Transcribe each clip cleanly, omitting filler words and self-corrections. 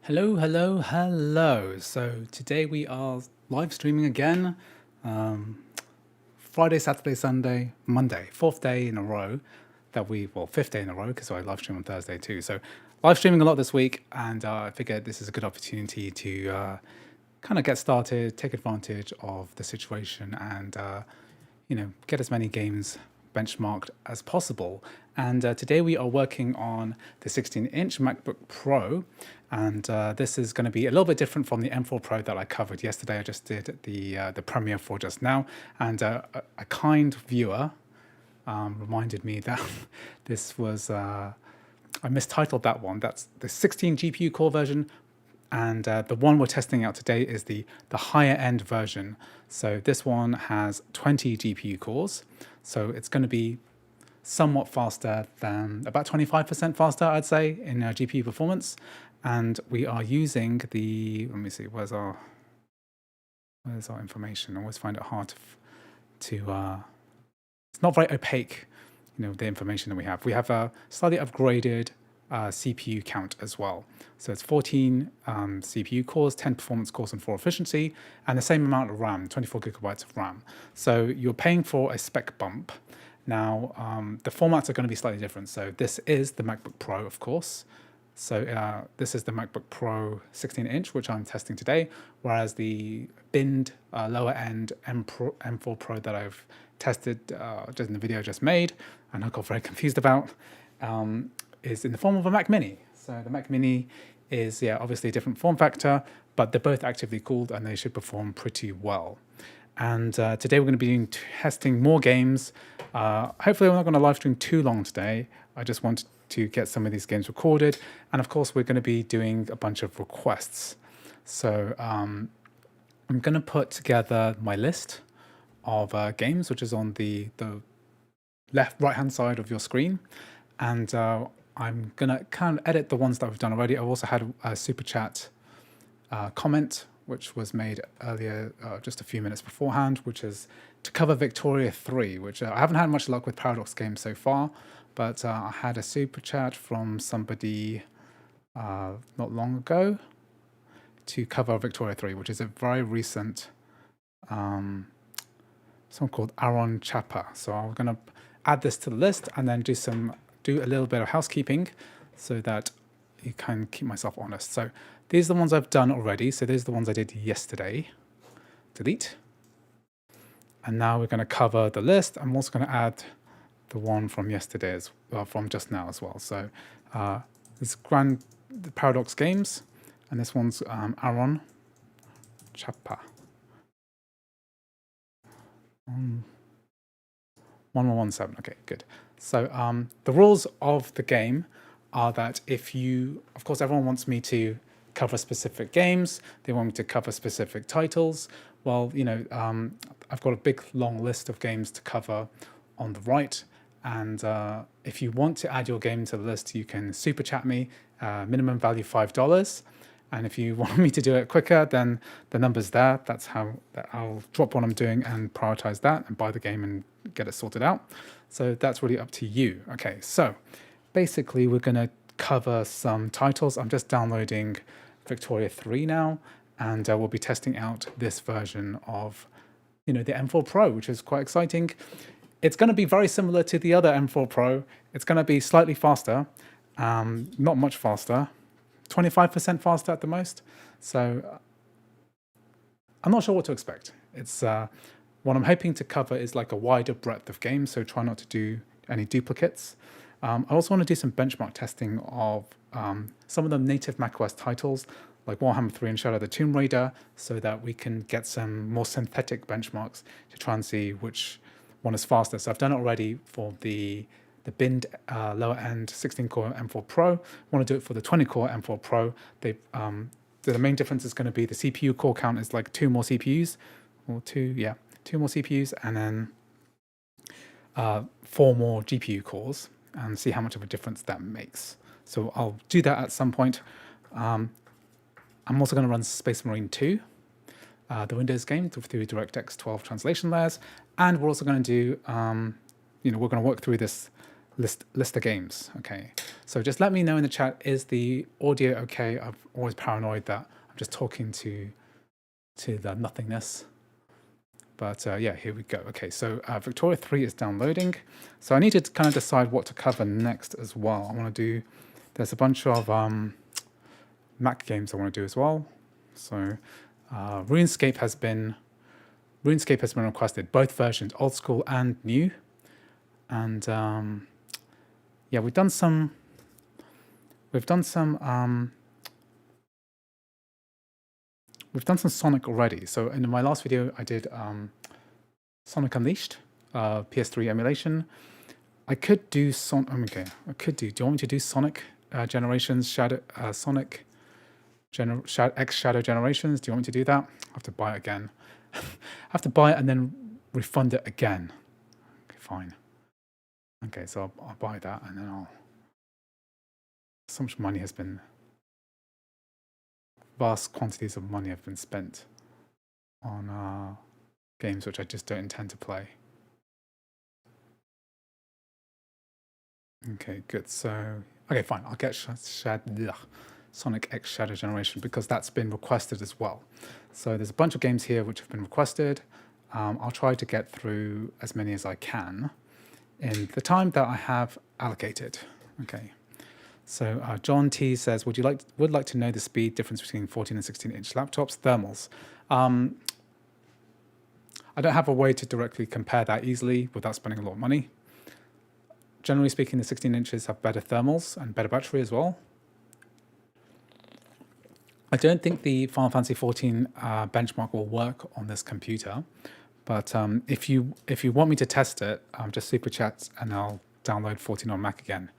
Hello, hello, hello. So today we are live streaming again. Friday, Saturday, Sunday, Monday, fourth day in a row fifth day in a row because I live stream on Thursday too. So live streaming a lot this week, and I figured this is a good opportunity to kind of get started, take advantage of the situation, and get as many games benchmarked as possible. And today we are working on the 16-inch MacBook Pro, and this is going to be a little bit different from the M4 Pro that I covered yesterday. I just did the Premiere for just now, and a kind viewer reminded me that this was I mistitled that one. That's the 16 GPU core version, and the one we're testing out today is the higher end version. So this one has 20 GPU cores, so it's going to be somewhat faster than about 25% faster, I'd say, in GPU performance. And we are using let me see, where's our information? I always find it hard to it's not very opaque, the information that we have. We have a slightly upgraded CPU count as well. So it's 14 CPU cores, 10 performance cores, and 4 efficiency, and the same amount of RAM, 24 gigabytes of RAM. So you're paying for a spec bump. Now, the formats are going to be slightly different. So this is the MacBook Pro, of course. So this is the MacBook Pro 16-inch, which I'm testing today, whereas the binned lower-end M4 Pro that I've tested just in the video I just made, and I got very confused about, is in the form of a Mac Mini. So the Mac Mini is, obviously a different form factor, but they're both actively cooled and they should perform pretty well. And today we're going to be testing more games. Hopefully I'm not going to live stream too long today. I just want to get some of these games recorded. And of course, we're going to be doing a bunch of requests. So I'm going to put together my list of games, which is on the right-hand side of your screen. And I'm going to kind of edit the ones that we've done already. I've also had a super chat comment, which was made earlier, just a few minutes beforehand, which is to cover Victoria 3, which I haven't had much luck with Paradox games so far, but I had a super chat from somebody not long ago to cover Victoria 3, which is a very recent, someone called Aaron Chapa. So I'm going to add this to the list and then do a little bit of housekeeping so that you can keep myself honest. So these are the ones I've done already. So these are the ones I did yesterday. Delete. And now we're going to cover the list. I'm also going to add the one from yesterday, from just now as well. So this the Paradox Games, and this one's Aaron Chapa. 1117. Okay, good. So the rules of the game are that of course, everyone wants me to cover specific games. They want me to cover specific titles. Well, I've got a big, long list of games to cover on the right. And if you want to add your game to the list, you can super chat me, minimum value $5. And if you want me to do it quicker, then the number's there. That's how I'll drop what I'm doing and prioritize that and buy the game and get it sorted out. So that's really up to you. Okay, so basically we're going to cover some titles. I'm just downloading Victoria 3 now, and we'll be testing out this version of, the M4 Pro, which is quite exciting. It's going to be very similar to the other M4 Pro. It's going to be slightly faster, not much faster, 25% faster at the most. So I'm not sure what to expect. It's what I'm hoping to cover is like a wider breadth of games, so try not to do any duplicates. I also want to do some benchmark testing of some of the native macOS titles, like Warhammer 3 and Shadow of the Tomb Raider, so that we can get some more synthetic benchmarks to try and see which one is faster. So I've done it already for the binned lower end 16-core M4 Pro. I want to do it for the 20-core M4 Pro. The main difference is going to be the CPU core count is like 2 more CPUs, or 2 more CPUs, and then 4 more GPU cores, and see how much of a difference that makes. So I'll do that at some point. I'm also going to run Space Marine 2, the Windows game, through DirectX 12 translation layers, and we're also going to do, we're going to work through this list of games. Okay, so just let me know in the chat, is the audio okay? I'm always paranoid that I'm just talking to the nothingness. But yeah, here we go. Okay, so Victoria 3 is downloading. So I need to kind of decide what to cover next as well. I want to do, there's a bunch of Mac games I want to do as well. So RuneScape has been requested, both versions, old school and new. And yeah, we've done some Sonic already. So in my last video, I did Sonic Unleashed, PS3 emulation. I could do okay, I could do. Do you want me to do Sonic Generations Sonic X Shadow Generations? Do you want me to do that? I have to buy it again. I have to buy it and then refund it again. Okay, fine. Okay, so I'll buy that and then so much money has been, vast quantities of money have been spent on games which I just don't intend to play. Okay, good. So, okay, fine. I'll get Sonic X Shadow Generation because that's been requested as well. So there's a bunch of games here which have been requested. I'll try to get through as many as I can in the time that I have allocated. Okay. So John T says, would like to know the speed difference between 14 and 16-inch laptops, thermals. I don't have a way to directly compare that easily without spending a lot of money. Generally speaking, the 16 inches have better thermals and better battery as well. I don't think the Final Fantasy 14 benchmark will work on this computer, but if you want me to test it, just super chat and I'll download 14 on Mac again,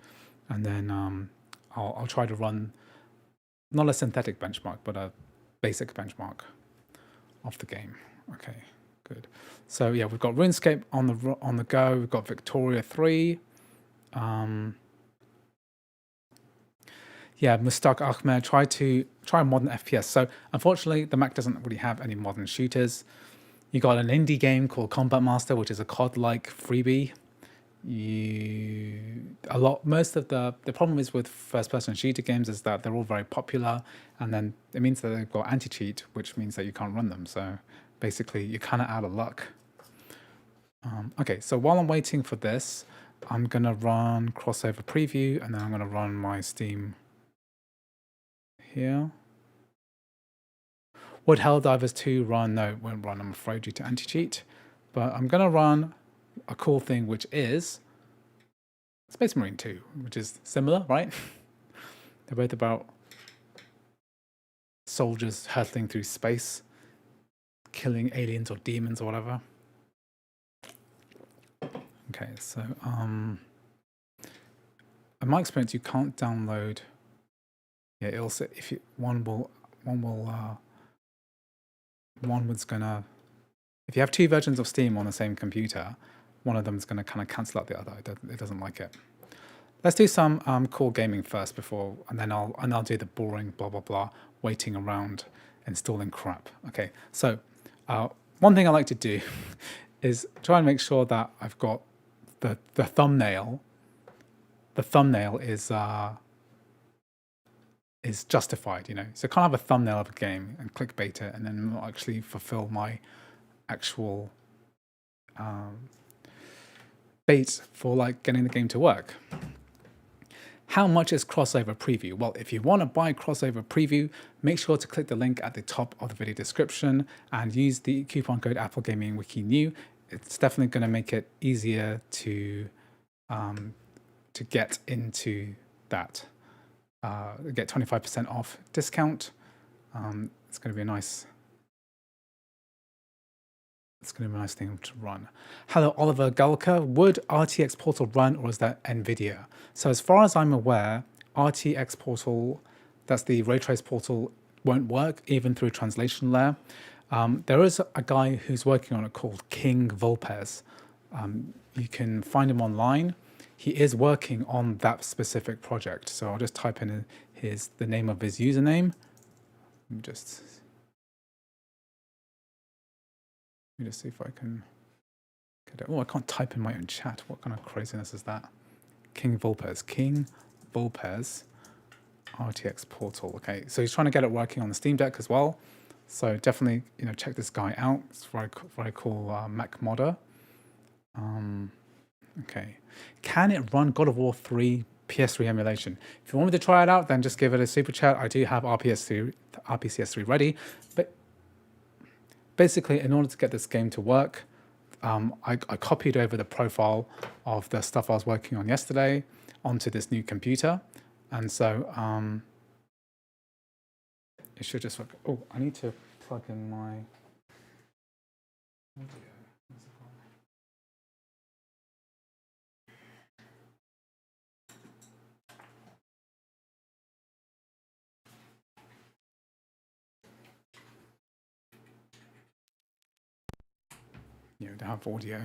and then I'll try to run not a synthetic benchmark, but a basic benchmark of the game. Okay, good. So yeah, we've got RuneScape on the go. We've got Victoria 3. Yeah, Mustaq Ahmed, try a modern FPS. So unfortunately, the Mac doesn't really have any modern shooters. You got an indie game called Combat Master, which is a COD-like freebie. Most of the problem is with first-person shooter games is that they're all very popular, and then it means that they've got anti-cheat, which means that you can't run them. So basically, you're kind of out of luck. Okay, so while I'm waiting for this, I'm gonna run crossover preview, and then I'm gonna run my Steam here. Would Helldivers 2 run? No, it won't run, I'm afraid, due to anti-cheat. But I'm gonna run a cool thing, which is Space Marine 2, which is similar, right? They're both about soldiers hurtling through space, killing aliens or demons or whatever. Okay, so in my experience, you can't download. Yeah, it'll say if you if you have two versions of Steam on the same computer, one of them is gonna kind of cancel out the other. It doesn't like it. Let's do some cool gaming first and then I'll do the boring blah blah blah, waiting around, installing crap. Okay, so one thing I like to do is try and make sure that I've got the thumbnail. The thumbnail is justified, you know. So I can't have a thumbnail of a game and clickbait it and then not actually fulfill my actual bait for like getting the game to work. How much is crossover preview? Well, if you want to buy crossover preview, make sure to click the link at the top of the video description and use the coupon code Apple Gaming Wiki New. It's definitely going to make it easier to get into that. Get 25% off discount. It's going to be a nice. It's going to be a nice thing to run. Hello, Oliver Gulka. Would RTX Portal run, or is that NVIDIA? So as far as I'm aware, RTX Portal, that's the ray trace portal, won't work even through translation layer. There is a guy who's working on it called King Volpez. You can find him online. He is working on that specific project. So I'll just type in the name of his username. Let me just see if I can get it. Oh, I can't type in my own chat. What kind of craziness is that? King Vulpes RTX portal. Okay, so he's trying to get it working on the Steam Deck as well. So definitely, check this guy out. It's very cool Mac modder. Okay, can it run God of War 3 PS3 emulation? If you want me to try it out, then just give it a super chat. I do have RPCS3 ready, but basically, in order to get this game to work, I copied over the profile of the stuff I was working on yesterday onto this new computer, and so it should just work. Oh, I need to plug in my audio. To have audio.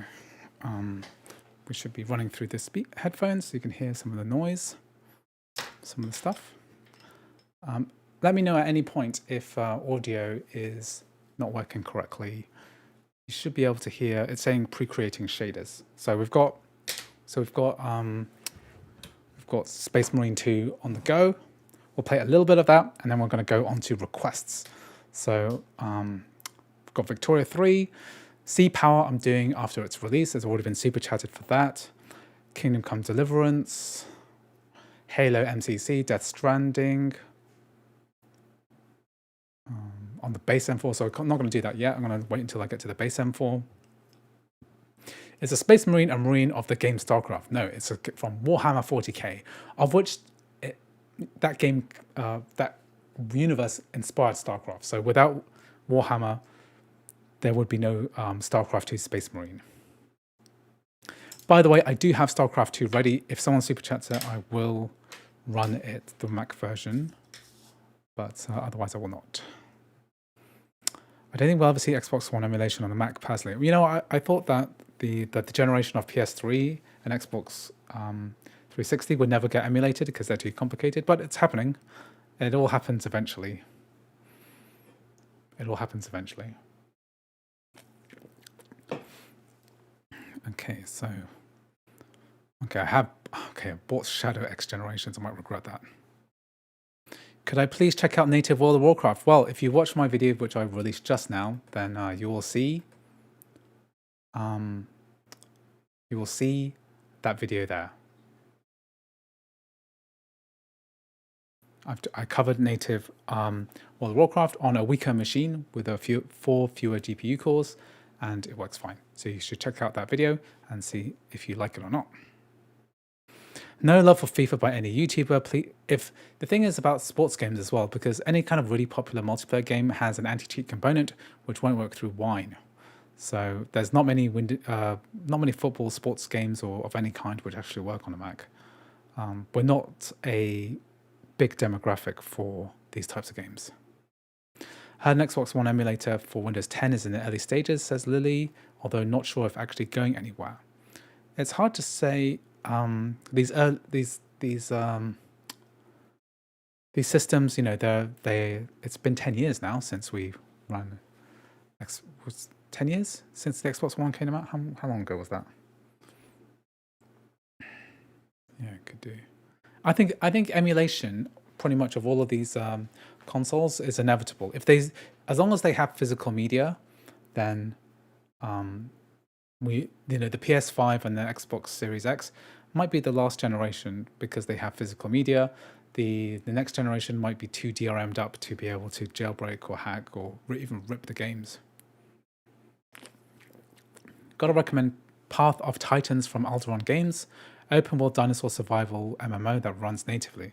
We should be running through the headphones so you can hear some of the noise, some of the stuff. Let me know at any point if audio is not working correctly. You should be able to hear. It's saying pre-creating shaders. So we've got Space Marine 2 on the go. We'll play a little bit of that, and then we're going to go on to requests. So we've got Victoria 3. Sea Power I'm doing after its release. There's already been super chatted for that. Kingdom Come Deliverance. Halo MCC, Death Stranding. On the base M4, so I'm not going to do that yet. I'm going to wait until I get to the base M4. It's a Space Marine a Marine of the game StarCraft? No, it's from Warhammer 40k, of which that game, that universe inspired StarCraft. So without Warhammer, there would be no StarCraft 2 Space Marine. By the way, I do have StarCraft 2 ready. If someone super chats it, I will run it, the Mac version, but otherwise I will not. I don't think we'll ever see Xbox One emulation on the Mac personally. I thought that the generation of PS3 and Xbox 360 would never get emulated because they're too complicated, but it's happening. It all happens eventually. It all happens eventually. Okay, so I bought Shadow X Generations. I might regret that. Could I please check out native World of Warcraft? Well, if you watch my video, which I released just now, then you will see that video there. I covered native World of Warcraft on a weaker machine with 4 fewer GPU cores, and it works fine. So you should check out that video and see if you like it or not. No love for FIFA by any YouTuber. Please, if the thing is about sports games as well, because any kind of really popular multiplayer game has an anti-cheat component which won't work through Wine. So there's not many football sports games or of any kind which actually work on a Mac. We're not a big demographic for these types of games. Heard an Xbox One emulator for Windows 10 is in the early stages, says Lily, although not sure if actually going anywhere. It's hard to say. These systems, it's been 10 years now since we ran. Was 10 years since the Xbox One came out? How long ago was that? Yeah, it could do. I think emulation, pretty much of all of these consoles, is inevitable. As long as they have physical media, then the PS5 and the Xbox Series X might be the last generation because they have physical media. The next generation might be too DRM'd up to be able to jailbreak or hack or even rip the games. Gotta recommend Path of Titans from Alderaan Games, open world dinosaur survival MMO that runs natively.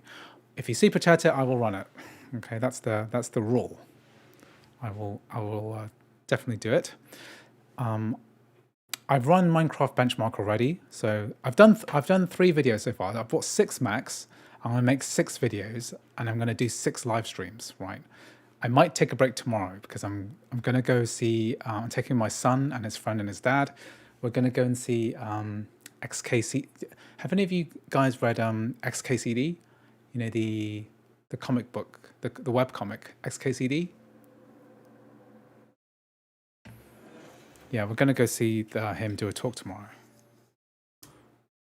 If you super chat it, I will run it. Okay, that's the rule. I will definitely do it. I've run Minecraft benchmark already, so I've done 3 videos so far. I've bought 6 Macs. I'm going to make 6 videos, and I'm going to do 6 live streams. Right? I might take a break tomorrow because I'm going to go see. I'm taking my son and his friend and his dad. We're going to go and see XKC. Have any of you guys read XKCD? The comic book, the web comic XKCD. Yeah, we're going to go see him do a talk tomorrow.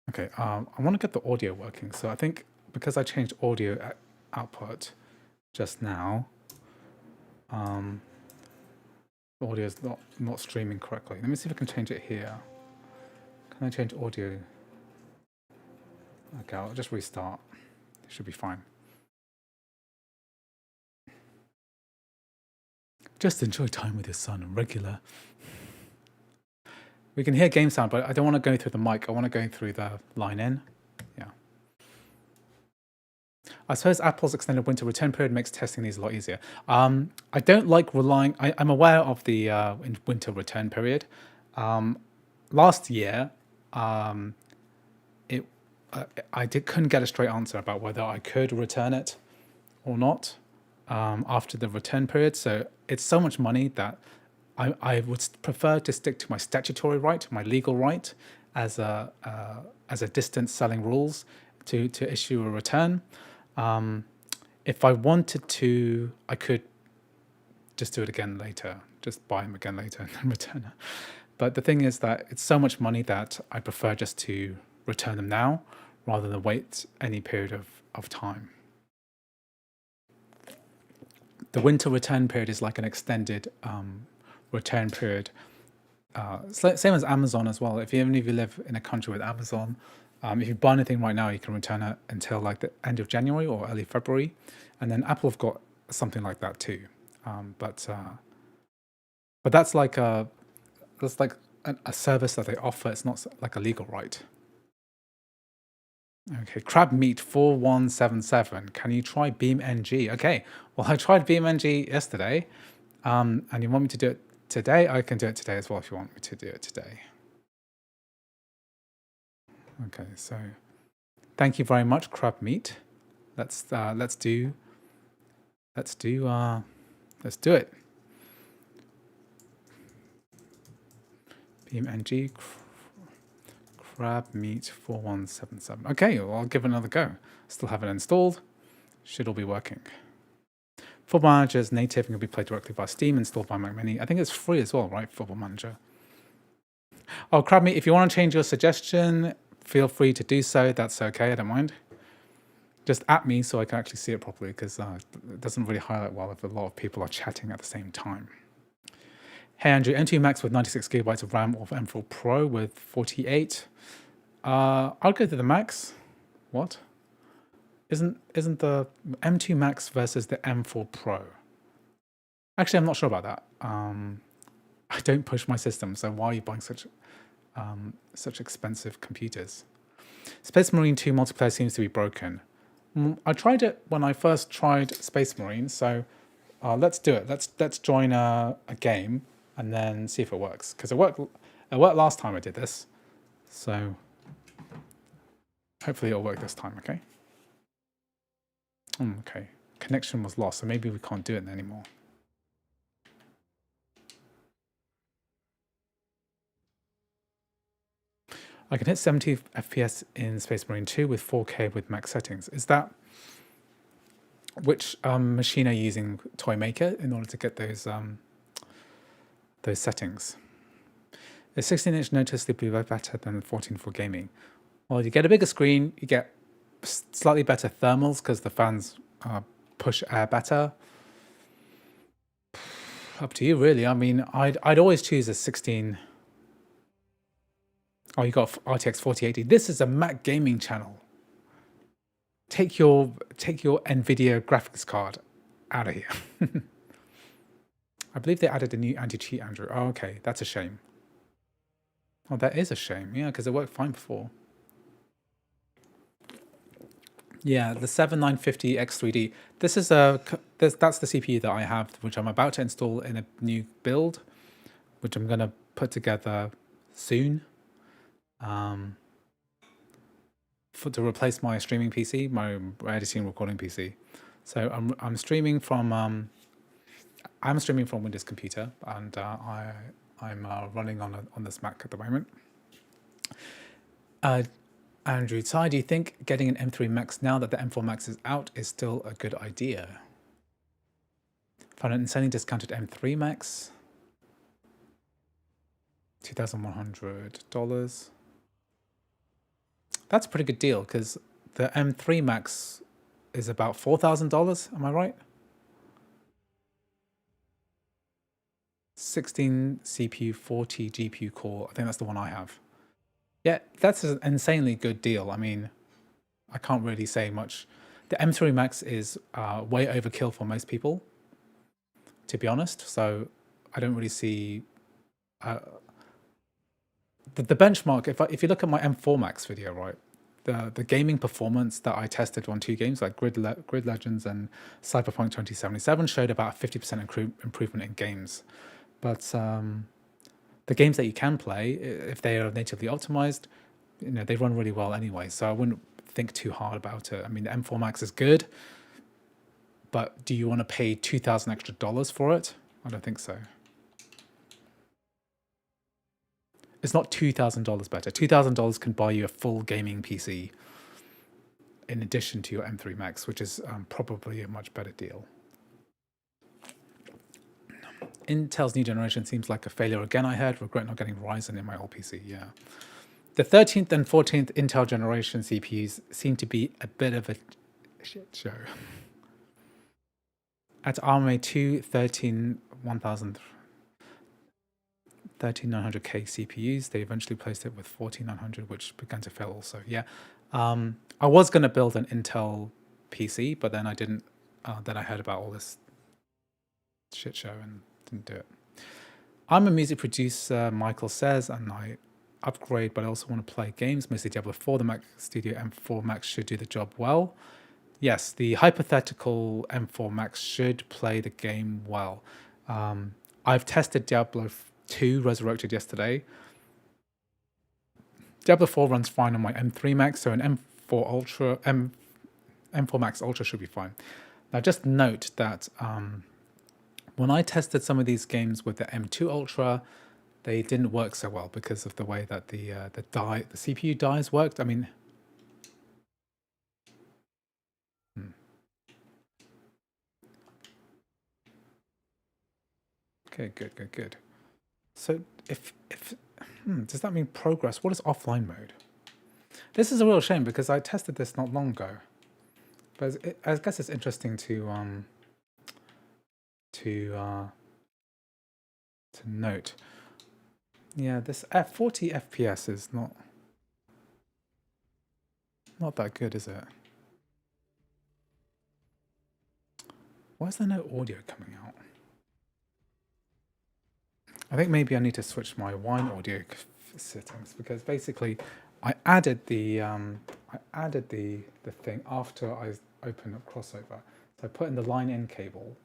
Okay, I want to get the audio working. So I think because I changed audio output just now, audio is not streaming correctly. Let me see if I can change it here. Can I change audio? Okay, I'll just restart. It should be fine. Just enjoy time with your son and regular. We can hear game sound, but I don't want to go through the mic. I want to go through the line in. Yeah. I suppose Apple's extended winter return period makes testing these a lot easier. I don't like relying. I'm aware of the winter return period. Last year, I couldn't get a straight answer about whether I could return it or not after the return period. So it's so much money that I would prefer to stick to my statutory right, my legal right, as a distance selling rules to issue a return. If I wanted to, I could just do it again later, just buy them again later and then return it. But the thing is that it's so much money that I prefer just to return them now rather than wait any period of time. The winter return period is like an extended return period. Same as Amazon as well. If even if you live in a country with Amazon, if you buy anything right now, you can return it until like the end of January or early February. And then Apple have got something like that too. But that's like a service that they offer. It's not like a legal right. Okay, crab meat 4177. Can you try BeamNG? Okay, well I tried BeamNG yesterday, and you want me to do it today? I can do it today as well if you want me to do it today. Okay, so thank you very much, crab meat. Let's do it. BeamNG crab meat 4177. Okay, well I'll give it another go. Still haven't installed. Should all be working. Football Manager is native and can be played directly by Steam, installed by Mac Mini. I think it's free as well, right? Football Manager. Oh, crab meat, if you want to change your suggestion, feel free to do so. That's okay, I don't mind. Just at me so I can actually see it properly, because it doesn't really highlight well if a lot of people are chatting at the same time. Hey Andrew, M2 Max with 96 gigabytes of RAM or M4 Pro with 48. I'll go to the Max. What? Isn't the M2 Max versus the M4 Pro? Actually, I'm not sure about that. I don't push my system, so why are you buying such expensive computers? Space Marine 2 multiplayer seems to be broken. I tried it when I first tried Space Marine, so let's do it. Let's join a game and then see if it works. Because it worked last time I did this, so hopefully it'll work this time. Okay. Okay. Connection was lost, so maybe we can't do it anymore. I can hit 70 FPS in Space Marine 2 with 4K with max settings. Is that which machine are you using, Toy Maker, in order to get those settings? The 16-inch noticeably better than the 14 for gaming. Well, you get a bigger screen, you get slightly better thermals because the fans push air better. Up to you, really. I mean, I'd always choose a 16. Oh, you got RTX 4080. This is a Mac gaming channel. Take your NVIDIA graphics card out of here. I believe they added a new anti-cheat, Andrew. Oh, okay, that's a shame. Oh, that is a shame. Yeah, because it worked fine before. Yeah, the 7950X3D. That's the CPU that I have, which I'm about to install in a new build, which I'm going to put together soon. To replace my streaming PC, my editing recording PC. So I'm streaming from Windows computer, and I'm running on this Mac at the moment. Andrew Tsai, do you think getting an M3 Max now that the M4 Max is out is still a good idea? Found an insanely discounted M3 Max, $2,100. That's a pretty good deal because the M3 Max is about $4,000. Am I right? 16 CPU, 40 GPU core. I think that's the one I have. Yeah, that's an insanely good deal. I mean, I can't really say much. The M3 Max is way overkill for most people, to be honest. So I don't really see the benchmark. If you look at my M4 Max video, right, the gaming performance that I tested on two games like Grid Legends and Cyberpunk 2077 showed about a 50% improvement in games. But the games that you can play, if they are natively optimized, they run really well anyway. So I wouldn't think too hard about it. I mean, the M4 Max is good, but do you want to pay $2,000 extra for it? I don't think so. It's not $2,000 better. $2,000 can buy you a full gaming PC in addition to your M3 Max, which is probably a much better deal. Intel's new generation seems like a failure again, I heard. Regret not getting Ryzen in my old PC, yeah. The 13th and 14th Intel generation CPUs seem to be a bit of a shit show. At RMA 2, 13900K CPUs, they eventually placed it with 14900, which began to fail also. Yeah, I was going to build an Intel PC, but then I didn't. Then I heard about all this shit show and didn't do it. I'm a music producer, Michael says, and I upgrade, but I also want to play games, mostly Diablo 4. The Mac Studio M4 Max should do the job well. Yes, the hypothetical M4 Max should play the game well. I've tested Diablo 2 Resurrected yesterday. Diablo 4 runs fine on my M3 Max, so an M4 Max Ultra should be fine. Now, just note that when I tested some of these games with the M2 Ultra, they didn't work so well because of the way that the CPU dies worked. I mean, okay, good. So if does that mean progress? What is offline mode? This is a real shame because I tested this not long ago, but I guess it's interesting to note. Yeah, this 40 FPS is not that good, is it? Why is there no audio coming out? I think maybe I need to switch my wine audio settings because basically I added the thing after I opened up crossover. So I put in the line in cable.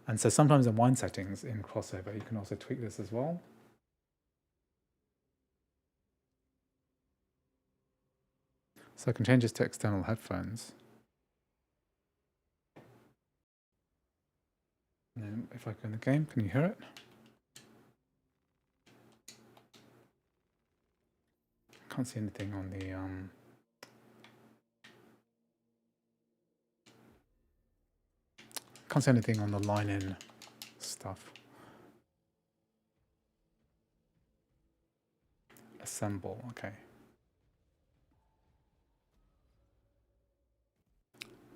And so sometimes in wine settings in crossover, you can also tweak this as well. So I can change this to external headphones. And then if I go in the game, can you hear it? Can't see anything on the can't see anything on the line in stuff. Assemble, okay.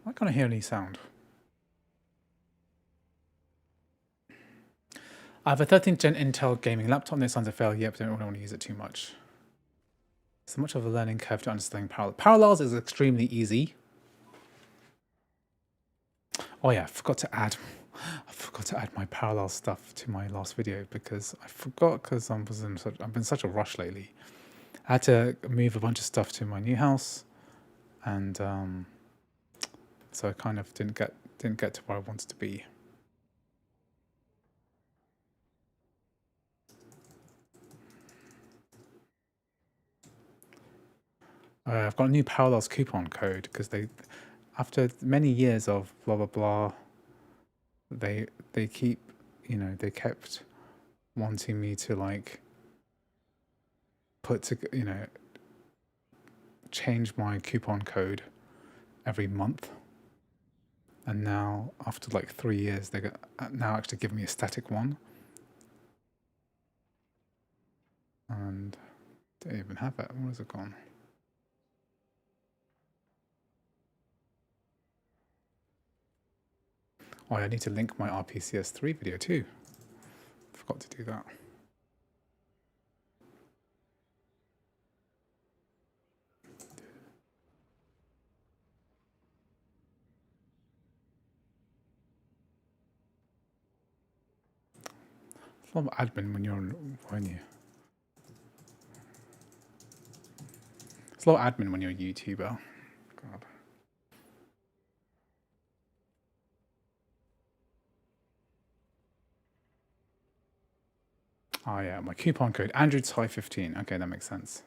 Why can't I hear any sound? I have a 13th gen Intel gaming laptop. No signs of failure yet, but I don't really want to use it too much. So much of a learning curve to understanding parallels. Parallels is extremely easy. Oh yeah, I forgot to add my parallel stuff to my last video because I forgot because I've been in such a rush lately. I had to move a bunch of stuff to my new house, and so I kind of didn't get to where I wanted to be. I've got a new Parallels coupon code because after many years of blah blah blah, they keep, they kept wanting me to like change my coupon code every month. And now after like 3 years, they now actually give me a static one. And Don't even have it. Where has it gone? Oh, I need to link my RPCS3 video too. Forgot to do that. It's a lot of admin when you're on, when you. It's a lot of admin when you're a YouTuber. God. Oh yeah, my coupon code, AndroidSci15. Okay, that makes sense.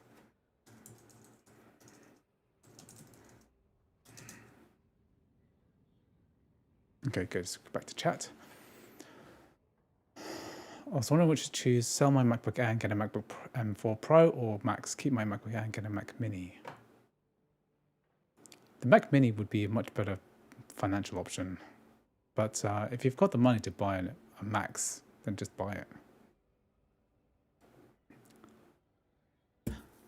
Okay, good. Let's go back to chat. I was wondering which to choose, sell my MacBook Air and get a MacBook M4 Pro, or Max, keep my MacBook Air and get a Mac Mini. The Mac Mini would be a much better financial option. But if you've got the money to buy a Max, then just buy it.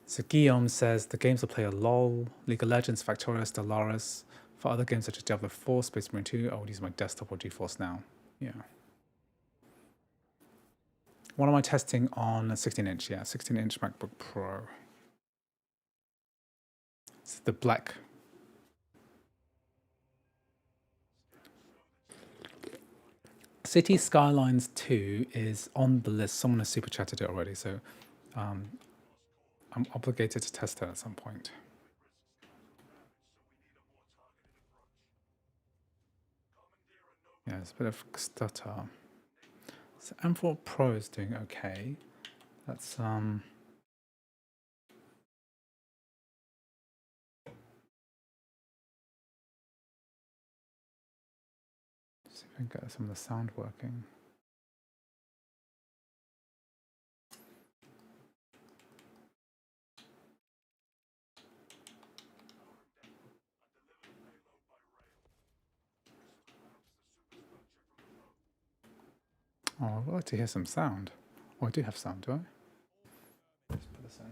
So Guillaume says the games will play are LOL, League of Legends, Factorio, Stellaris. For other games such as Diablo 4, Space Marine 2, I would use my desktop or GeForce Now. Yeah. What am I testing on a 16-inch? Yeah, 16-inch MacBook Pro. It's the black. City Skylines 2 is on the list. Someone has super chatted it already, so I'm obligated to test it at some point. Yeah, it's a bit of stutter. So M4 Pro is doing okay. That's see if I can get some of the sound working. Oh, I'd like to hear some sound. Oh, I do have sound, do I? Let's put this in.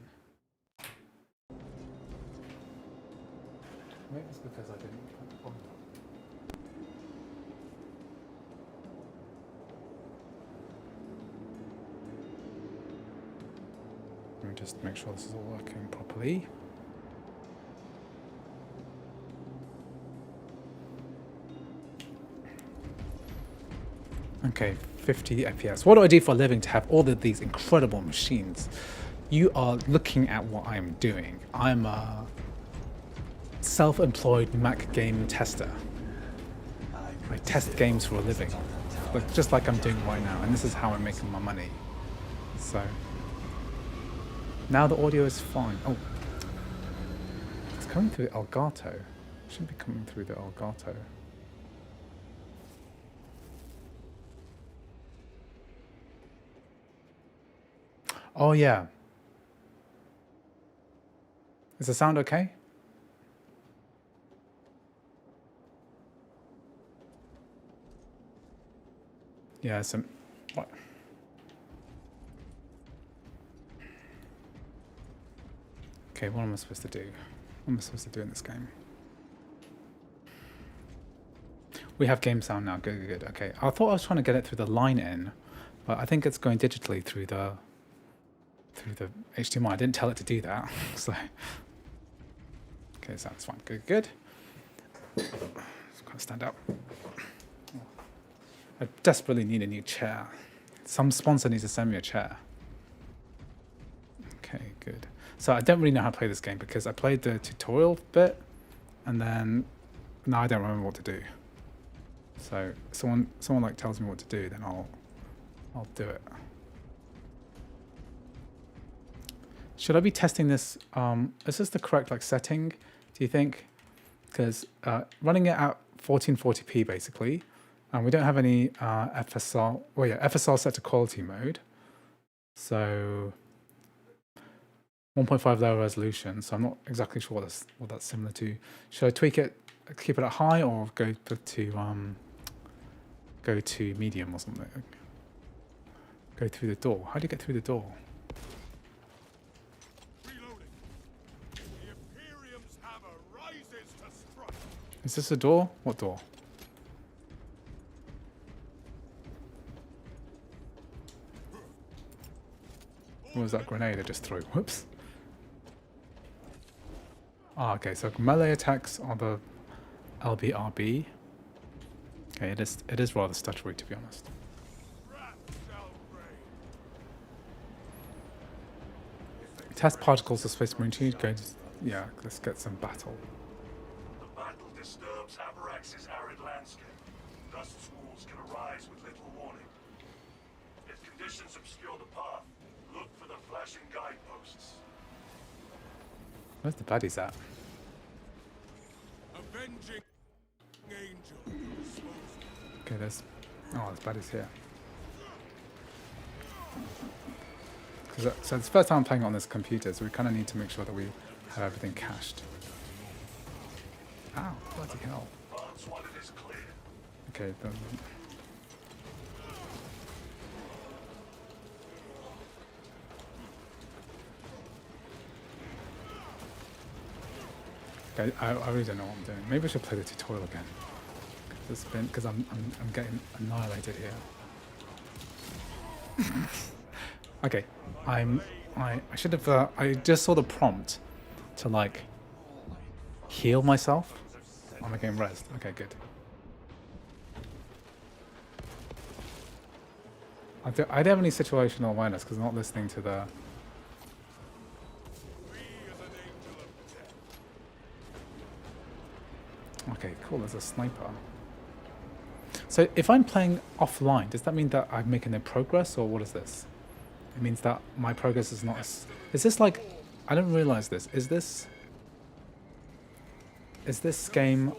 Maybe it's because I didn't put the volume up. Let me just make sure this is all working properly. Okay, 50 FPS. What do I do for a living to have all of these incredible machines? You are looking at what I'm doing. I'm a self-employed Mac game tester. I test games for a living, just like I'm doing right now, and this is how I'm making my money. So now the audio is fine. Oh, it's coming through the Elgato. It shouldn't be coming through the Elgato. Oh yeah. Is the sound okay? Yeah, some. What? Okay, what am I supposed to do? What am I supposed to do in this game? We have game sound now. Good, good, good. Okay, I thought I was trying to get it through the line in, but I think it's going digitally through the HDMI. I didn't tell it to do that, so. Okay, sounds fine. Good, good. Just gotta stand up. I desperately need a new chair. Some sponsor needs to send me a chair. Okay, good. So I don't really know how to play this game because I played the tutorial bit, and then now I don't remember what to do. So someone like tells me what to do, then I'll do it. Should I be testing this? Is this the correct setting? Do you think? Because running it at 1440p basically, and we don't have any FSR. Well, yeah, FSR set to quality mode. So 1.5 lower resolution. So I'm not exactly sure what that's similar to. Should I tweak it, keep it at high, or go to medium or something? Go through the door. How do you get through the door? Is this a door? What door? What was that grenade I just threw? Whoops. Ah, okay, so melee attacks are the LBRB. Okay, it is rather stuttery, to be honest. Test particles are supposed to be going to, yeah, let's get some battle. The battle disturbs Avarax's arid landscape. Dust squalls can arise with little warning. If conditions obscure the path, look for the flashing guideposts. Where's the baddies at? Avenging angel. Okay, there's baddies here. So it's the first time I'm playing on this computer, so we kind of need to make sure that we have everything cached. Ow, bloody hell. Okay, then. Okay, I really don't know what I'm doing. Maybe I should play the tutorial again. Because I'm getting annihilated here. Okay, I should have. I just saw the prompt to like heal myself. I'm getting rest. Okay, good. I don't have any situational awareness because I'm not listening to the. Okay, cool. There's a sniper. So if I'm playing offline, does that mean that I'm making no progress, or what is this? It means that my progress is not as... Is this like... I don't realize this. Is this game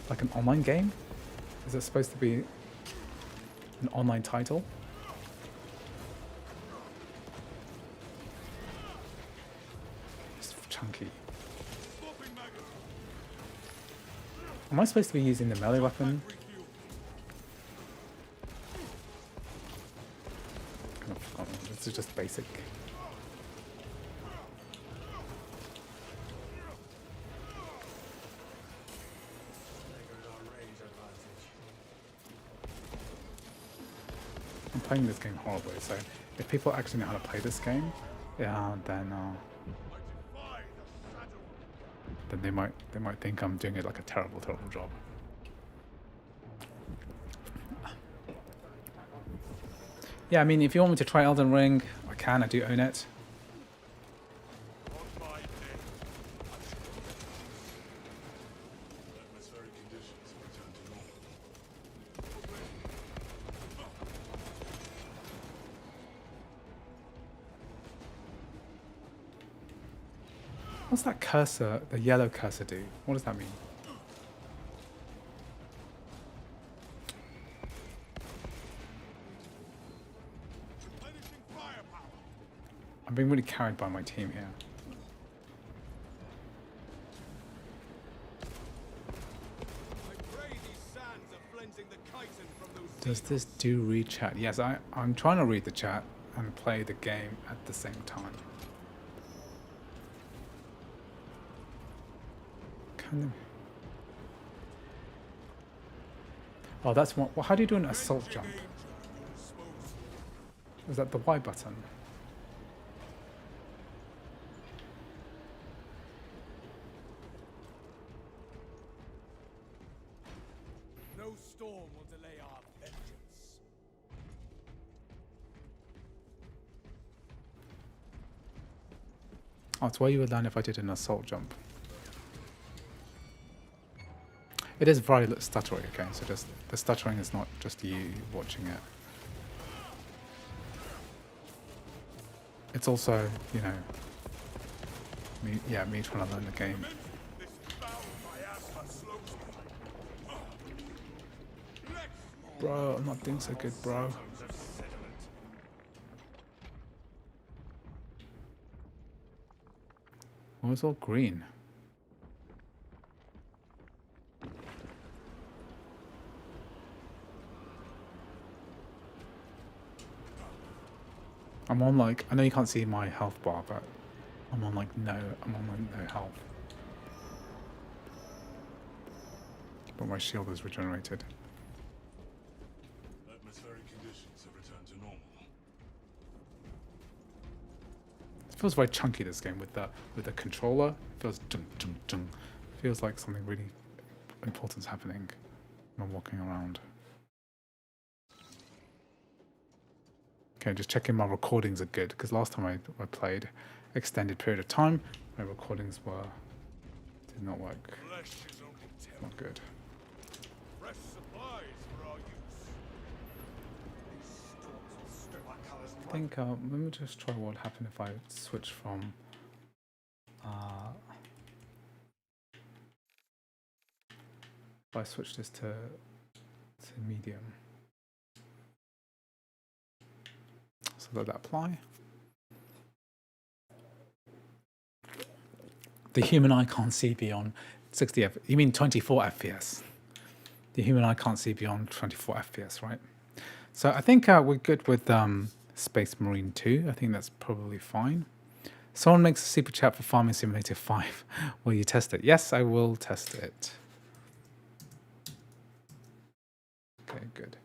like an online game? Is it supposed to be an online title? It's chunky. Am I supposed to be using the melee weapon? This is just basic. I'm playing this game horribly, so if people actually know how to play this game, yeah, then they might think I'm doing it like a terrible job. Yeah, I mean, if you want me to try Elden Ring, I can. I do own it. What's that cursor, the yellow cursor do? What does that mean? I'm being really carried by my team here. Does this do read chat? Yes, I'm trying to read the chat and play the game at the same time. Kind of. Oh, that's what. Well, how do you do an assault jump? Is that the Y button? No storm will delay our vengeance. Oh, it's where you would land if I did an assault jump. It is very stuttery, okay, so just the stuttering is not just you watching it. It's also, you know, me trying to learn the game. Bro, I'm not doing so good, bro. Oh, it's all green. I'm on like, I know you can't see my health bar, but I'm on like no health. but my shield is regenerated. Atmospheric conditions have returned to normal. It feels very chunky, this game, with the controller. It feels dum dum dum. Feels like something really important's happening when I'm walking around. Okay, just checking my recordings are good, because last time I played extended period of time, my recordings did not work. Not good. Fresh supplies for our use. These storms will strip our colors. I think, let me just try what would happen if I switch from if I switch this to medium. So let that apply. The human eye can't see beyond 60 FPS. You mean 24 FPS? The human eye can't see beyond 24 FPS, right? So I think we're good with Space Marine 2. I think that's probably fine. Someone makes a super chat for Farming Simulator 5. Will you test it? Yes, I will test it. Okay, good.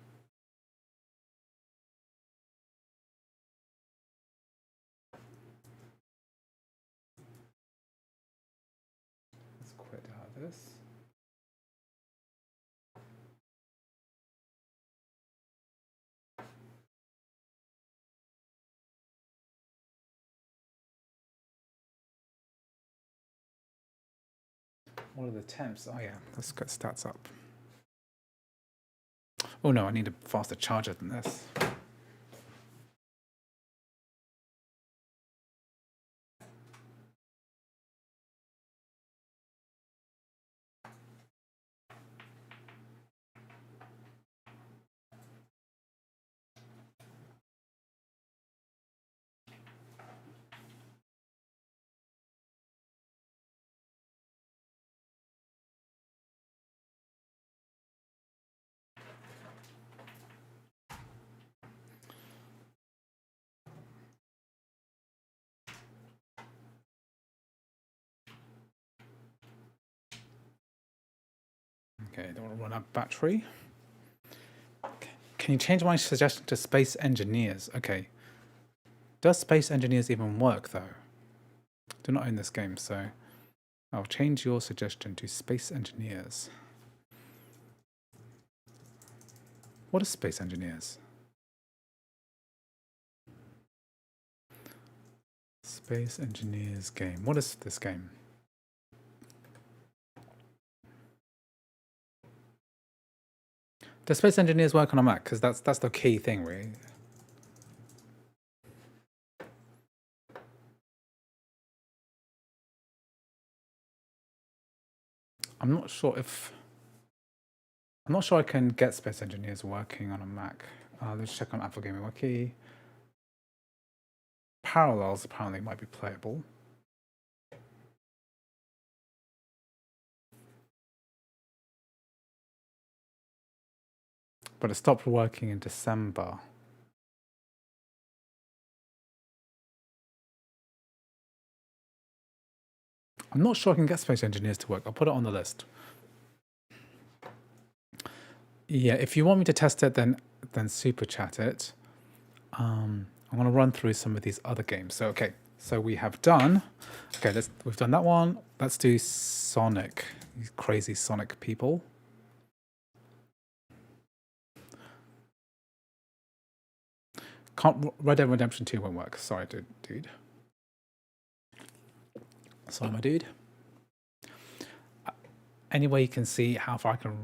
Let's quit out of this. What are the temps? Oh yeah, let's get stats up. Oh no, I need a faster charger than this. Okay, don't want to run out of battery. Okay. Can you change my suggestion to Space Engineers? Okay. Does Space Engineers even work though? Do not own this game, so I'll change your suggestion to Space Engineers. What is Space Engineers? Space Engineers game. What is this game? Does Space Engineers work on a Mac? Because that's the key thing, really. I'm not sure I can get Space Engineers working on a Mac. Let's check on Apple Gaming Wiki. Parallels apparently might be playable. But it stopped working in December. I'm not sure I can get Space Engineers to work. I'll put it on the list. Yeah, if you want me to test it, then super chat it. I'm going to run through some of these other games. So, okay, so we have done... Okay, we've done that one. Let's do Sonic. These crazy Sonic people. Red Dead Redemption 2 won't work. Sorry, dude. Sorry, my dude. Anyway, you can see how far I can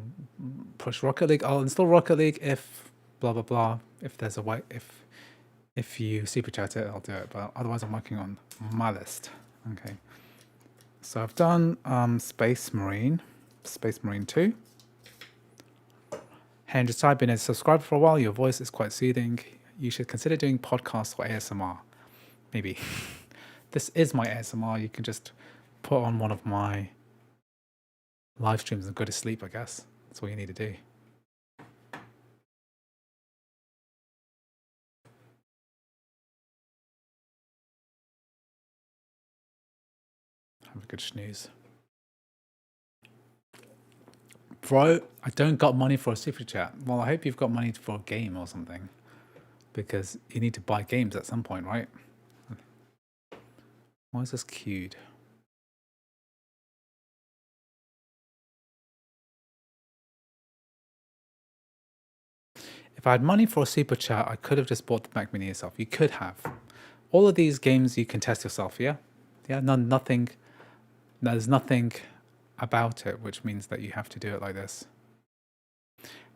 push Rocket League. I'll install Rocket League if blah blah blah. If there's a way, if you super chat it, I'll do it. But otherwise, I'm working on my list. Okay. So I've done Space Marine 2. Henry I've been a subscriber for a while. Your voice is quite soothing. You should consider doing podcasts for ASMR. Maybe. This is my ASMR. You can just put on one of my live streams and go to sleep, I guess. That's all you need to do. Have a good snooze. Bro, I don't got money for a super chat. Well, I hope you've got money for a game or something. Because you need to buy games at some point, right? Why is this queued? If I had money for a super chat, I could have just bought the Mac Mini yourself. You could have. All of these games you can test yourself, yeah? Yeah, nothing. There's nothing about it which means that you have to do it like this.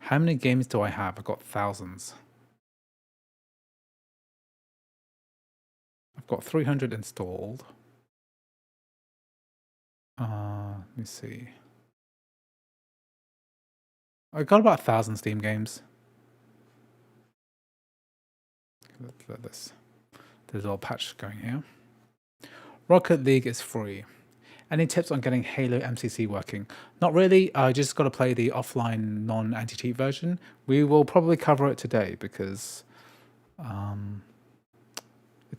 How many games do I have? I've got thousands. I've got 300 installed. Let me see. I've got about 1,000 Steam games. Let's let this. There's a little patch going here. Rocket League is free. Any tips on getting Halo MCC working? Not really. I just got to play the offline non-anti-cheat version. We will probably cover it today because it's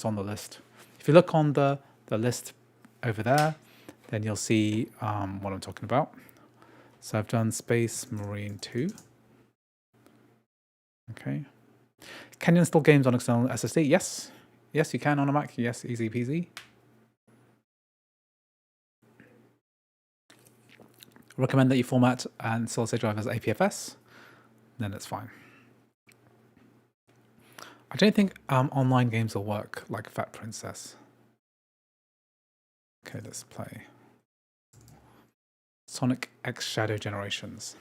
on the list. If you look on the list over there, then you'll see what I'm talking about. So I've done Space Marine 2. Okay. Can you install games on external SSD? Yes. Yes, you can on a Mac. Yes, easy peasy. Recommend that you format and solid state drive as APFS. Then it's fine. I don't think online games will work like Fat Princess. Okay, let's play. Sonic X Shadow Generations.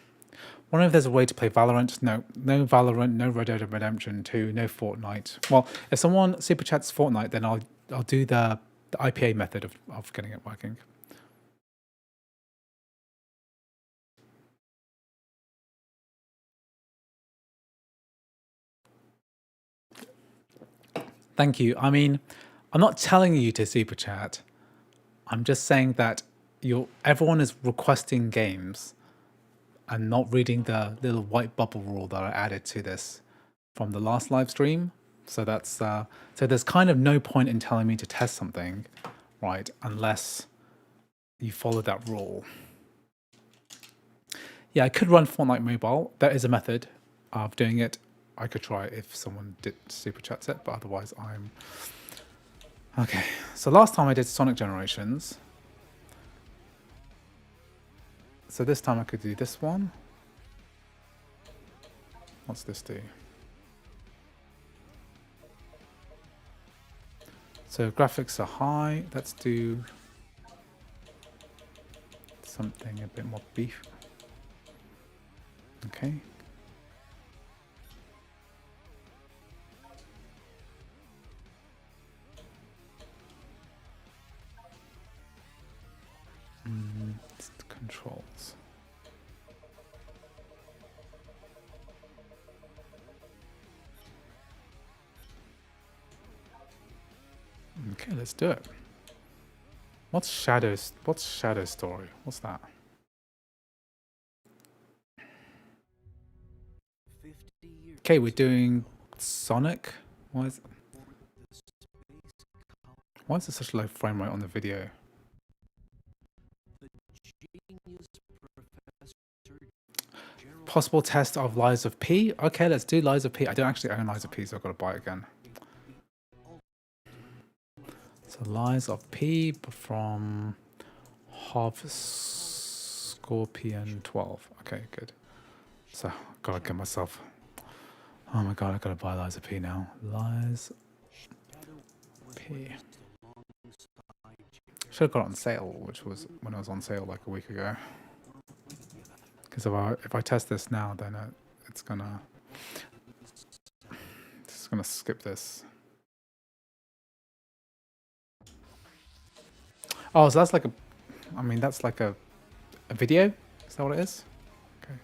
Wonder if there's a way to play Valorant. No Valorant, no Red Dead Redemption 2, no Fortnite. Well, if someone super chats Fortnite, then I'll do the IPA method of getting it working. Thank you. I mean, I'm not telling you to super chat. I'm just saying that everyone is requesting games and not reading the little white bubble rule that I added to this from the last live stream. So that's so there's kind of no point in telling me to test something, right? Unless you follow that rule. Yeah, I could run Fortnite Mobile. That is a method of doing it. I could try it if someone did super chats it, but otherwise I'm okay. So last time I did Sonic Generations. So this time I could do this one. What's this do? So graphics are high. Let's do something a bit more beef. Okay. It's the controls. Okay, let's do it. What's Shadow Story? What's that? Okay, we're doing Sonic. Why is there such a low frame rate on the video? Possible test of Lies of P. Okay, let's do Lies of P. I don't actually own Lies of P, so I've got to buy it again. So Lies of P from Hov Scorpion 12. Okay, good. So gotta get myself. Oh my god, I gotta buy Lies of P now. Lies P. Should have got it on sale, which was when it was on sale like a week ago. Because if I test this now, then it's gonna skip this. Oh, so that's like that's like a video? Is that what it is? Okay.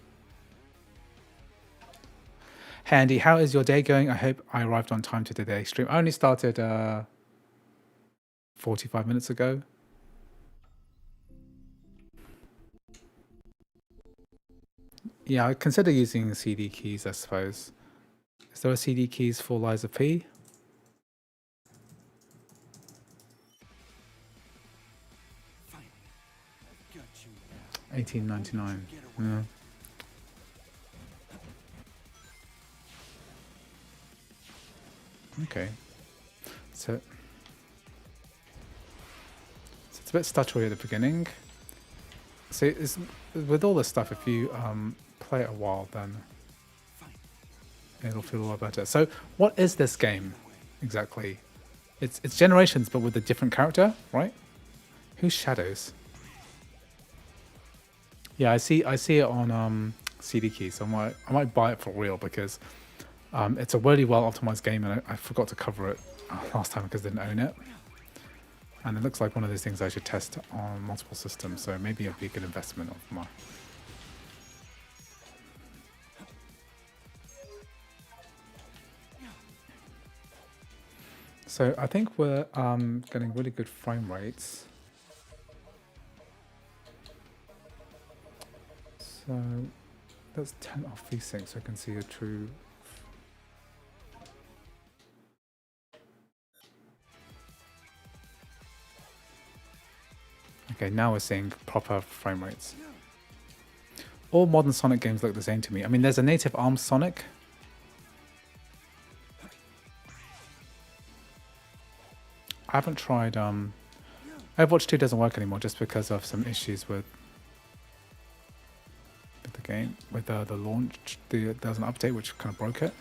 Hey Andy, how is your day going? I hope I arrived on time to today's stream. I only started 45 minutes ago. Yeah, I consider using CD keys, I suppose. Is there a CD keys for Lies of P? $18.99. Yeah. Okay. So it's a bit stuttery at the beginning. So it's, with all this stuff, if you play it a while, then it'll feel a lot better. So what is this game exactly? It's Generations, but with a different character, right? Who's Shadows? Yeah, I see it on CD Key, so I might buy it for real because it's a really well optimized game, and I forgot to cover it last time because I didn't own it. And it looks like one of those things I should test on multiple systems, so maybe it'd be a good investment of mine. So I think we're getting really good frame rates. So let's turn off VSync so I can see a true. Okay, now we're seeing proper frame rates. All modern Sonic games look the same to me. I mean, there's a native ARM Sonic. I haven't tried. Overwatch 2 doesn't work anymore just because of some issues with the game, with the launch. There was an update which kind of broke it.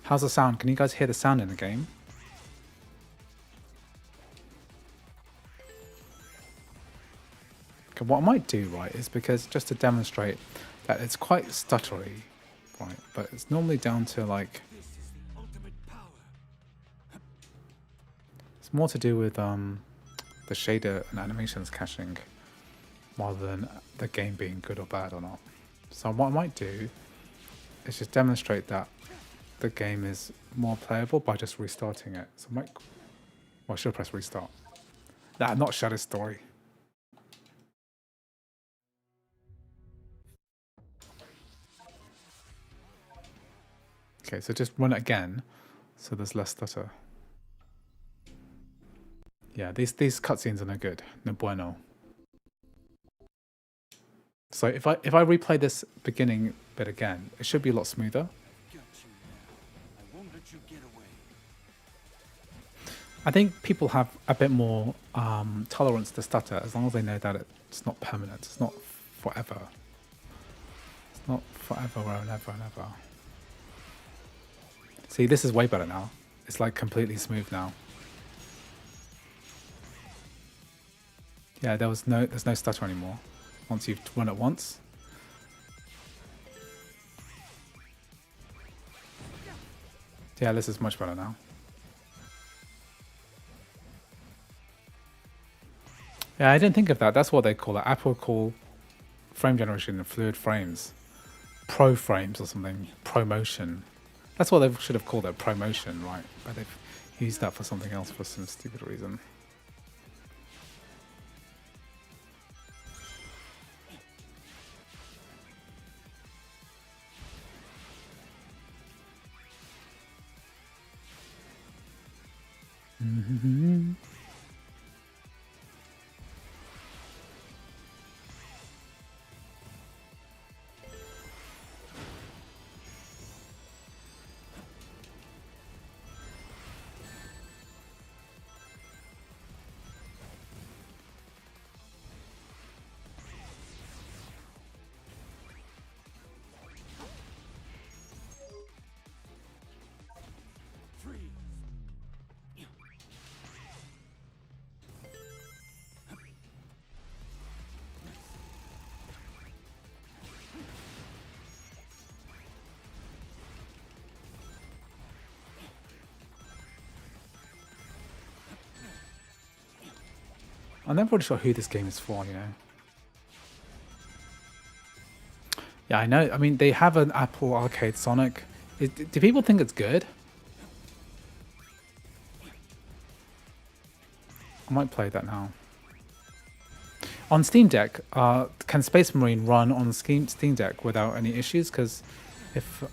How's the sound? Can you guys hear the sound in the game? Okay, what I might do, right, is because just to demonstrate that it's quite stuttery, right, but it's normally down to like, it's more to do with the shader and animations caching rather than the game being good or bad or not. So what I might do is just demonstrate that the game is more playable by just restarting it. So I might, well, I should press restart. Nah, not Shadow Story. Okay, so just run it again, so there's less stutter. Yeah, these cutscenes are no good, no bueno. So if I replay this beginning bit again, it should be a lot smoother. I think people have a bit more tolerance to stutter as long as they know that it's not permanent. It's not forever. It's not forever and ever and ever. See, this is way better now. It's like completely smooth now. Yeah, there's no stutter anymore once you've run it once. Yeah, this is much better now. Yeah, I didn't think of that. That's what they call it. Apple call frame generation fluid frames. Pro frames or something. Promotion. That's what they should have called it, promotion, right? But they've used that for something else for some stupid reason. Mm-hmm. I'm never really sure who this game is for, you know. Yeah, I know. I mean, they have an Apple Arcade Sonic. Do people think it's good? I might play that now. On Steam Deck, can Space Marine run on Steam Deck without any issues? Because if...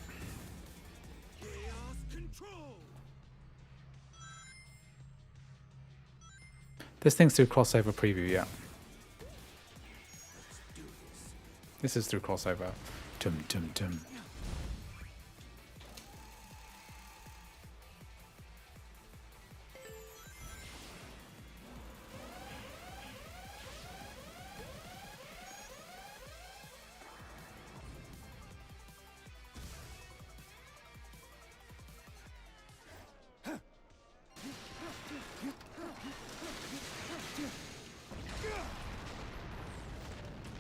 This thing's through crossover preview, yeah. This is through crossover. Tum tum tum.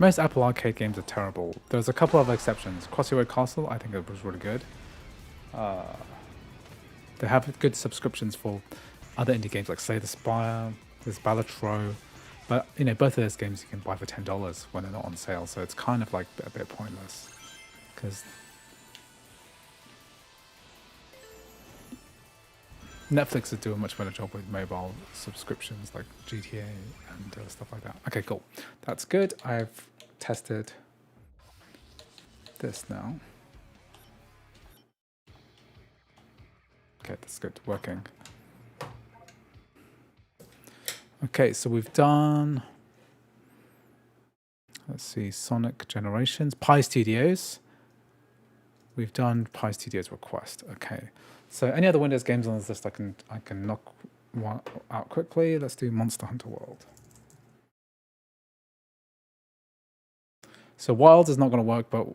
Most Apple Arcade games are terrible. There's a couple of exceptions. Crossy Road Castle, I think it was really good. They have good subscriptions for other indie games like Slay the Spire, there's Balatro, but you know, both of those games you can buy for $10 when they're not on sale, so it's kind of like a bit pointless. Because Netflix is doing a much better job with mobile subscriptions like GTA and stuff like that. Okay, cool. That's good. I've tested this now. Okay, that's good. Working. Okay, so we've done... Let's see, Sonic Generations, Pi Studios. We've done Pi Studios request. Okay. So any other Windows games on this list I can knock one out quickly. Let's do Monster Hunter World. So Wilds is not going to work, but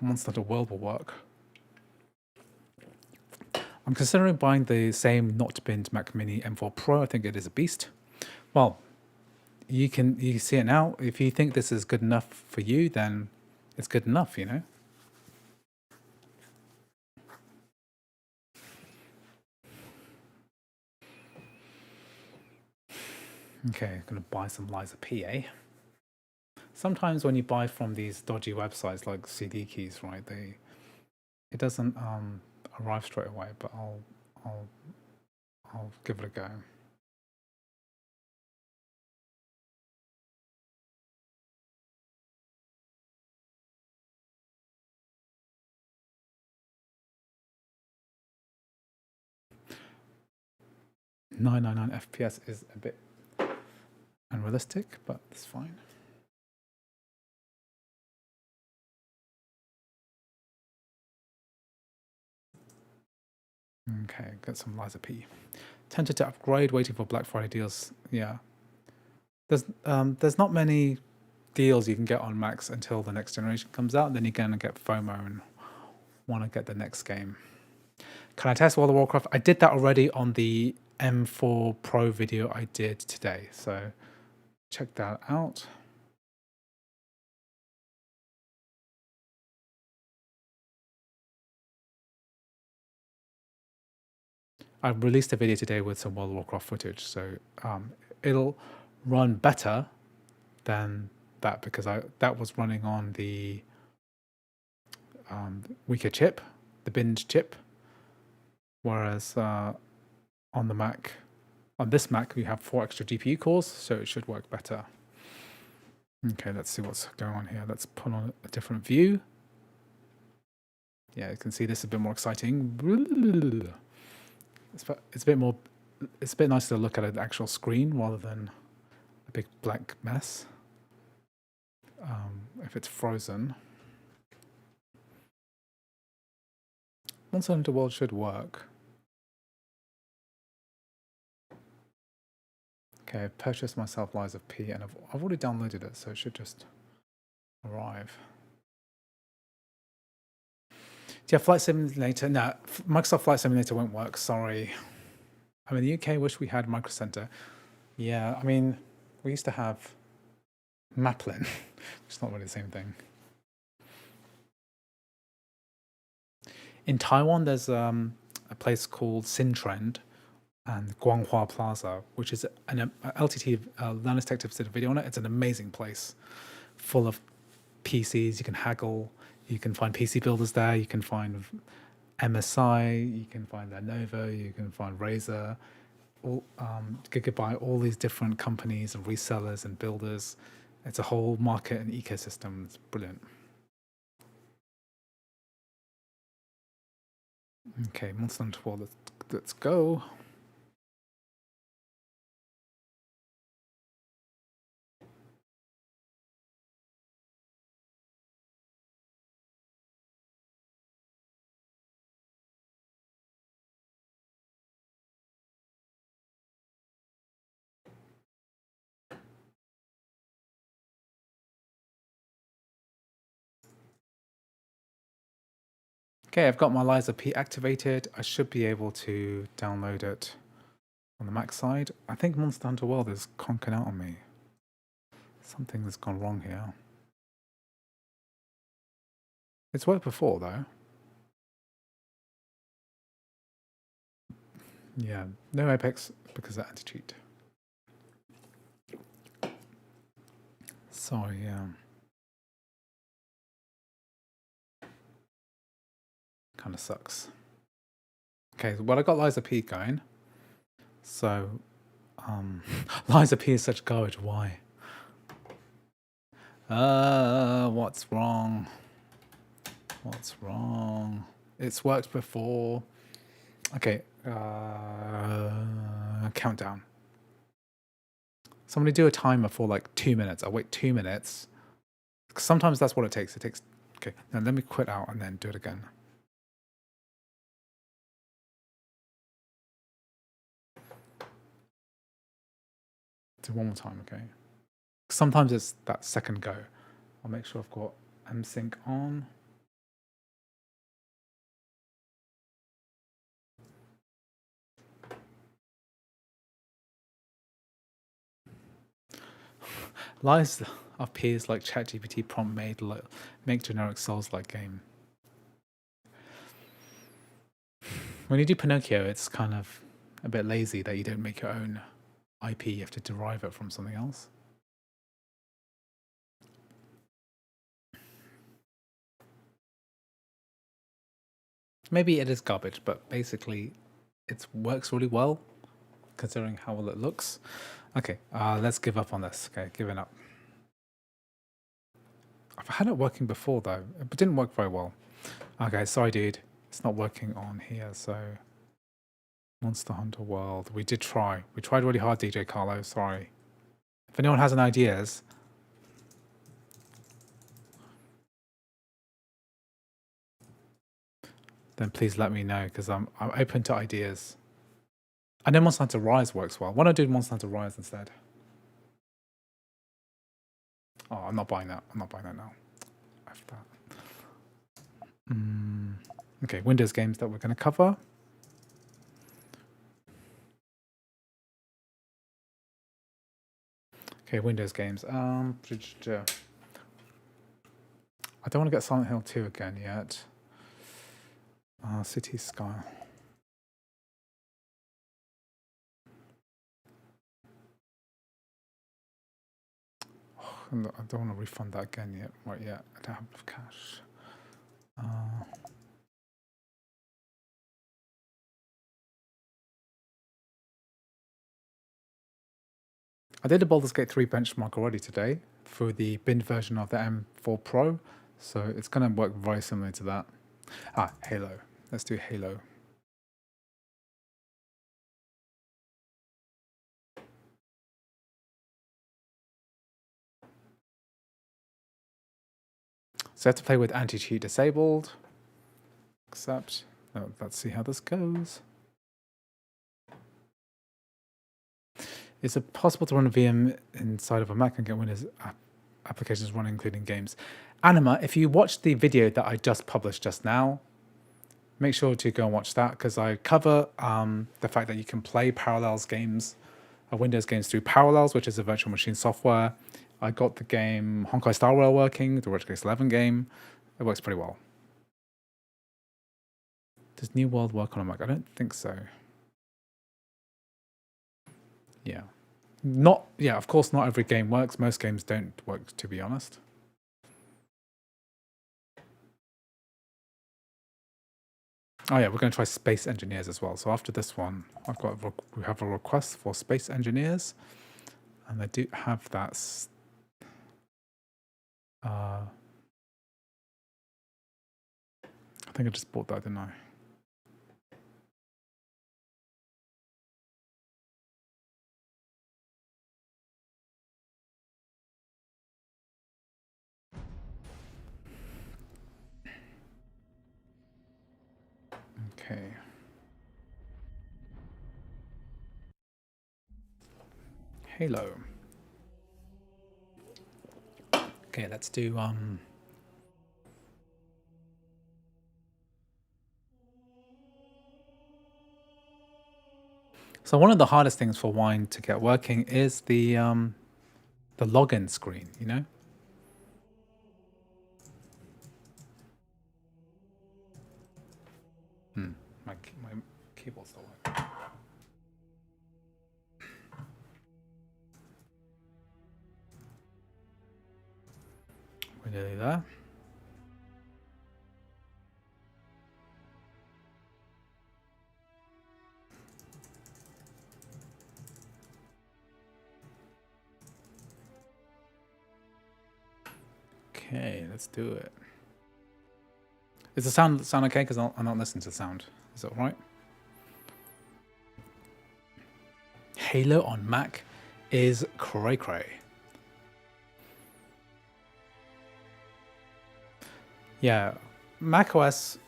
Monster Hunter World will work. I'm considering buying the same not binned Mac Mini M4 Pro. I think it is a beast. Well, you see it now. If you think this is good enough for you, then it's good enough, you know. Okay, I'm gonna buy some Liza PA. Sometimes when you buy from these dodgy websites like CD Keys, right, it doesn't arrive straight away, but I'll give it a go. .999 FPS is a bit unrealistic, but it's fine. Okay, got some Liza P. Tempted to upgrade, waiting for Black Friday deals. Yeah, there's not many deals you can get on Macs until the next generation comes out. Then you're gonna get FOMO and want to get the next game. Can I test World of Warcraft? I did that already on the M4 Pro video I did today, so check that out. I released a video today with some World of Warcraft footage, so it'll run better than that because that was running on the weaker chip, the binned chip, whereas on the Mac, on this Mac, we have 4 extra GPU cores, so it should work better. Okay, let's see what's going on here. Let's put on a different view. Yeah, you can see this is a bit more exciting. It's a bit more. It's a bit nicer to look at the actual screen rather than a big black mess. If it's frozen, Monster Hunter World should work. Okay, I've purchased myself Liza P, and I've already downloaded it, so it should just arrive. Yeah, Flight Simulator. No, Microsoft Flight Simulator won't work. Sorry. I'm in the UK. Wish we had Micro Center. Yeah, I mean, we used to have Maplin. It's not really the same thing. In Taiwan, there's a place called Sintrend and Guanghua Plaza, which is an LTT Linus Tech Tips did a video on it. It's an amazing place, full of PCs. You can haggle. You can find PC builders there. You can find MSI. You can find Lenovo. You can find Razer. You could buy all these different companies and resellers and builders. It's a whole market and ecosystem. It's brilliant. Okay, Monster Hunter World. Let's go. Okay, I've got my Liza P activated. I should be able to download it on the Mac side. I think Monster Hunter World is conking out on me. Something has gone wrong here. It's worked before though. Yeah, no Apex because of anti-cheat. Sorry, yeah. Kind of sucks. Okay, well I got Liza P going. So, Liza P is such garbage, why? What's wrong? What's wrong? It's worked before. Okay, countdown. Somebody do a timer for like 2 minutes. I'll wait 2 minutes. Sometimes that's what it takes. It takes, okay, now let me quit out and then do it again. Do one more time, okay? Sometimes it's that second go. I'll make sure I've got MSync on. Lies appears like ChatGPT prompt made make generic Souls-like game. When you do Pinocchio, it's kind of a bit lazy that you don't make your own IP. You have to derive it from something else. Maybe it is garbage, but basically it works really well considering how well it looks. Okay, let's give up on this. Okay, giving up. I've had it working before though. It didn't work very well. Okay, sorry dude. It's not working on here, so... Monster Hunter World. We did try. We tried really hard, DJ Carlo. Sorry. If anyone has any ideas... then please let me know, because I'm open to ideas. I know Monster Hunter Rise works well. Why don't I do Monster Hunter Rise instead? Oh, I'm not buying that. I'm not buying that now. F that. Okay, Windows games that we're going to cover. Okay, Windows games. I don't want to get Silent Hill 2 again yet. City Sky. I don't want to refund that again yet. Right yet. I don't have enough cash. I did a Baldur's Gate 3 benchmark already today for the binned version of the M4 Pro, so it's going to work very similar to that. Halo. Let's do Halo. So I have to play with anti-cheat disabled. Accept. Let's see how this goes. Is it possible to run a VM inside of a Mac and get Windows applications running, including games? Anima, if you watched the video that I just published just now, make sure to go and watch that, because I cover the fact that you can play Parallels games, Windows games through Parallels, which is a virtual machine software. I got the game Honkai Star Rail working, the Retro Case 11 game. It works pretty well. Does New World work on a Mac? I don't think so. Yeah. Of course not every game works. Most games don't work, to be honest. Oh yeah, we're going to try Space Engineers as well. So after this one, we have a request for Space Engineers, and they do have that. I think I just bought that, didn't I? Okay. Halo. Okay, let's do So one of the hardest things for Wine to get working is the login screen, you know? My keyboard's still working. We're nearly there. Okay, let's do it. Is the sound okay? Because I'm not listening to the sound. Is that all right? Halo on Mac is cray cray. Yeah, Mac OS,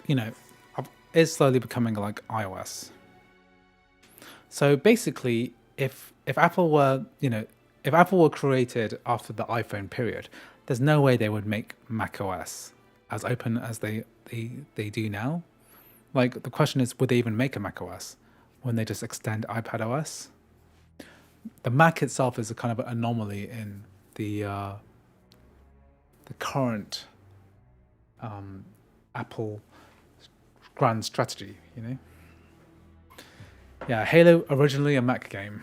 you know, is slowly becoming like iOS. So basically, if Apple were, if Apple were created after the iPhone period, there's no way they would make Mac OS as open as they do now. Like the question is, would they even make a Mac OS when they just extend iPad OS? The Mac itself is a kind of an anomaly in the current Apple grand strategy, you know? Yeah, Halo originally a Mac game.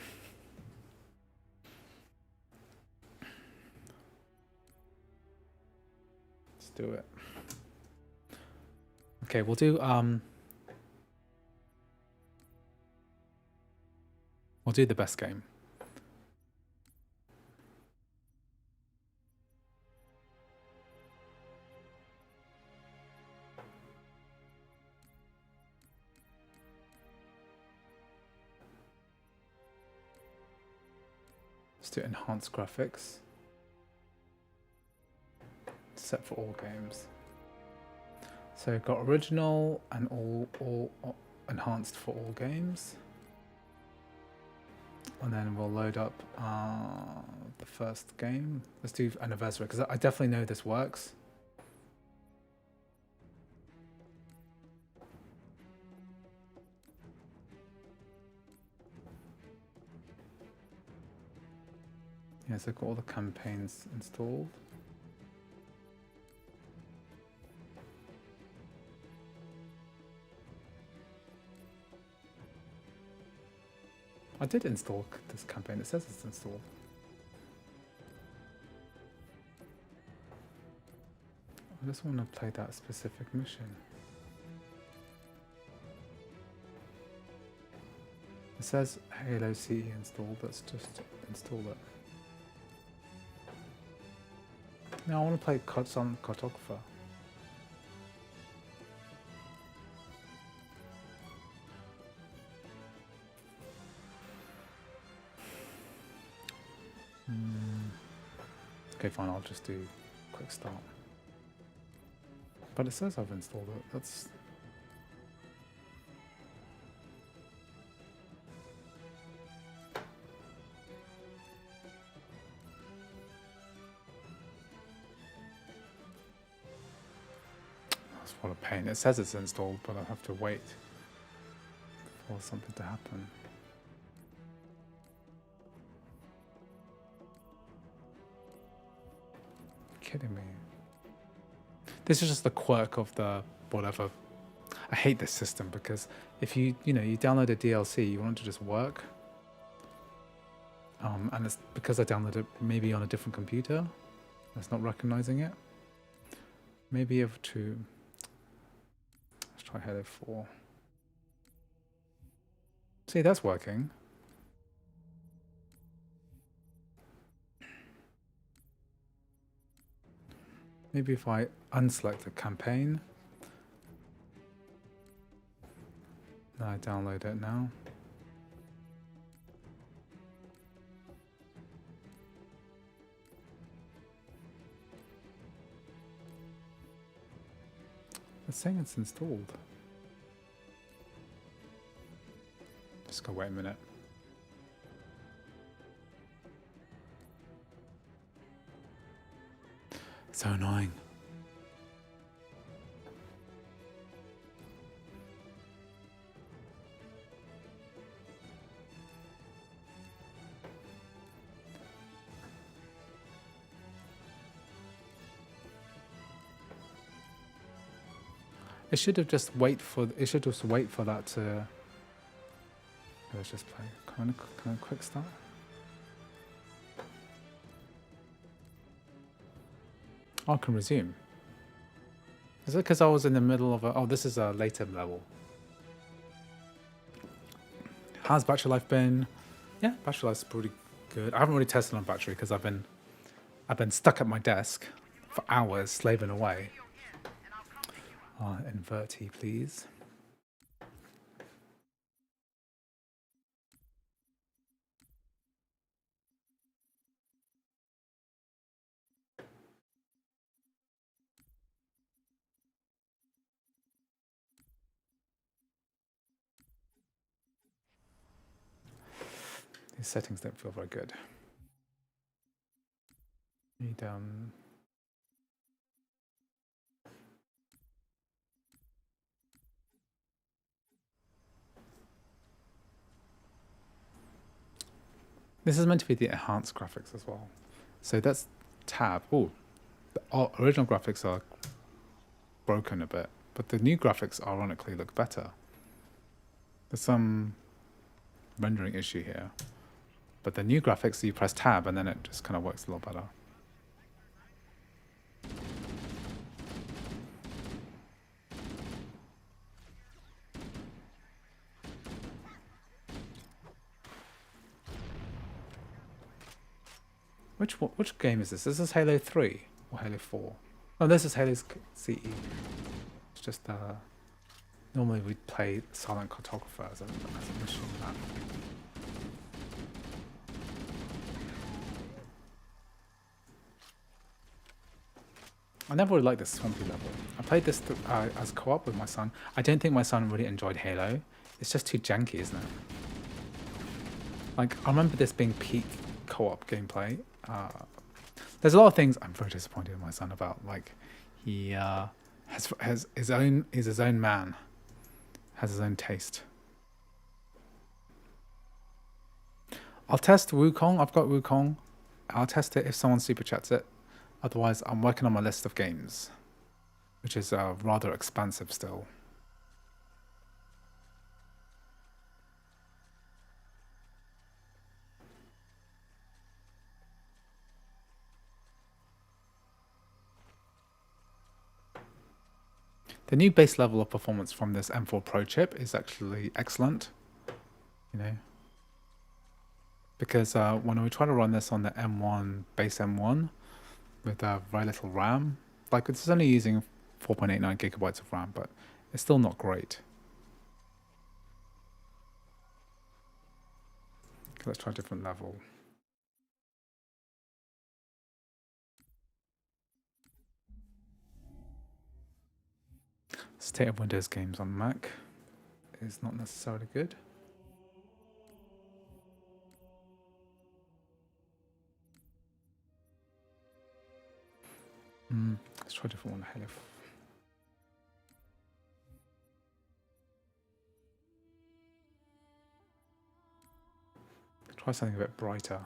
Let's do it. Okay, we'll do the best game. Let's do enhanced graphics. Set for all games. So got original and all enhanced for all games. And then we'll load up the first game. Let's do anniversary because I definitely know this works. Yeah, so I've got all the campaigns installed. I did install this campaign. It says it's installed. I just want to play that specific mission. It says Halo CE installed. Let's just install it. Now I want to play some Cartographer. Okay, fine. I'll just do quick start. But it says I've installed it. That's... That's what a pain. It says it's installed, but I have to wait for something to happen. Kidding me. This is just the quirk of the whatever. I hate this system because if you download a DLC, you want it to just work. And it's because I downloaded it maybe on a different computer. It's not recognizing it. Maybe you have to... Let's try Halo 4. See, that's working. Maybe if I unselect the campaign. Then I download it now. It's saying it's installed. Just go wait a minute. So annoying. It should have just wait for. It should just wait for that to. Let's just play. Can I quick start? Oh, I can resume. Is it because I was in the middle of a... Oh, this is a later level. How's battery life been? Yeah, battery life's pretty good. I haven't really tested on battery because I've been stuck at my desk for hours slaving away. Inverty, please. These settings don't feel very good. Need this is meant to be the enhanced graphics as well. So that's tab. Oh, the original graphics are broken a bit, but the new graphics ironically look better. There's some rendering issue here, but the new graphics, you press tab and then it just kind of works a lot better. Which game is this? This is Halo 3 or Halo 4? Oh, this is Halo CE. It's just normally we play Silent Cartographer as a mission map. I never really liked this swampy level. I played this as co-op with my son. I don't think my son really enjoyed Halo. It's just too janky, isn't it? Like, I remember this being peak co-op gameplay. There's a lot of things I'm very disappointed in my son about. Like, he has his own. He's his own man. Has his own taste. I'll test Wukong. I've got Wukong. I'll test it if someone super chats it. Otherwise, I'm working on my list of games, which is rather expansive still. The new base level of performance from this M4 Pro chip is actually excellent, you know, because when we try to run this on the M1, base M1, with very little RAM, like it's only using 4.89 gigabytes of RAM, but it's still not great. Okay, let's try a different level. State of Windows games on Mac is not necessarily good. Let's try a different one. Halo. Try something a bit brighter.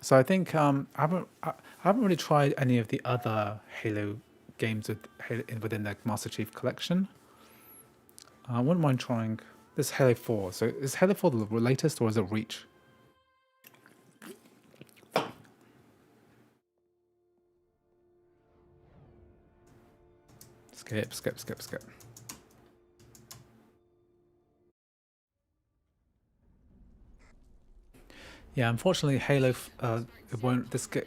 So I think I haven't really tried any of the other Halo games within the Master Chief Collection. I wouldn't mind trying this Halo 4. So is Halo 4 the latest or is it Reach? Skip. Yeah, unfortunately, Halo it won't. The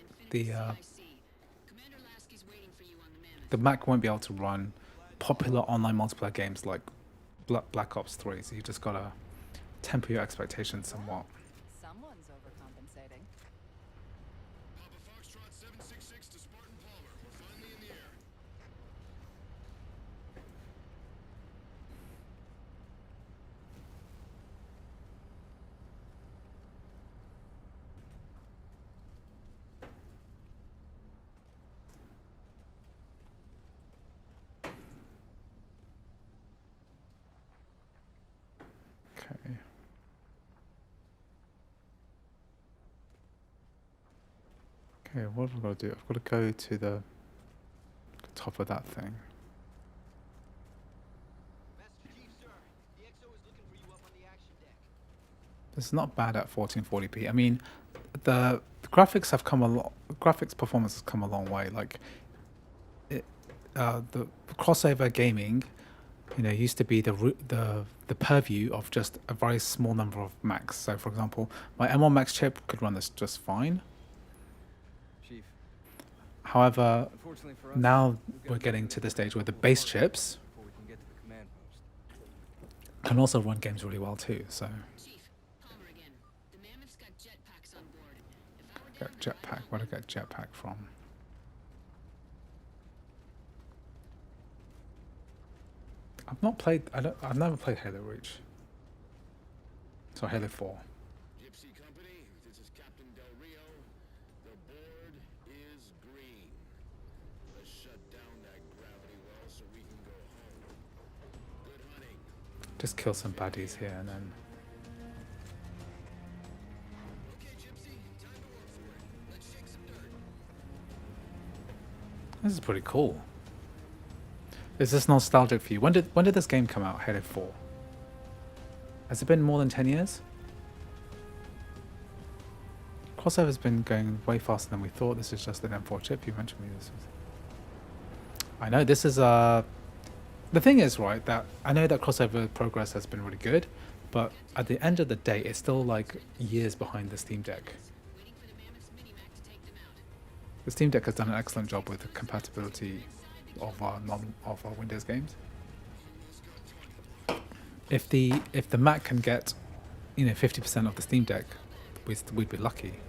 Mac won't be able to run popular online multiplayer games like Black Ops 3. So you just gotta temper your expectations somewhat. Someone's overcompensating. Papa Foxtrot 766 to Spartan Palmer. We're finally in the air. Okay. Okay, what have I got to do? I've got to go to the top of that thing. Master Chief, sir. The XO is looking for you up on the action deck. It's not bad at 1440p. I mean, the graphics have come a lot. Graphics performance has come a long way. Like, the crossover gaming, used to be the purview of just a very small number of Macs. So, for example, my M1 Max chip could run this just fine. Chief, However, unfortunately for us, now we've got we're to getting make to the it stage where the before base we chips can get to the command post. can also run games really well too. So, Chief, Palmer again. The Mammoth's got jetpacks on board. If I were get down for jetpack. Where do I get jetpack from? I've not played. I've never played Halo Reach. So Halo 4. Gypsy Company, this is Captain Del Rio. The board is green. Let's shut down that gravity well so we can go home. Good hunting. Just kill some baddies here and then. Okay, Gypsy, time to work for it. Let's shake some dirt. This is pretty cool. Is this nostalgic for you? When did this game come out? Halo 4. Has it been more than 10 years? Crossover's been going way faster than we thought. This is just an M4 chip. You mentioned me this was. I know this is the thing is, right, that I know that crossover progress has been really good, but at the end of the day, it's still like years behind the Steam Deck. waiting for the Mammoth's minimac to take them out. The Steam Deck has done an excellent job with the compatibility of our Windows games. If the Mac can get 50% of the Steam Deck, we'd be lucky.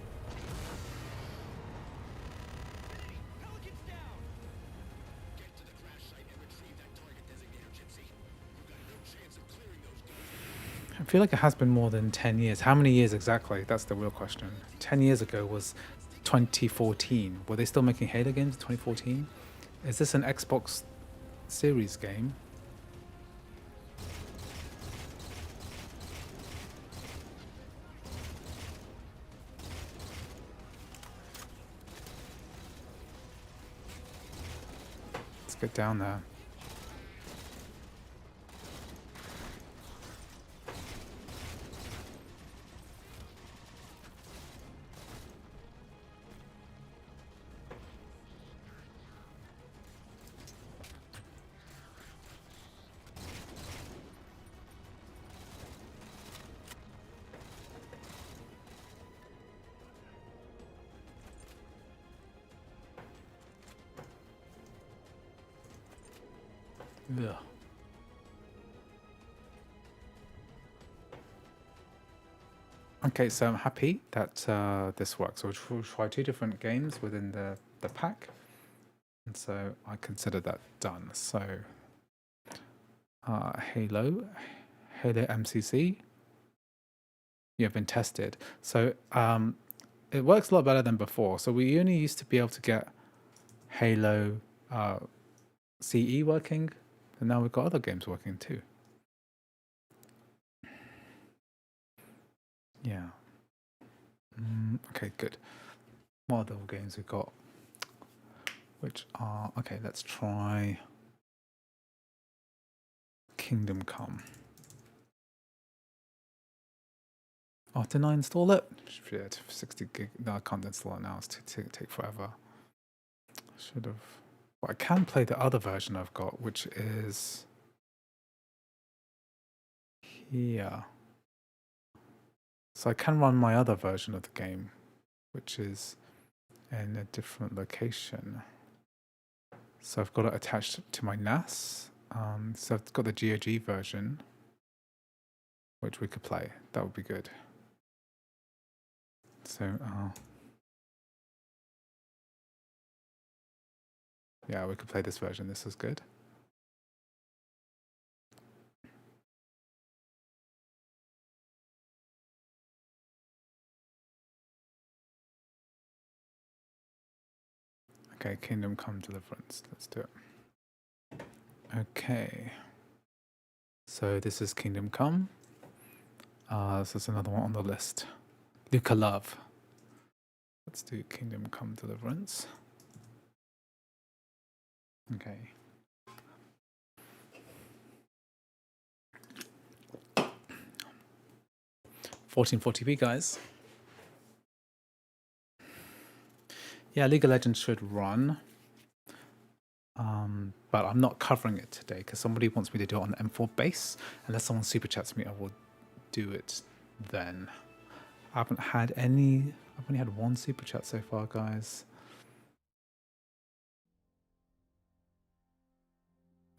Pelicans down! Get to the crash site and retrieve that target designator, Gypsy. You've got no chance of clearing those guns. I feel like it has been more than 10 years. How many years exactly? That's the real question. 10 years ago was 2014. Were they still making Halo games in 2014? Is this an Xbox Series game? Let's get down there. Ugh. Okay, so I'm happy that this works. So we'll try 2 different games within the pack. And so I consider that done. So Halo MCC, you have been tested. So it works a lot better than before. So we only used to be able to get Halo CE working, and now we've got other games working too. Yeah. Okay, good. What other games we've got? Which are... Okay, let's try Kingdom Come. Oh, didn't I install it? Shit, 60 gig. No, I can't install it now. It's take forever. Should have... Well, I can play the other version I've got, which is... here. So I can run my other version of the game, which is in a different location. So I've got it attached to my NAS. So I've got the GOG version, which we could play. That would be good. So, yeah, we could play this version. This is good. Okay, Kingdom Come Deliverance. Let's do it. Okay. So this is Kingdom Come. This is another one on the list. Luca Love. Let's do Kingdom Come Deliverance. Okay. $1440p, guys. Yeah, League of Legends should run. But I'm not covering it today because somebody wants me to do it on the M4 base. Unless someone super chats me, I will do it then. I haven't had any. I've only had one super chat so far, guys.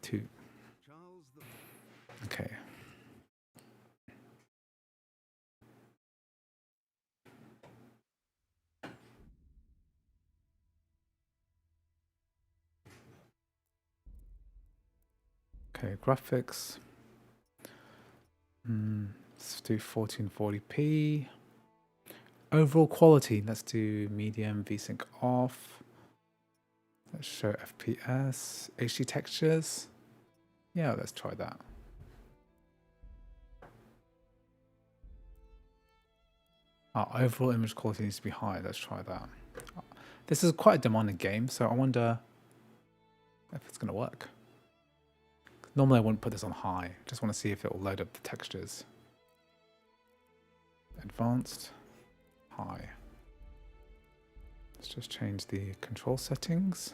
2. Okay. Okay, graphics. Let's do 1440p. Overall quality, let's do medium, VSync off. Let's show FPS, HD textures. Yeah, let's try that. Our overall image quality needs to be high. Let's try that. This is quite a demanding game, so I wonder if it's going to work. Normally I wouldn't put this on high. Just want to see if it will load up the textures. Advanced, high. Let's just change the control settings.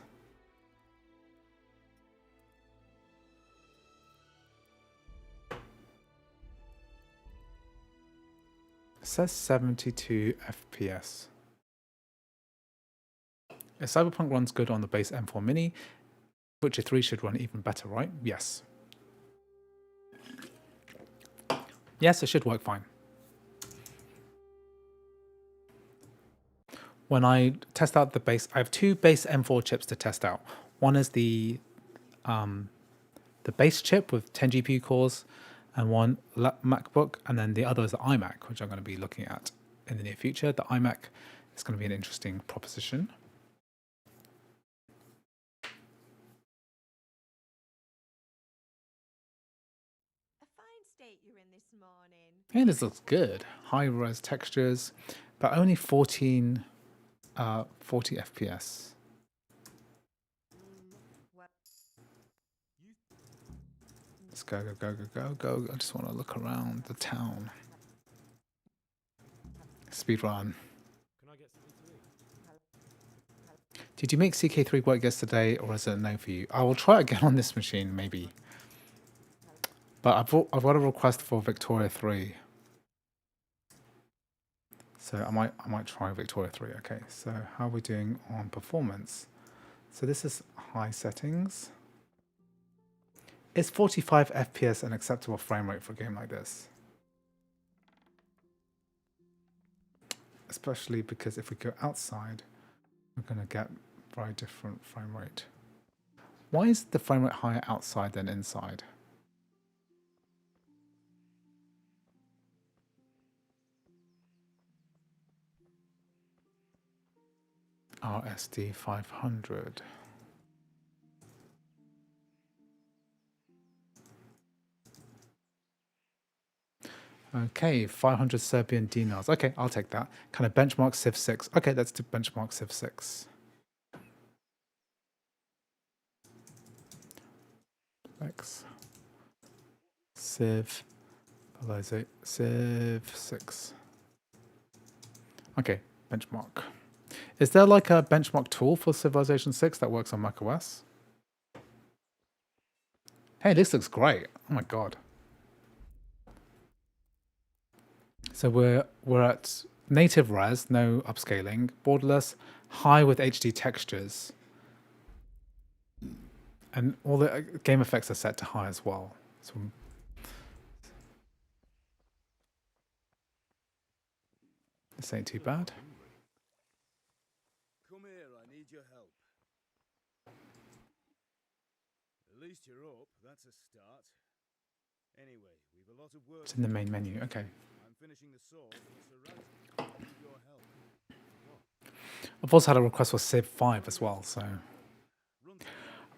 It says 72 FPS. If Cyberpunk runs good on the base M4 Mini, Witcher 3 should run even better, right? Yes. Yes, it should work fine. When I test out the base, I have 2 base M4 chips to test out. One is the base chip with 10 GPU cores and one MacBook, and then the other is the iMac, which I'm going to be looking at in the near future. The iMac is going to be an interesting proposition. A fine state you're in this morning. Hey, this looks good. High res textures, but only 40 FPS. Well, Let's go, go, go, go, go, go. I just want to look around the town. Speedrun. Did you make CK3 work yesterday, or is it a no for you? I will try again on this machine, maybe. But I've got a request for Victoria 3. So I might try Victoria 3. Okay, so how are we doing on performance? So this is high settings. Is 45 FPS an acceptable frame rate for a game like this? Especially because if we go outside, we're going to get very different frame rate. Why is the frame rate higher outside than inside? RSD 500. Okay, 500 Serbian dinars. Okay, I'll take that. Kind of benchmark Civ 6. Okay, let's do benchmark Civ 6. X. Civ. Civ 6. Okay, benchmark. Is there like a benchmark tool for Civilization 6 that works on macOS? Hey, this looks great. Oh my god. So we're at native res, no upscaling, borderless, high with HD textures. And all the game effects are set to high as well. So this ain't too bad. Come here, I need your help. At least you're up, that's a start. Anyway, we've a lot of work. It's in the main menu. Okay. I'm finishing the sword, so I need your help. I've also had a request for Civ 5 as well, so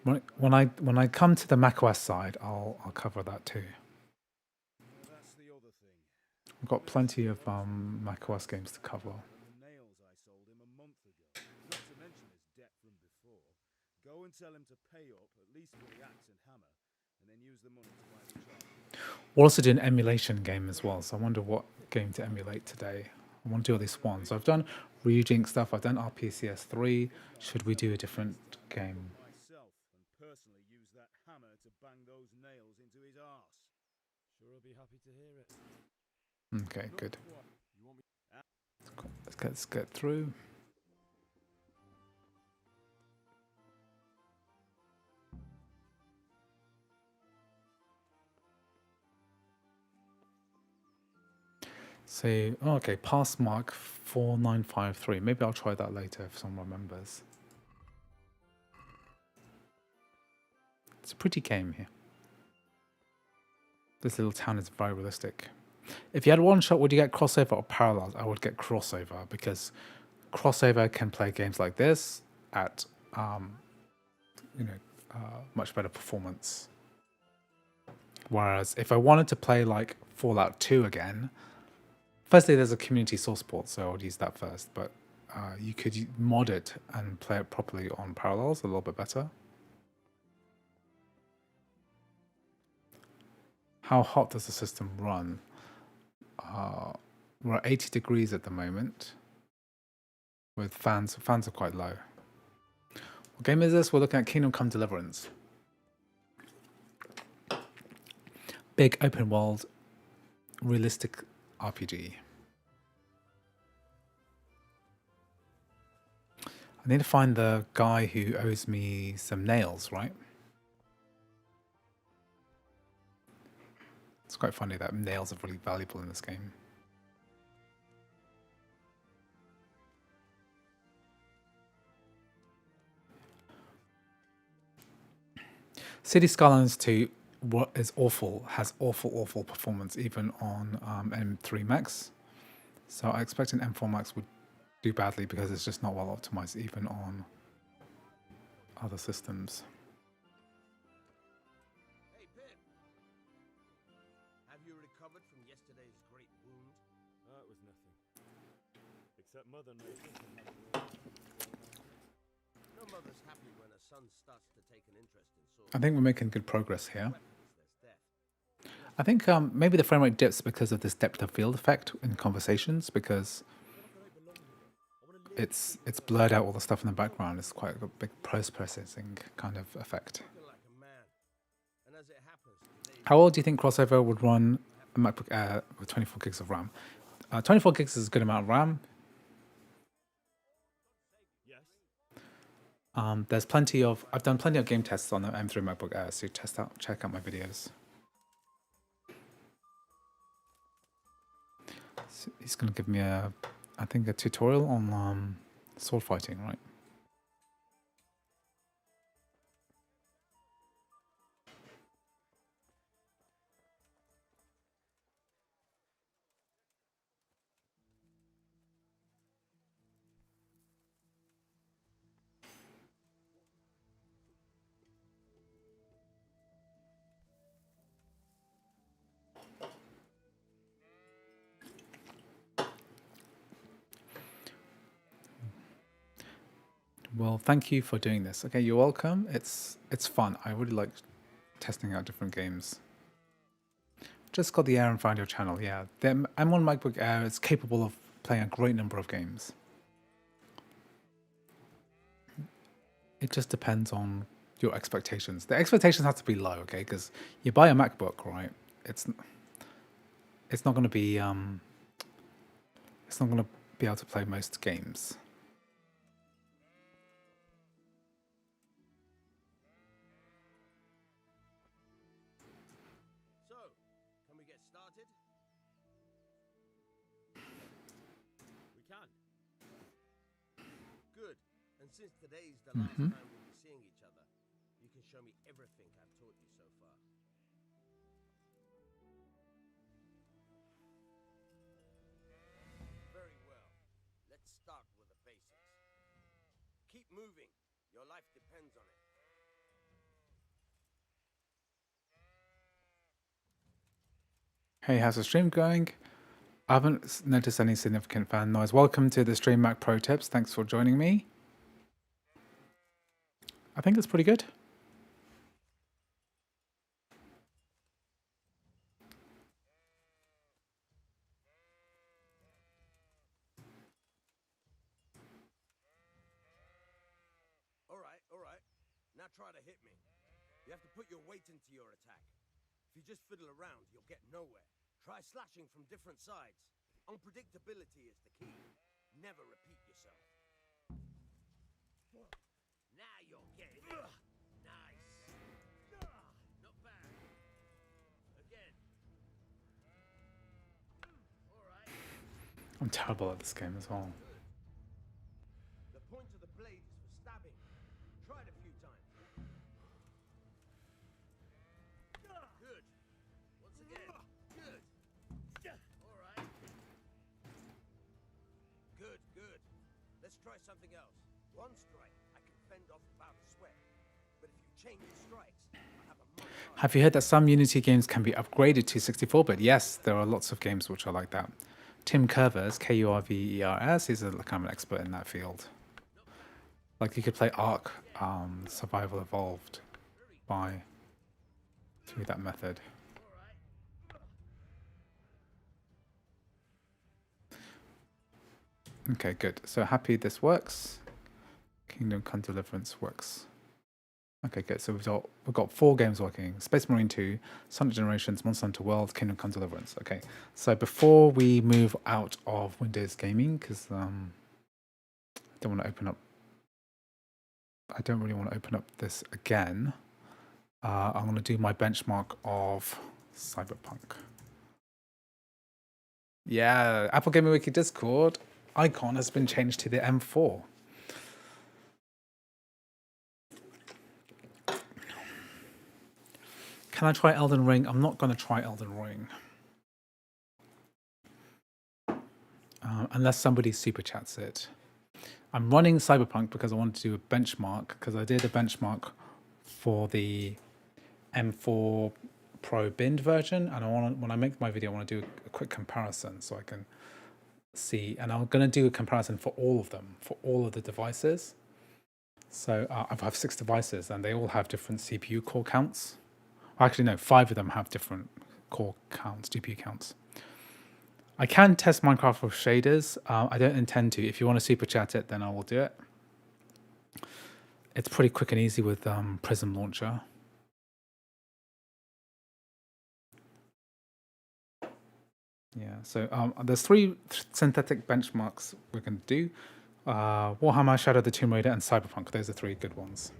when I come to the macOS side, I'll cover that too. That's the other thing. I've got plenty of macOS games to cover. The nails I sold him a month Go and tell him to pay up, at least for the axe and hammer, and then use the money to buy the charm. We're also doing an emulation game as well, so I wonder what game to emulate today. I want to do at least one. So I've done Ryujink stuff, I've done RPCS 3. Should we do a different game? Myself, and personally use that hammer to bang those nails into his arse. Sure, I'll be happy to hear it. Okay, good. You want me? Let's get through. So, okay, pass mark 4953. Maybe I'll try that later if someone remembers. It's a pretty game here. This little town is very realistic. If you had one shot, would you get crossover or parallels? I would get crossover because crossover can play games like this at, much better performance. Whereas if I wanted to play like Fallout 2 again, firstly, there's a community source port, so I would use that first. But you could mod it and play it properly on Parallels a little bit better. How hot does the system run? We're at 80 degrees at the moment with fans. Fans are quite low. What game is this? We're looking at Kingdom Come Deliverance. Big open world, realistic RPG. I need to find the guy who owes me some nails, right? It's quite funny that nails are really valuable in this game. City Skylines 2, what is awful, has awful performance even on M3 Max. So I expect an M4 Max would do badly because it's just not well optimized even on other systems. Hey, Pip. Have you recovered from yesterday's great wound? That was nothing. Except Mother Nature. No mother's happy when a son starts to take an interest in swords. I think we're making good progress here. Weapons, there's death. I think maybe the frame rate dips because of this depth of field effect in conversations, because it's blurred out all the stuff in the background. It's quite a big post-processing kind of effect. Looking like a man. And as it happens, today How old do you think Crossover would run a MacBook Air with 24 gigs of RAM? 24 gigs is a good amount of RAM. Yes. There's plenty of, I've done plenty of game tests on the M3 MacBook Air, so check out my videos. So he's going to give me I think a tutorial on sword fighting, right? Well, thank you for doing this. Okay, you're welcome. It's fun. I really like testing out different games. Just got the Air and found your channel. Yeah, the M1 MacBook Air is capable of playing a great number of games. It just depends on your expectations. The expectations have to be low, okay? Because you buy a MacBook, right? It's not going to be able to play most games. So, can we get started? We can. Good. And since today's the last time we'll be seeing each other, you can show me everything I've taught you so far. Very well. Let's start with the basics. Keep moving. Your life depends on it. Hey, how's the stream going? I haven't noticed any significant fan noise. Welcome to the Stream Mac Pro Tips. Thanks for joining me. I think it's pretty good. All right. Now try to hit me. You have to put your weight into your attack. If you just fiddle around, you'll get nowhere. Try slashing from different sides. Unpredictability is the key. Never repeat yourself. Now you're getting it. Nice. Not bad. Again. All right. I'm terrible at this game as well. The point of the blade is for stabbing. Try it a few times. Good. Once again. Good. All right. Good. Let's try something else. One strike, I can fend off a bout of sweat. But if you change your strikes, I have a much harder... Have you heard that some Unity games can be upgraded to 64-bit? Yes, there are lots of games which are like that. Tim Curvers, Kurvers, he's a kind of an expert in that field. Like you could play Ark Survival Evolved through that method. Okay, good. So happy this works. Kingdom Come Deliverance works. Okay, good. So we've got 4 games working: Space Marine 2, Sonic Generations, Monster Hunter World, Kingdom Come Deliverance. Okay, so before we move out of Windows Gaming, because I don't want to open up. I don't really want to open up this again. I'm going to do my benchmark of Cyberpunk. Yeah, Apple Gaming Wiki Discord icon has been changed to the M4. Can I try Elden Ring? I'm not going to try Elden Ring. Unless somebody super chats it. I'm running Cyberpunk because I wanted to do a benchmark, because I did a benchmark for the M4 Pro binned version, and when I make my video, I want to do a quick comparison so I can see. And I'm going to do a comparison for all of them, for all of the devices. So I have 6 devices, and they all have different CPU core counts. Actually, no, 5 of them have different core counts, GPU counts. I can test Minecraft with shaders. I don't intend to. If you want to super chat it, then I will do it. It's pretty quick and easy with Prism Launcher. Yeah, so there's 3 synthetic benchmarks we're going to do. Warhammer, Shadow of the Tomb Raider, and Cyberpunk. Those are 3 good ones.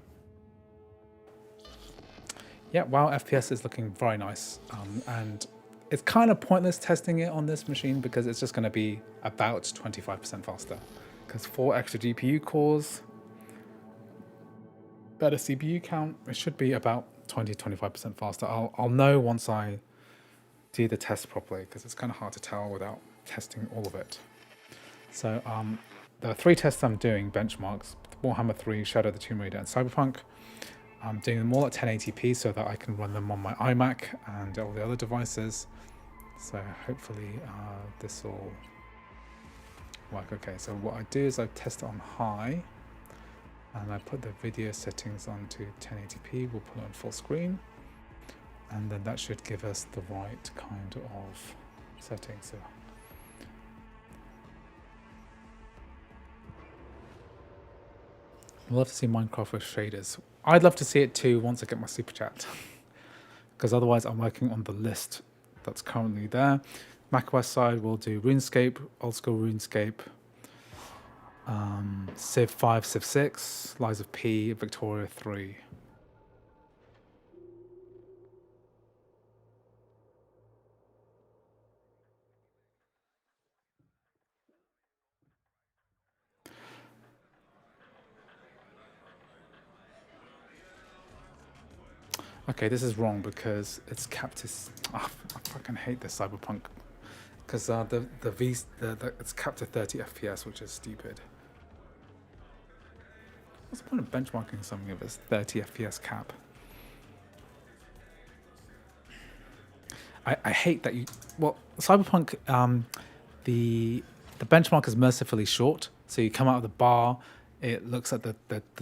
Yeah, WoW FPS is looking very nice. And it's kind of pointless testing it on this machine because it's just going to be about 25% faster. Because 4 extra GPU cores, better CPU count, it should be about 20-25% faster. I'll know once I do the test properly, because it's kind of hard to tell without testing all of it. So there are 3 tests I'm doing, benchmarks: Warhammer 3, Shadow of the Tomb Raider, and Cyberpunk. I'm doing them all at 1080p so that I can run them on my iMac and all the other devices. So hopefully this will work okay. So what I do is I test it on high, and I put the video settings onto 1080p. We'll put it on full screen, and then that should give us the right kind of settings. So I'd love to see Minecraft with shaders. I'd love to see it too once I get my super chat, because otherwise I'm working on the list that's currently there. macOS side we'll do RuneScape, old school RuneScape, Civ 5, Civ 6, Lies of P, Victoria 3. Okay, this is wrong because it's capped as... Oh, I fucking hate this Cyberpunk. Because it's capped to 30 FPS, which is stupid. What's the point of benchmarking something if it's 30 FPS cap? I hate that you... Well, Cyberpunk, the benchmark is mercifully short. So you come out of the bar, it looks at the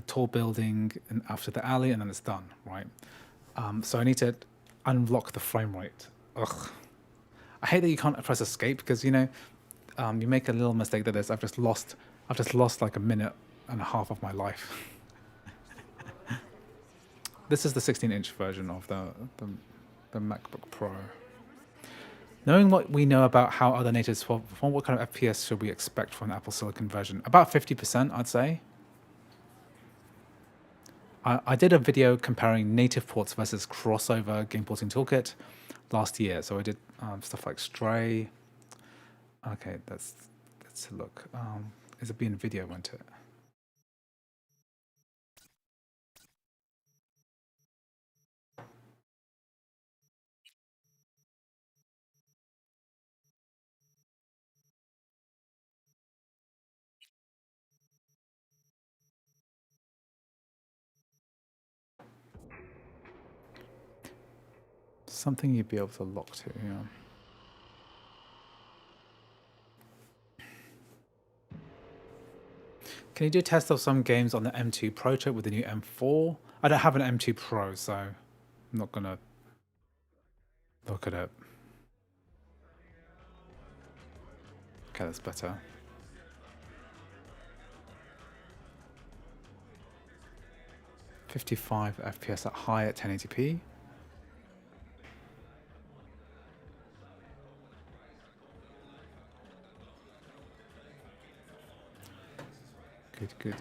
tall building and after the alley, and then it's done, right? So I need to unlock the frame rate. Ugh. I hate that you can't press escape because, you make a little mistake that is I've just lost like a minute and a half of my life. This is the 16-inch version of the MacBook Pro. Knowing what we know about how other natives perform, what kind of FPS should we expect from the Apple Silicon version? About 50%, I'd say. I did a video comparing native ports versus crossover game porting toolkit last year. So I did stuff like Stray. Okay, let's look. Is it being video, won't it? Something you'd be able to lock to, yeah. Can you do a test of some games on the M2 Pro chip with the new M4? I don't have an M2 Pro, so I'm not gonna look at it. Okay, that's better. .55 FPS at high at 1080p.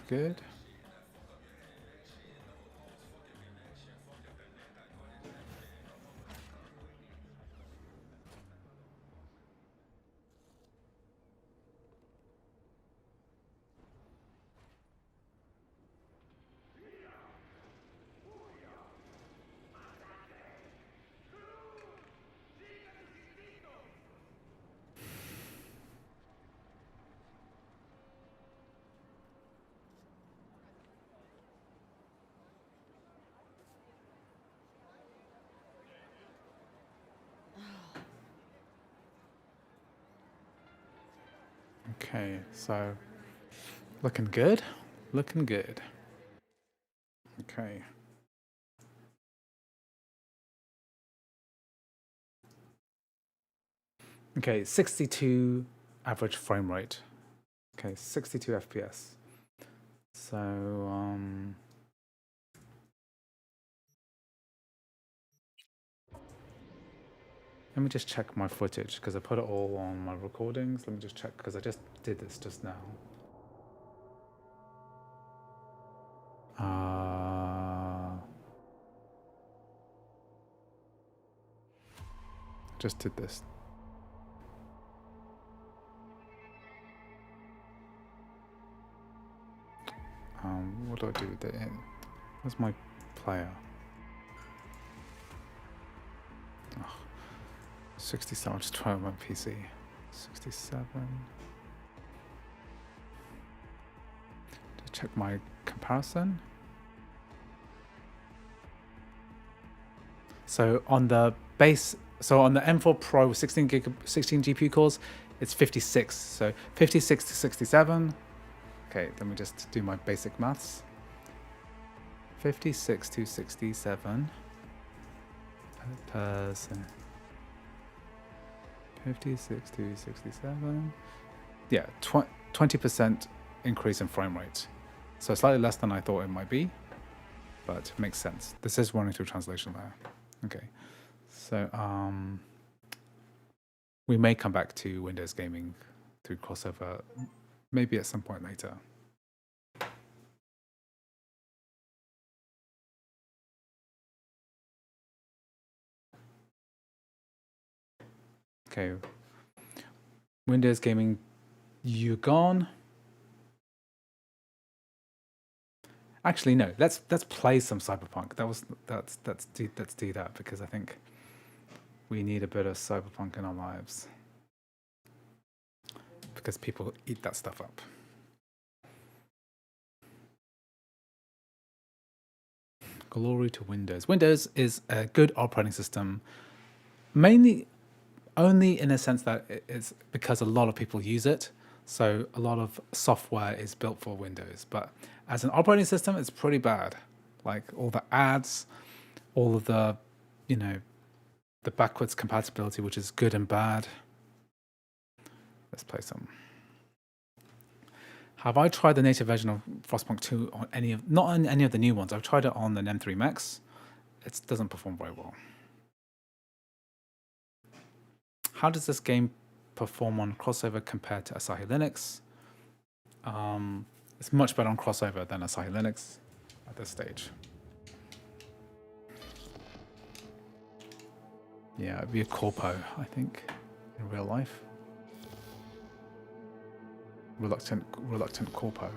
Good. Okay, so looking good. Okay. Okay, 62 average frame rate. Okay, 62 FPS. So, let me just check my footage because I put it all on my recordings. Let me just check because I just did this just now. Just did this. What do I do with it? Where's my player? Oh, 67. I'll just try it on my PC. 67. Just check my comparison. So on the base, on the M4 Pro with 16 GPU cores, it's 56. So 56 to 67. Okay, let me just do my basic maths. 56 to 67 per person. 56 to 67. Yeah, 20% increase in frame rate. So slightly less than I thought it might be, but makes sense. This is running through translation there. Okay, so we may come back to Windows gaming through crossover maybe at some point later. Okay, Windows gaming, you gone? Actually, no. Let's play some Cyberpunk. Let's do that because I think we need a bit of Cyberpunk in our lives because people eat that stuff up. Glory to Windows. Windows is a good operating system, mainly only in a sense that it's because a lot of people use it. So a lot of software is built for Windows, but as an operating system, it's pretty bad. Like all the ads, all of the, you know, the backwards compatibility, which is good and bad. Let's play some. Have I tried the native version of Frostpunk 2 on any of, not on any of the new ones. I've tried it on an M3 Max. It doesn't perform very well. How does this game perform on crossover compared to Asahi Linux? It's much better on crossover than Asahi Linux at this stage. Yeah, it'd be a corpo, I think, in real life. Reluctant corpo.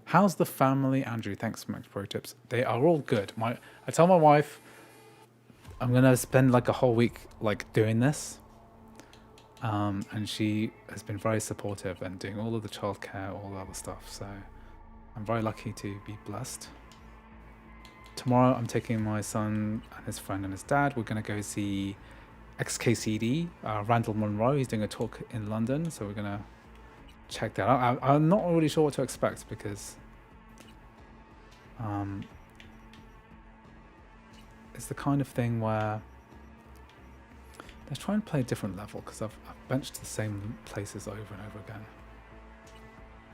How's the family, Andrew? Thanks for Max Pro Tips. They are all good. I tell my wife I'm gonna spend like a whole week like doing this, and she has been very supportive and doing all of the childcare, all the other stuff. So I'm very lucky to be blessed. Tomorrow I'm taking my son and his friend and his dad. We're gonna go see XKCD, Randall Munro. He's doing a talk in London, so we're gonna check that out. I'm not really sure what to expect because it's the kind of thing where they're trying to play a different level because I've benched the same places over and over again.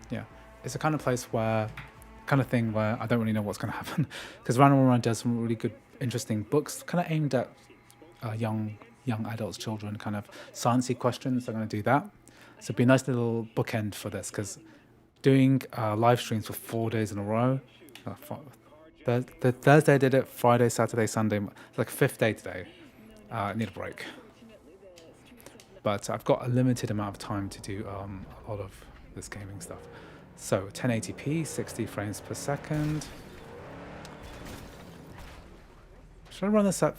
Yeah, it's a kind of place where, kind of thing where I don't really know what's going to happen because Randall Munro does some really good, interesting books, kind of aimed at young adults, children, kind of sciencey questions. They're going to do that. So it'd be a nice little bookend for this because doing live streams for 4 days in a row. The Thursday I did it, Friday, Saturday, Sunday, like 5th day today. I need a break. But I've got a limited amount of time to do a lot of this gaming stuff. So 1080p, 60 frames per second. Should I run this at...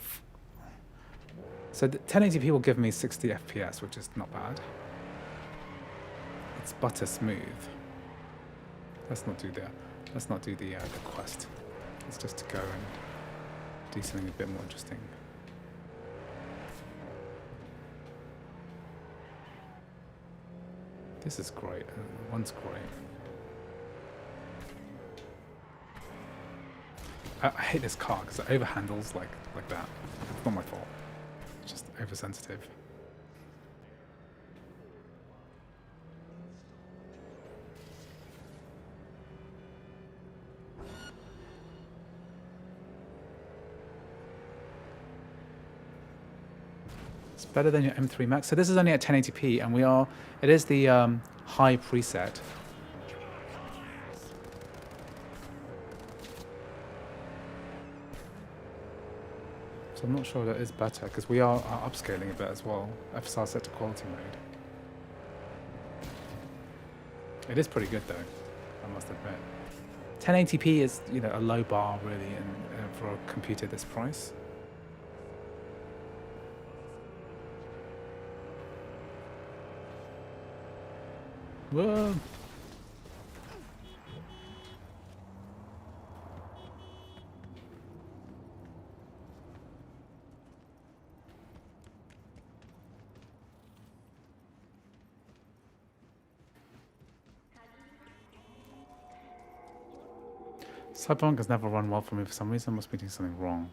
So the 1080p will give me 60 FPS, which is not bad. It's butter smooth. Let's not do the quest. It's just to go and do something a bit more interesting. This is great. One's great. I hate this car because it overhandles like that. It's not my fault. It's just oversensitive. It's better than your M3 Max. So this is only at 1080p, and it is the high preset. So I'm not sure that is better because we are upscaling a bit as well. FSR set to quality mode. It is pretty good though, I must admit. 1080p is, you know, a low bar really for a computer this price. Whoa. Cyberpunk has never run well for me for some reason. I must be doing something wrong.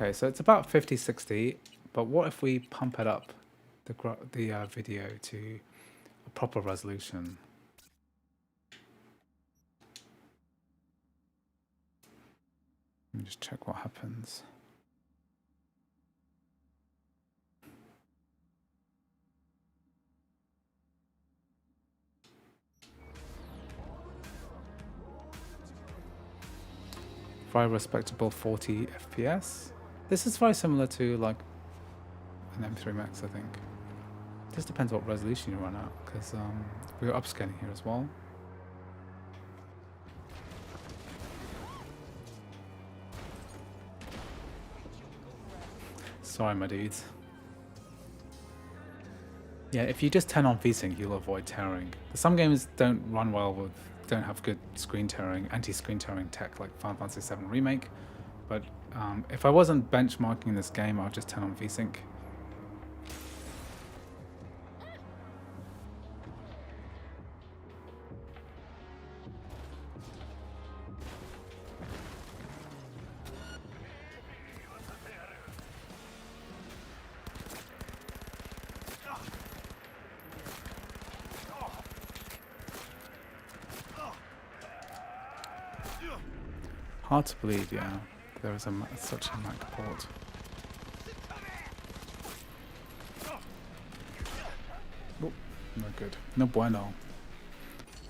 Okay, so it's about 50, 60, but what if we pump it up, the video to a proper resolution? Let me just check what happens. Very respectable 40 FPS. This is very similar to like an M3 Max, I think. Just depends what resolution you run at, because we're upscaling here as well. Sorry, my dudes. Yeah, if you just turn on VSync, you'll avoid tearing. Some games don't run well with, don't have good screen tearing, anti-screen tearing tech like Final Fantasy VII Remake. But if I wasn't benchmarking this game, I'll just turn on VSync. Hard to believe, yeah. There is such a Mac port. Oh, no good. No bueno.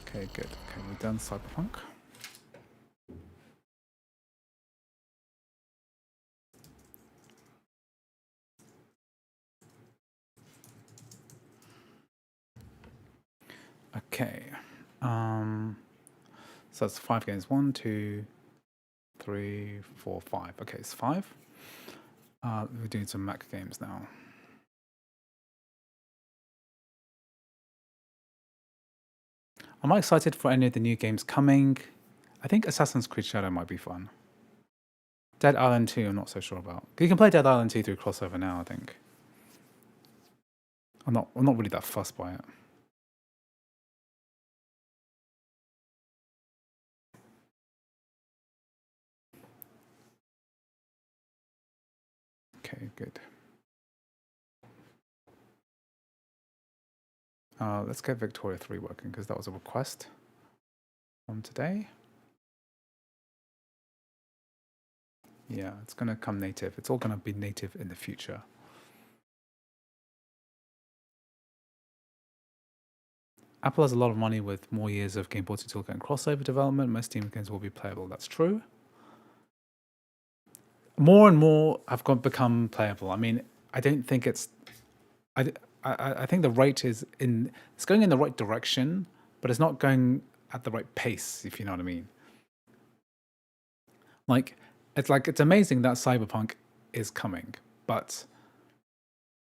Okay, good. Okay, we've done Cyberpunk. Okay. So that's 5 games. 1, 2, 3, 4, 5. Okay, it's 5. We're doing some Mac games now. Am I excited for any of the new games coming? I think Assassin's Creed Shadow might be fun. Dead Island 2, I'm not so sure about. You can play Dead Island 2 through crossover now, I think. I'm not really that fussed by it. Okay, good. Let's get Victoria 3 working, because that was a request from today. Yeah, it's going to come native. It's all going to be native in the future. Apple has a lot of money with more years of game porting toolkit and crossover development. Most Steam games will be playable. That's true. More and more have become playable. I mean, I don't think it's... I think the rate is it's going in the right direction, but it's not going at the right pace, if you know what I mean. It's amazing that Cyberpunk is coming, but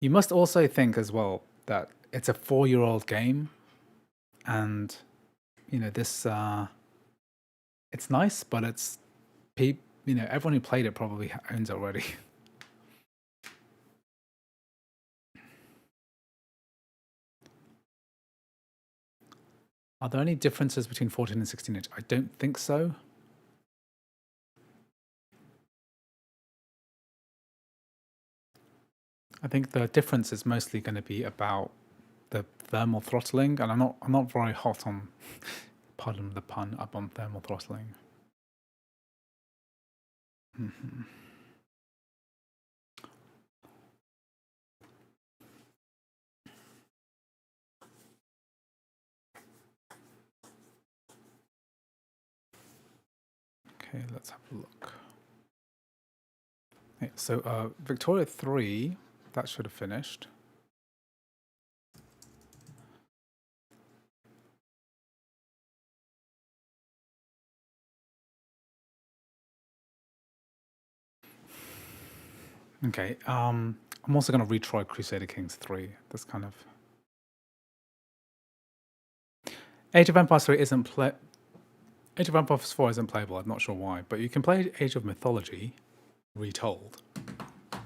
you must also think as well that it's a 4-year-old game, and you know this. It's nice, but it's everyone who played it probably owns it already. Are there any differences between 14 and 16 inch? I don't think so. I think the difference is mostly going to be about the thermal throttling, and I'm not very hot on, pardon the pun, up on thermal throttling. Mm-hmm. Okay, let's have a look. Okay, so Victoria 3, that should have finished. Okay, I'm also going to retry Crusader Kings 3. That's kind of... Age of Empires 3 isn't Age of Empires 4 isn't playable, I'm not sure why, but you can play Age of Mythology retold.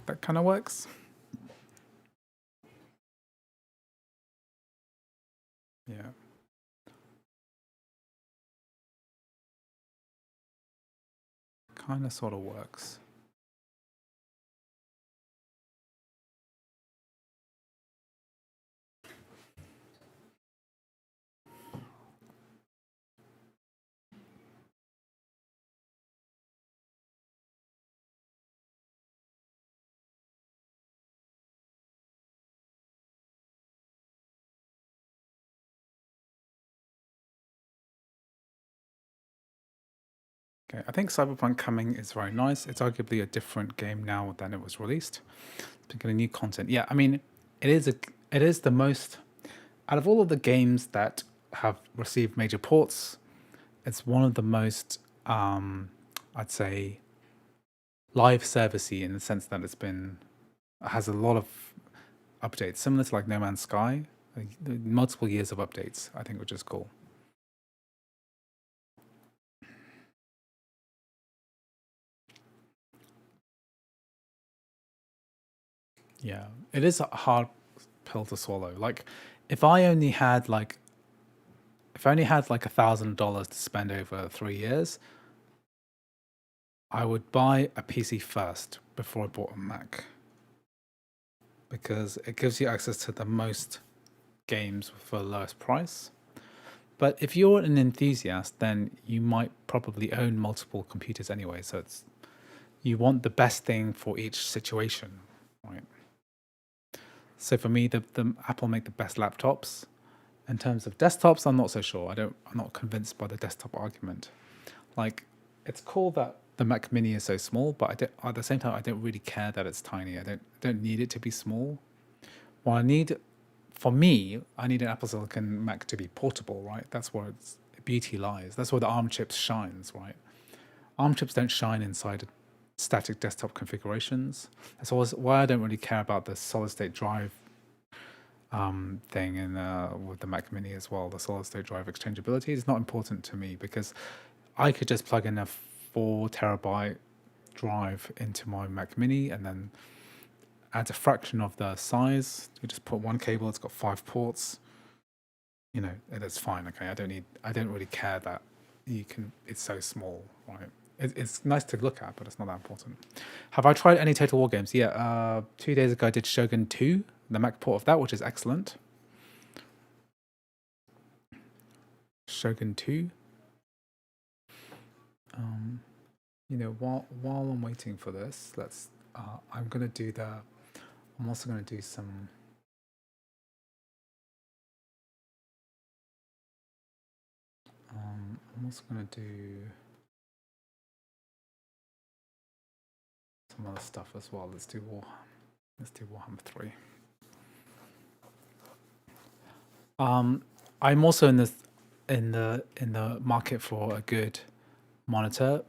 That kind of works. Yeah. Kind of sort of works. Okay, I think Cyberpunk coming is very nice. It's arguably a different game now than it was released. It's been getting new content. Yeah, I mean, it is the most out of all of the games that have received major ports. It's one of the most, I'd say, live servicey in the sense that has a lot of updates, similar to like No Man's Sky, like, multiple years of updates. I think, which is cool. Yeah, it is a hard pill to swallow. Like, if I only had like $1,000 to spend over 3 years, I would buy a PC first before I bought a Mac because it gives you access to the most games for the lowest price. But if you're an enthusiast, then you might probably own multiple computers anyway. So you want the best thing for each situation, right? So for me, the Apple make the best laptops. In terms of desktops, I'm not so sure. I'm not convinced by the desktop argument. Like, it's cool that the Mac Mini is so small, but at the same time, I don't really care that it's tiny. I don't need it to be small. What I need, for me, I need an Apple Silicon Mac to be portable, right? That's where its beauty lies. That's where the ARM chips shines, right? ARM chips don't shine inside static desktop configurations. That's always why I don't really care about the solid state drive thing in with the Mac Mini as well. The solid state drive exchangeability is not important to me because I could just plug in a 4 terabyte drive into my Mac Mini and then add a fraction of the size. You just put one cable. It's got 5 ports. You know, and it's fine. Okay, I don't really care that it's so small, right? It's nice to look at, but it's not that important. Have I tried any Total War games? Yeah, 2 days ago I did Shogun 2, the Mac port of that, which is excellent. Shogun 2. You know, while I'm waiting for this, I'm also gonna do some. I'm also gonna do some other stuff as well. Let's do Warhammer 3. I'm also in the market for a good monitor.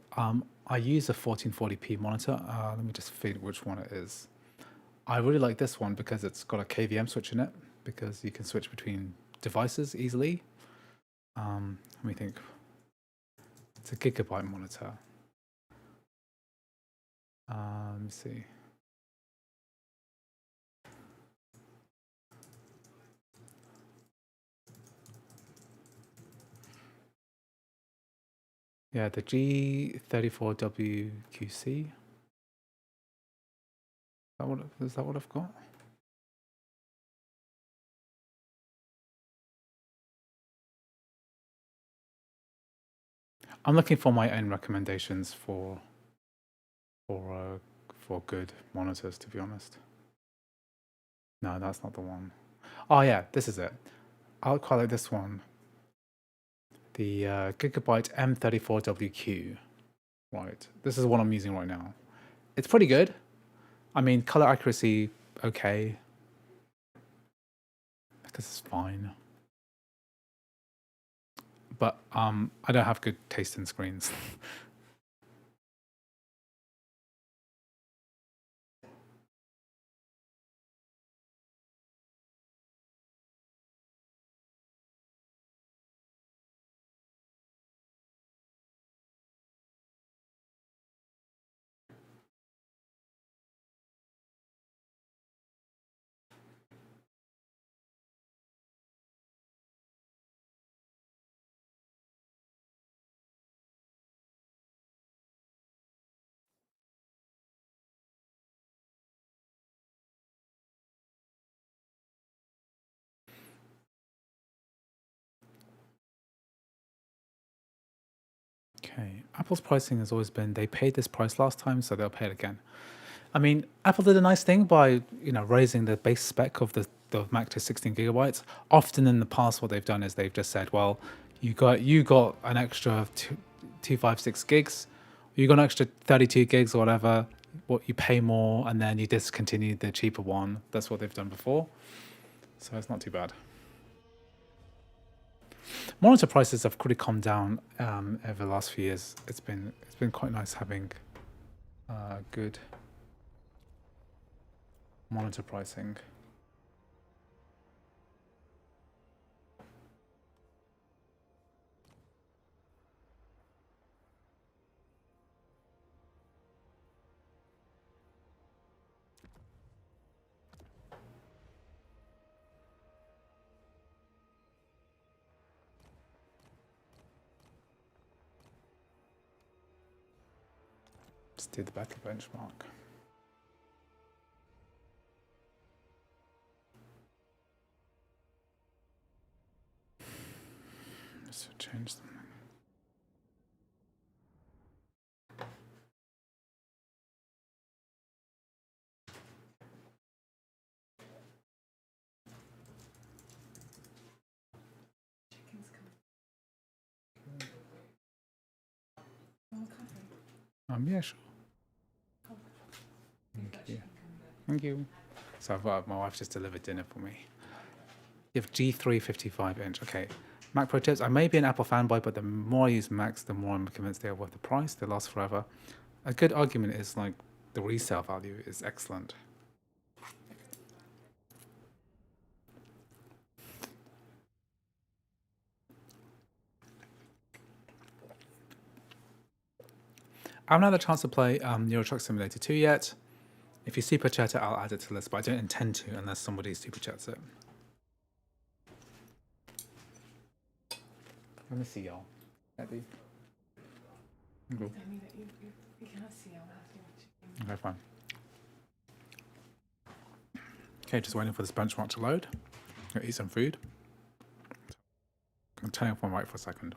I use a 1440p monitor. Let me just figure which one it is. I really like this one because it's got a KVM switch in it because you can switch between devices easily. Let me think. It's a gigabyte monitor. Let me see. Yeah, the G34WQC. Is that what I've got? I'm looking for my own recommendations for good monitors, to be honest. No, that's not the one. Oh yeah, this is it. I'll quite like this one. The Gigabyte M34WQ. Right, this is what I'm using right now. It's pretty good. I mean, color accuracy, okay. Because it's fine. But I don't have good taste in screens. Okay, Apple's pricing has always been they paid this price last time, so they'll pay it again. I mean, Apple did a nice thing by raising the base spec of the Mac to 16 gigabytes. Often in the past, what they've done is they've just said, well, you got an extra 256 gigs. You got an extra 32 gigs or whatever. What you pay more, and then you discontinue the cheaper one. That's what they've done before, so it's not too bad. Monitor prices have pretty calmed down over the last few years. It's been quite nice having good monitor pricing. Let's do the battle benchmark. Let's change something. Yeah, sure. Thank you. Thank you. So my wife just delivered dinner for me. You have G3 55-inch. Okay. Mac Pro tips. I may be an Apple fanboy, but the more I use Macs, the more I'm convinced they are worth the price. They last forever. A good argument is like the resale value is excellent. I haven't had a chance to play Euro Truck Simulator 2 yet. If you super chat it, I'll add it to the list, but I don't intend to unless somebody super chats it. Let me see y'all. Eddie. Go. Okay, fine. Okay, just waiting for this benchmark to load. Gonna eat some food. I'm turning off my mic for a second.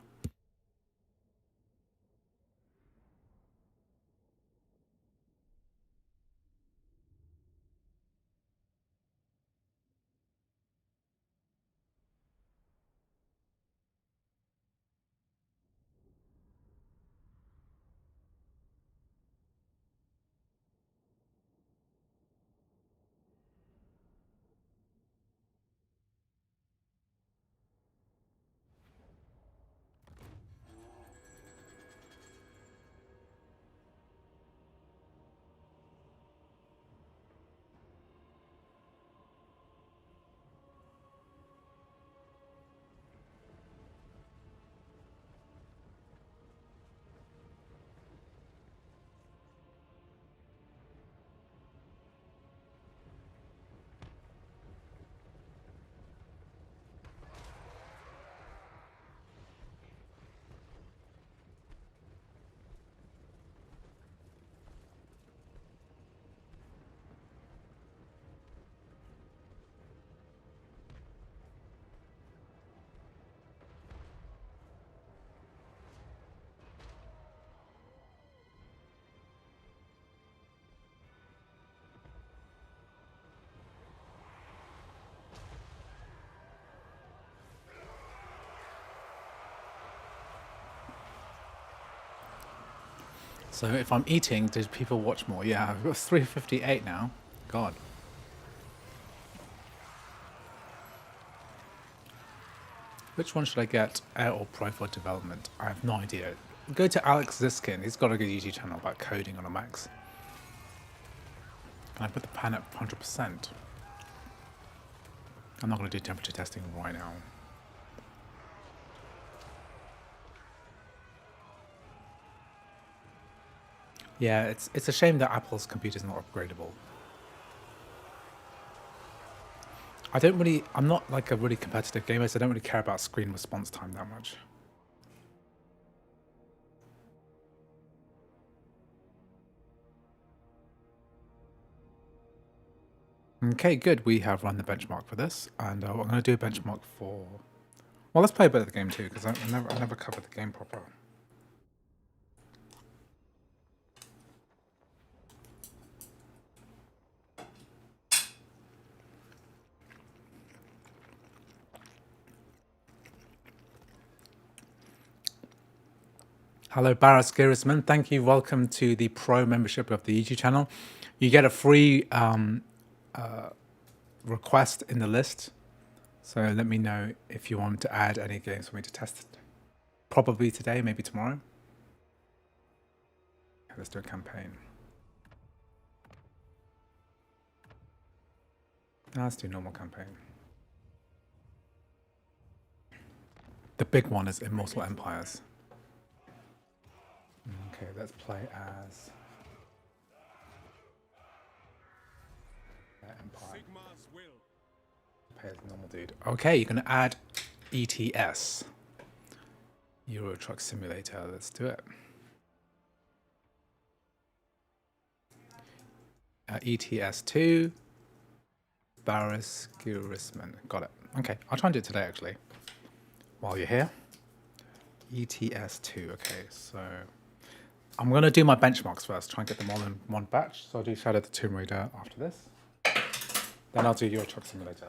So if I'm eating, do people watch more? Yeah, I've got 358 now. God. Which one should I get, Air or Pro for development? I have no idea. Go to Alex Ziskin. He's got a good YouTube channel about coding on a Macs. Can I put the pan at 100%? I'm not going to do temperature testing right now. Yeah, it's a shame that Apple's computer's not upgradable. I'm not like a really competitive gamer, so I don't really care about screen response time that much. Okay, good. We have run the benchmark for this, and we're going to do a benchmark for... Well, let's play a bit of the game too, because I never covered the game proper. Hello, Barras Girisman. Thank you. Welcome to the Pro membership of the YouTube channel. You get a free request in the list. So let me know if you want to add any games for me to test. Probably today, maybe tomorrow. Okay, let's do a campaign. Let's do normal campaign. The big one is Immortal Empires. Okay, let's play as Empire. Play as normal dude. Okay, you're gonna add ETS. Euro Truck Simulator. Let's do it. ETS2. Barras Girisman. Got it. Okay, I'll try and do it today actually. While you're here. ETS2. Okay, so I'm going to do my benchmarks first, try and get them all in one batch. So I'll do Shadow the Tomb Raider after this. Then I'll do Euro Truck Simulator.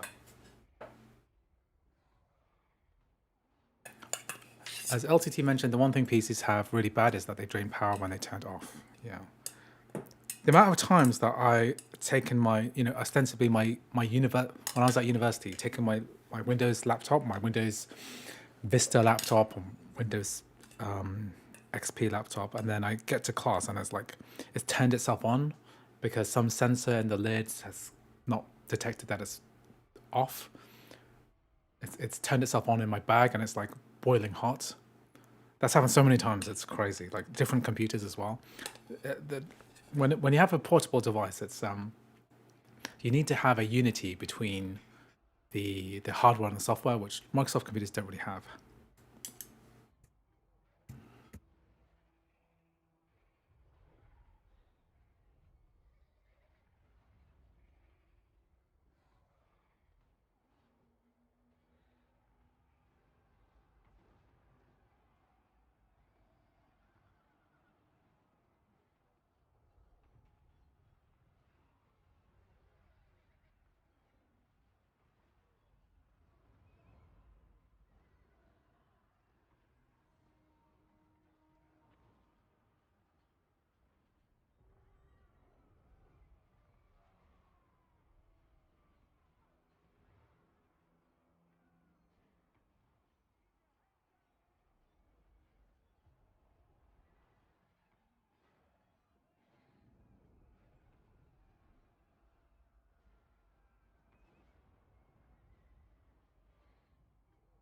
As LTT mentioned, the one thing PCs have really bad is that they drain power when they turned off. Yeah. The amount of times that I taken my, ostensibly when I was at university, taking my Windows laptop, my Windows Vista laptop, or Windows XP laptop, and then I get to class and it's turned itself on because some sensor in the lids has not detected that it's off. It's turned itself on in my bag and it's like boiling hot. That's happened so many times. It's crazy. Like different computers as well. When you have a portable device, it's you need to have a unity between the hardware and the software, which Microsoft computers don't really have.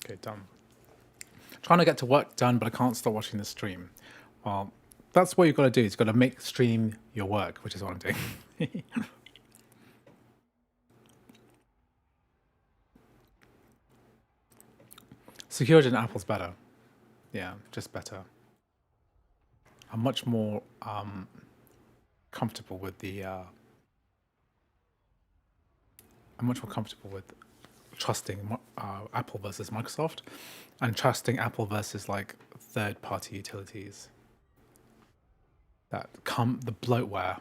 Okay, done. Trying to get to work done, but I can't stop watching the stream. Well, that's what you've got to do. You've got to make stream your work, which is what I'm doing. Security in Apple's better. Yeah, just better. I'm much more comfortable with the. I'm much more comfortable with trusting Apple versus Microsoft, and trusting Apple versus like third-party utilities that come the bloatware.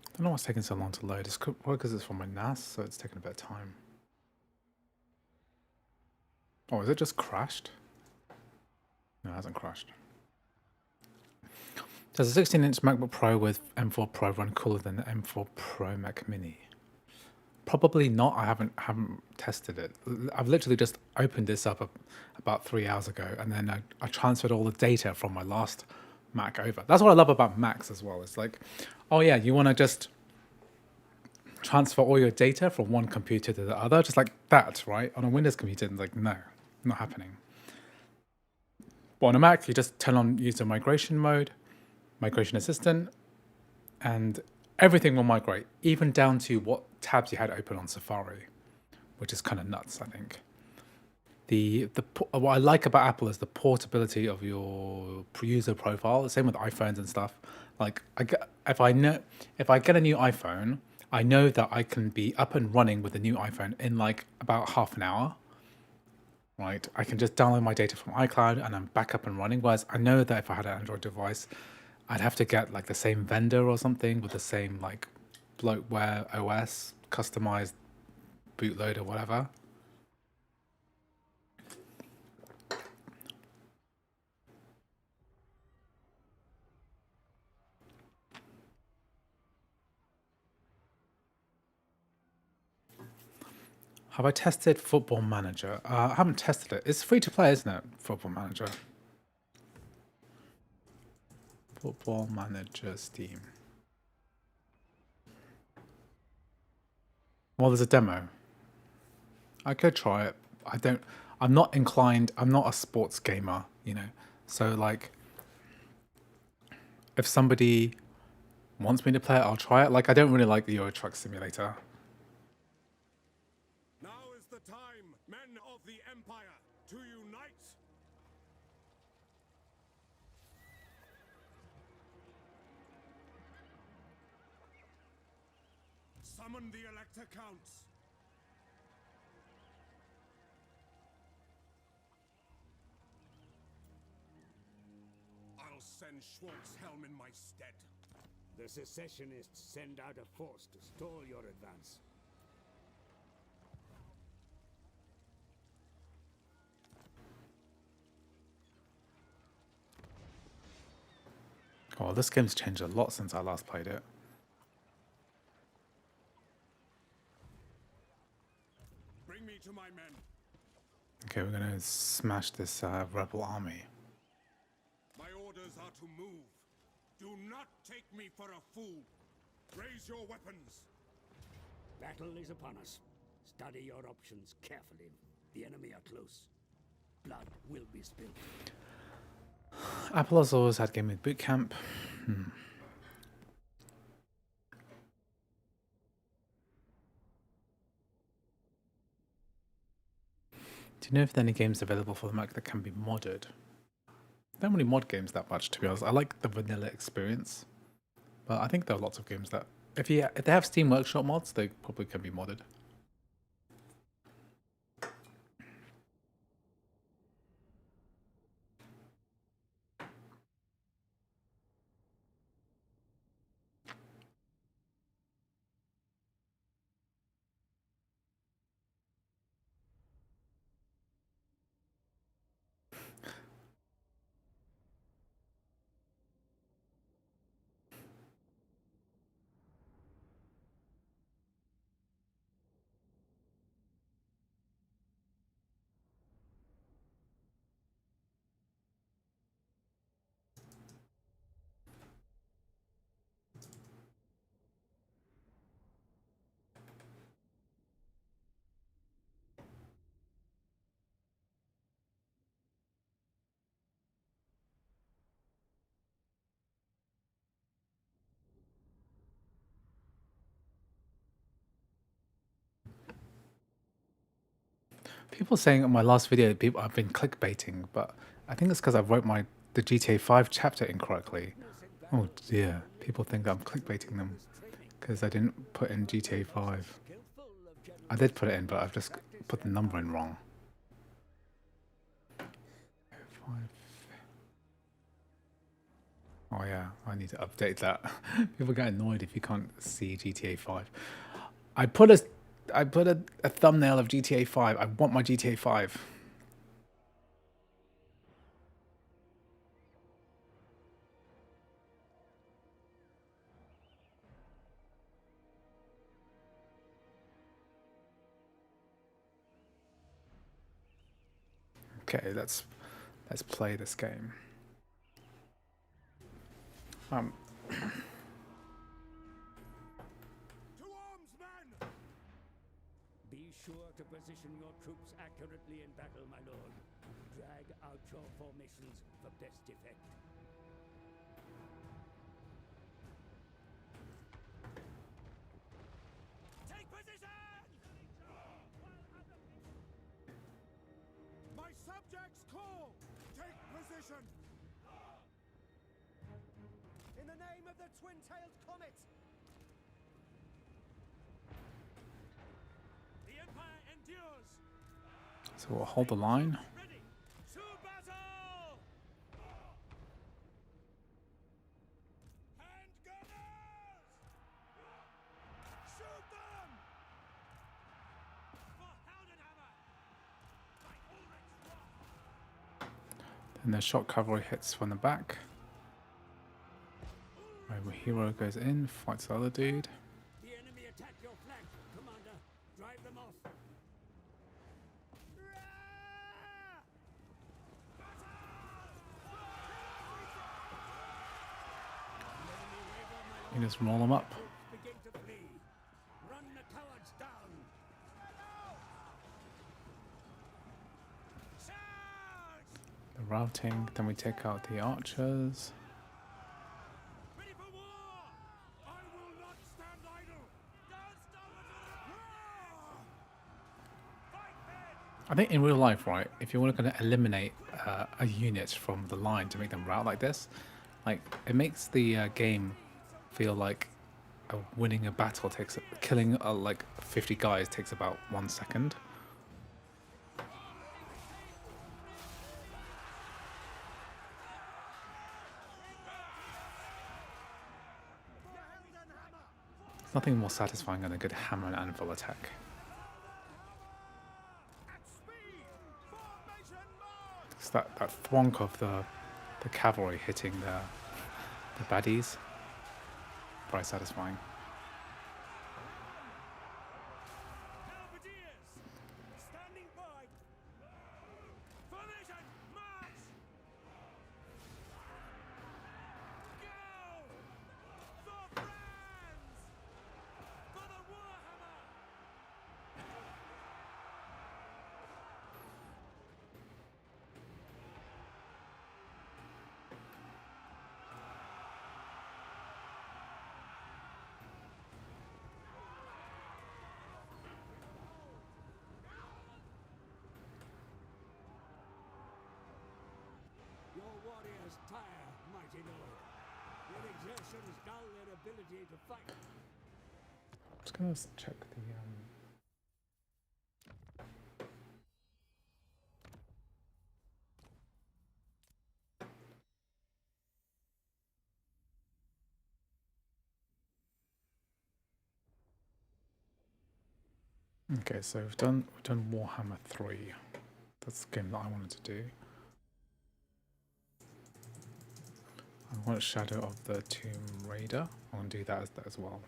I don't know what's taking so long to load. It's probably because it's from my NAS, so it's taking a bit of time. Oh, is it just crashed? No, it hasn't crashed. Does a 16-inch MacBook Pro with M4 Pro run cooler than the M4 Pro Mac Mini? Probably not. I haven't tested it. I've literally just opened this up about 3 hours ago, and then I transferred all the data from my last Mac over. That's what I love about Macs as well. It's like, oh yeah, you want to just transfer all your data from one computer to the other, just like that, right? On a Windows computer, it's like, no, not happening. But on a Mac, you just turn on user migration mode, migration assistant, and everything will migrate, even down to what tabs you had open on Safari, which is kind of nuts, I think. What I like about Apple is the portability of your user profile. The same with iPhones and stuff. Like if I get a new iPhone, I know that I can be up and running with the new iPhone in like about half an hour. Right, I can just download my data from iCloud and I'm back up and running. Whereas I know that if I had an Android device, I'd have to get like the same vendor or something with the same like bloatware OS, customized bootloader, whatever. Have I tested Football Manager? I haven't tested it. It's free to play, isn't it? Football Manager. Football Manager Steam. Well, there's a demo. I could try it. I'm not inclined. I'm not a sports gamer, you know. So like, if somebody wants me to play it, I'll try it. Like, I don't really like the Euro Truck Simulator. Now is the time, men of the Empire, to unite. Summon the Elector Counts. I'll send Schwartzhelm in my stead. The secessionists send out a force to stall your advance. Oh, this game's changed a lot since I last played it. Bring me to my men. Okay, we're gonna smash this rebel army. My orders are to move. Do not take me for a fool. Raise your weapons. Battle is upon us. Study your options carefully. The enemy are close. Blood will be spilled. Apple has always had gaming boot camp. Do you know if there are any games available for the Mac that can be modded? I don't really mod games that much, to be honest. I like the vanilla experience, but I think there are lots of games that, if they have Steam Workshop mods, they probably can be modded. People saying in my last video, I've been clickbaiting, but I think it's because I wrote the GTA 5 chapter incorrectly. Oh dear, people think I'm clickbaiting them because I didn't put in GTA 5. I did put it in, but I've just put the number in wrong. 5. Oh yeah, I need to update that. People get annoyed if you can't see GTA 5. I put a thumbnail of GTA 5. I want my GTA 5. Okay, let's play this game. To arms, men! Be sure to position your troops accurately in battle, my lord. Drag out your formations for best effect. Take position! My subjects call! Take position! In the name of the twin-tailed comet! So we'll hold the line. Ready to battle! Handgunners! Shoot them! For Heldenhammer! By Ulrich's wrath! Then the shock cavalry hits from the back. My hero goes in, fights the other dude. The enemy attack your flank, Commander. Drive them off. You just roll them up. Begin to flee. Run the cowards down. The routing, then we take out the archers. Ready for war! I will not stand idle! Don't stop us! Fight, men! I think in real life, right, if you're going to eliminate a unit from the line to make them rout like this, like, it makes the game feel like winning a battle takes, killing like 50 guys takes about 1 second. There's nothing more satisfying than a good hammer and anvil attack. It's that thwonk of the cavalry hitting the baddies. Very satisfying. Halberdiers! Standing by! Formation! March! Go! For France! For the Warhammer! Your warriors tire, mighty lord. Your exertions dull their ability to fight. I'm just gonna check the Okay, so we've done Warhammer 3. That's the game that I wanted to do. I want Shadow of the Tomb Raider. I want to do that as well.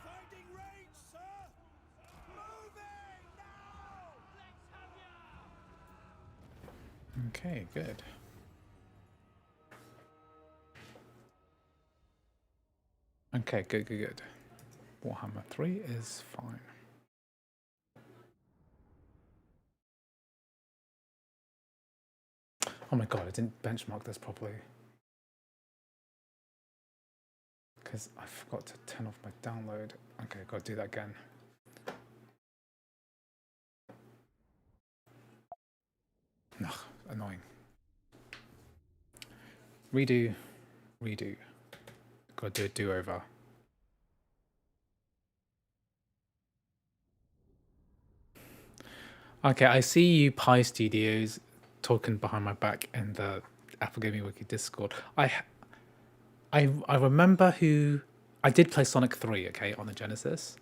Finding range, sir! Moving now! Let's have ya! Okay, good. Okay, good. Warhammer 3 is fine. Oh my god, I didn't benchmark this properly. Because I forgot to turn off my download. Okay, gotta do that again. Ugh, annoying. Redo. Gotta do a do-over. Okay, I see you Pi Studios talking behind my back in the Apple Gaming Wiki Discord. I remember who I did play Sonic 3, okay, on the Genesis,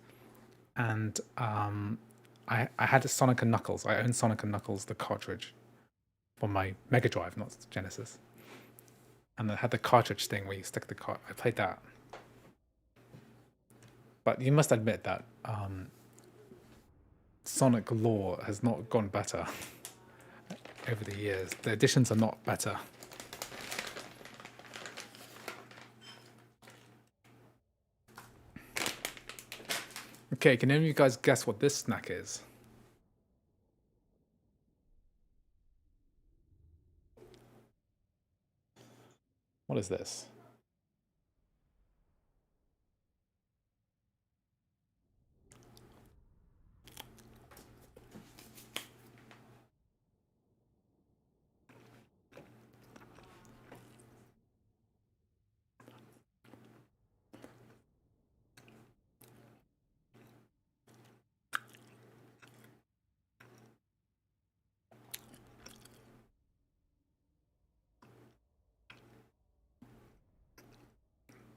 and I had a Sonic and Knuckles. I owned Sonic and Knuckles, the cartridge, for my Mega Drive, not Genesis, and I had the cartridge thing where you stick the card. I played that, but you must admit that Sonic lore has not gone better over the years. The editions are not better. Okay, can any of you guys guess what this snack is? What is this?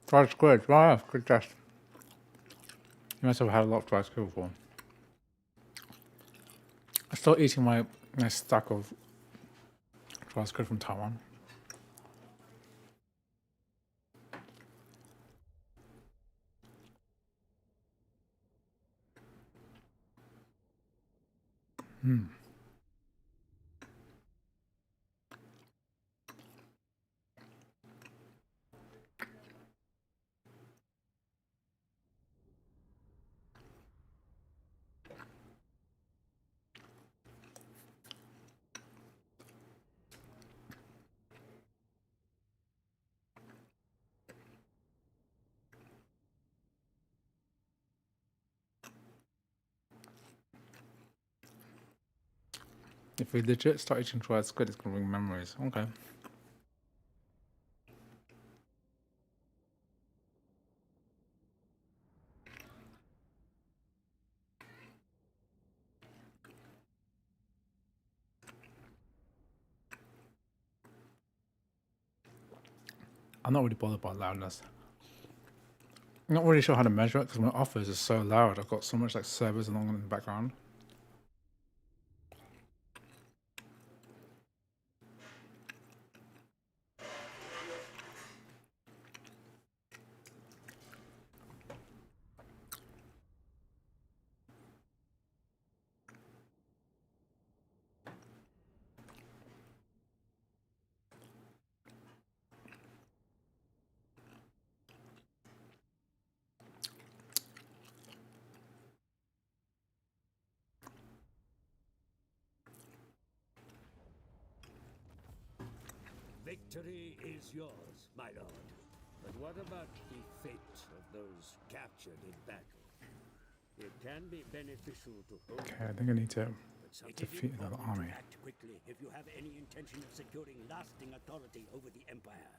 Dried squid. Wow, good test. You must have had a lot of dried squid before. I'm still eating my stack of dried squid from Taiwan. If we legit start eating dried squid, it's gonna bring memories. Okay. I'm not really bothered by loudness. I'm not really sure how to measure it because my office is so loud. I've got so much like servers along in the background. Victory is yours, my lord. But what about the fate of those captured in battle? It can be beneficial to hold. Okay, I think I need to It defeat is another important army. to act quickly if you have any intention of securing lasting authority over the Empire.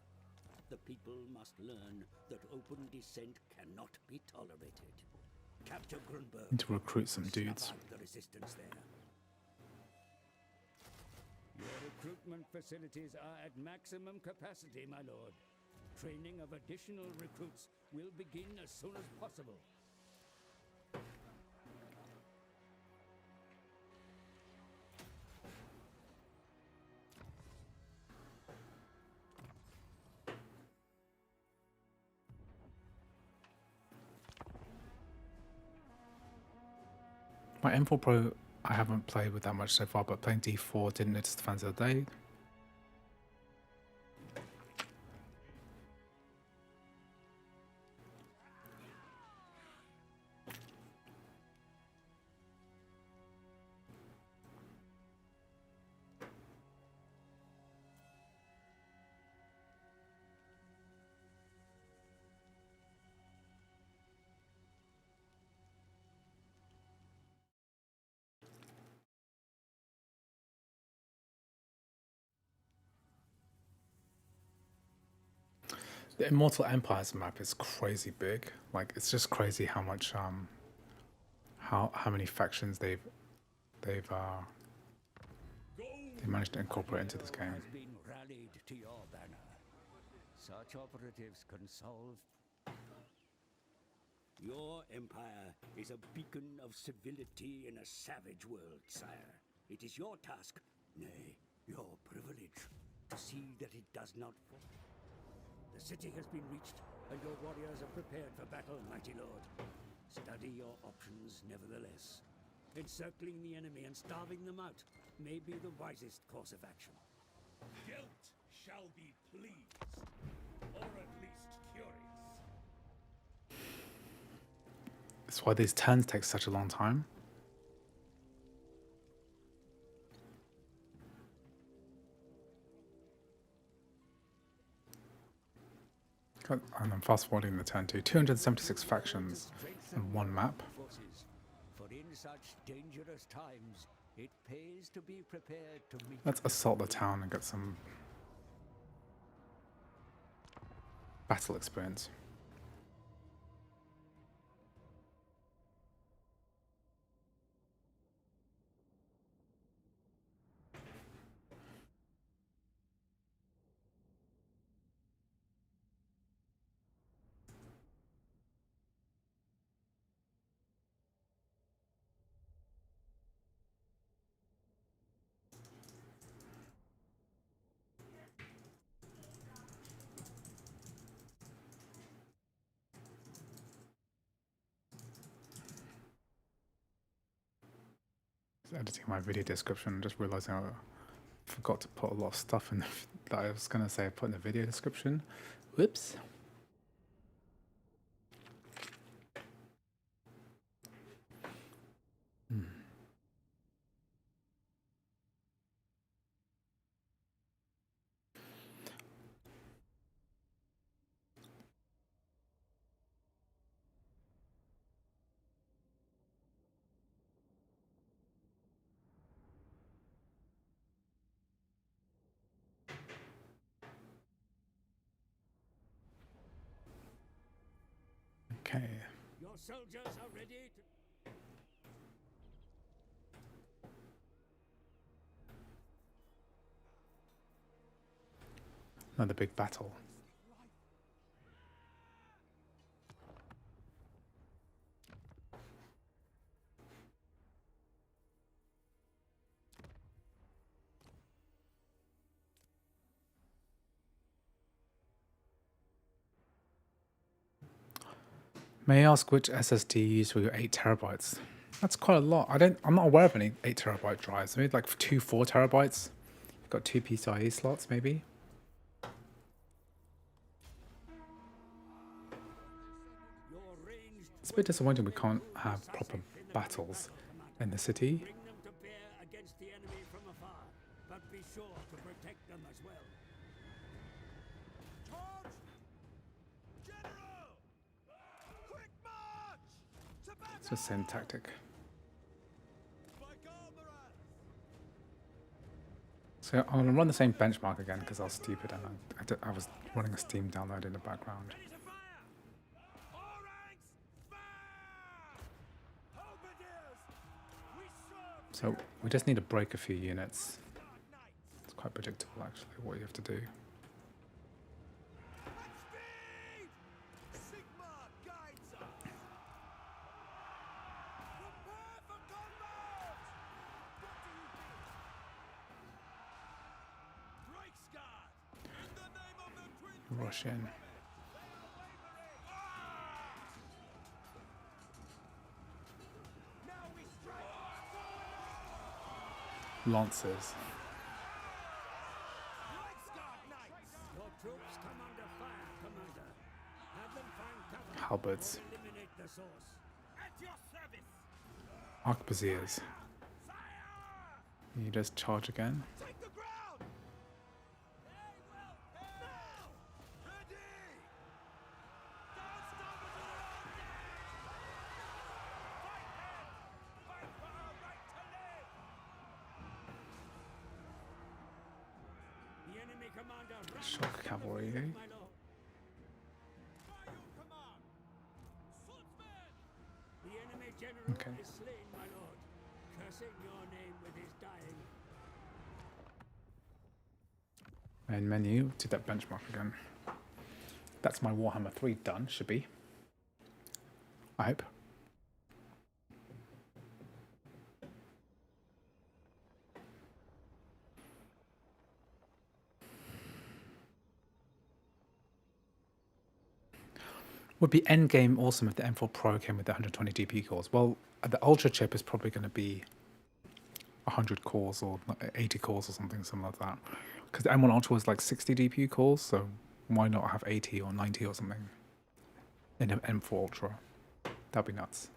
The people must learn that open dissent cannot be tolerated. Capture Grunberg. Need to recruit some dudes. Snuff out the resistance there. Your recruitment facilities are at maximum capacity, my lord. Training of additional recruits will begin as soon as possible. My M4 Pro, I haven't played with that much so far, but playing D4 didn't notice the fans the other day. The Immortal Empires map is crazy big. Like it's just crazy how much how many factions they managed to incorporate into this game. Has been rallied to your banner. Such operatives can solve. Your empire is a beacon of civility in a savage world, sire. It is your task, nay, your privilege, to see that it does not fall. The city has been reached, and your warriors are prepared for battle, mighty lord. Study your options, nevertheless. Encircling the enemy and starving them out may be the wisest course of action. Guilt shall be pleased, or at least curious. That's why these turns take such a long time. And I'm fast forwarding the turn to 276 factions and one map. Forces. For in such dangerous times, it pays to be prepared to meet. Let's assault the town and get some battle experience. Just editing my video description, just realizing I forgot to put a lot of stuff in that I was gonna say I put in the video description. Whoops. Okay. Your soldiers are ready to... Another big battle. May I ask which SSD you use for your 8 terabytes? That's quite a lot. I'm not aware of any 8 terabyte drives. Maybe like 2 4 terabytes. You've got 2 PCIe slots, maybe. It's a bit disappointing we can't have proper battles in the city. Bring them to bear against the enemy from afar, but be sure to protect them as well. Charge! General! Quick march! To battle! It's the same tactic. By Galmaran! So I'm going to run the same benchmark again because I was stupid and I was running a Steam download in the background. Ready to fire! All ranks, fire! Halberdiers! We serve So we just need to break a few units. Dark Knights! It's quite predictable actually what you have to do. At speed! Sigma guides us! Prepare for combat! What do you think? Reichsguard! In the name of the Twin Rush in. Now we strike! Lancers. Reichsguard Knights! Your troops come under fire, Commander. Have them find cover. Halberds. Or eliminate the source. At your service! Arquebusiers. You just charge again. Take the ground! They will now! Ready! Don't stop us Fight him! Fight for our right to live! The enemy commander... Shock cavalry, eh? My lord. By your command! Swordsman! The enemy general Okay. is slain, my lord. Cursing your name with his dying. Main menu, do that benchmark again. That's my Warhammer 3 done, should be. I hope. Would be endgame awesome if the M4 Pro came with the 120 DPU cores. Well, the Ultra chip is probably going to be 100 cores or 80 cores or something similar to that. Because the M1 Ultra was like 60 DPU cores, so why not have 80 or 90 or something in an M4 Ultra? That'd be nuts.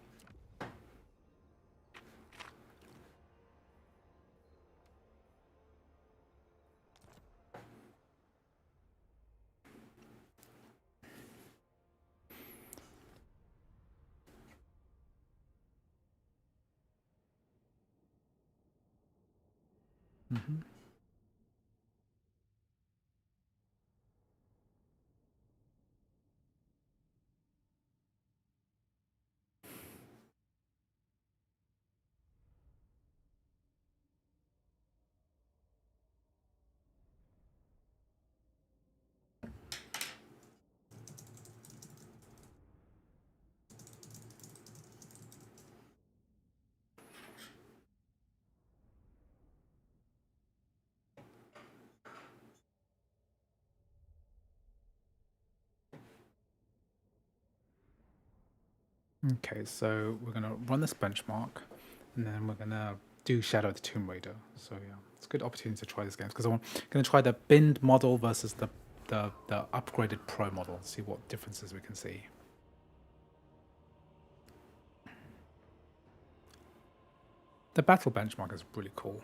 Mm-hmm. Okay, so we're going to run this benchmark, and then we're going to do Shadow the Tomb Raider. So yeah, it's a good opportunity to try this game because I'm going to try the binned model versus the upgraded Pro model. See what differences we can see. The battle benchmark is really cool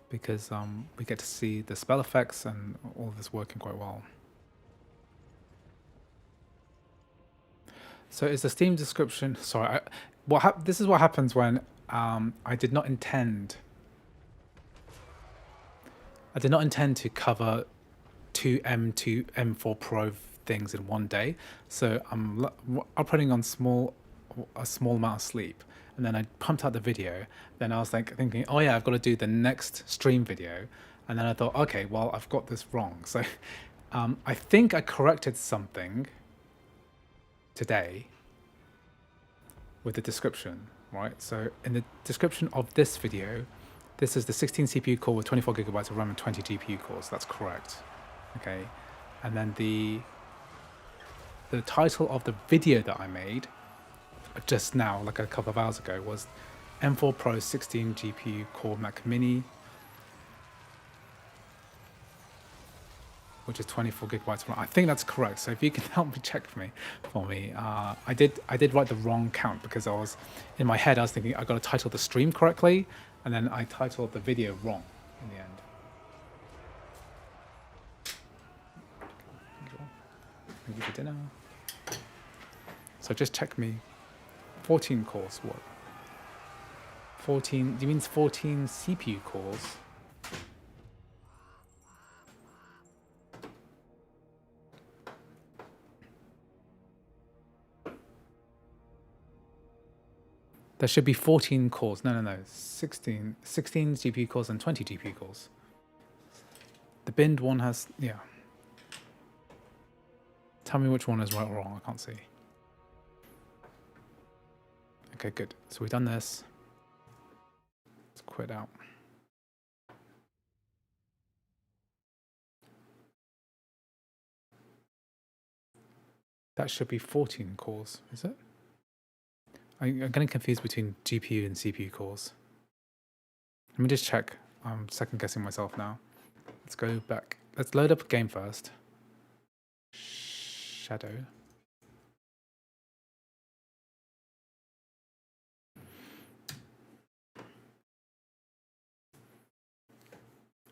because we get to see the spell effects and all of this working quite well. So is the Steam description... Sorry, this is what happens when I did not intend to cover two M4 Pro things in one day. So I'm operating on a small amount of sleep. And then I pumped out the video. Then I was thinking, oh yeah, I've got to do the next stream video. And then I thought, okay, well, I've got this wrong. So I think I corrected something today with the description, right? So in the description of this video, this is the 16 CPU core with 24 gigabytes of RAM and 20 GPU cores. That's correct. Okay. And then the title of the video that I made just now, like a couple of hours ago, was M4 Pro 16 GPU core Mac Mini, which is 24 gigabytes of RAM. I think that's correct. So if you can help me check for me, I did write the wrong count because I was in my head. I was thinking I got to title the stream correctly, and then I titled the video wrong in the end. Thank you for dinner. So just check me. 14 cores. What? 14. Do you mean 14 CPU cores? There should be 14 cores. No. 16 GPU cores and 20 GPU cores. The binned one has, yeah. Tell me which one is right or wrong. I can't see. Okay, good. So we've done this. Let's quit out. That should be 14 cores, is it? I'm getting confused between GPU and CPU cores. Let me just check. I'm second guessing myself now. Let's go back. Let's load up a game first. Shadow.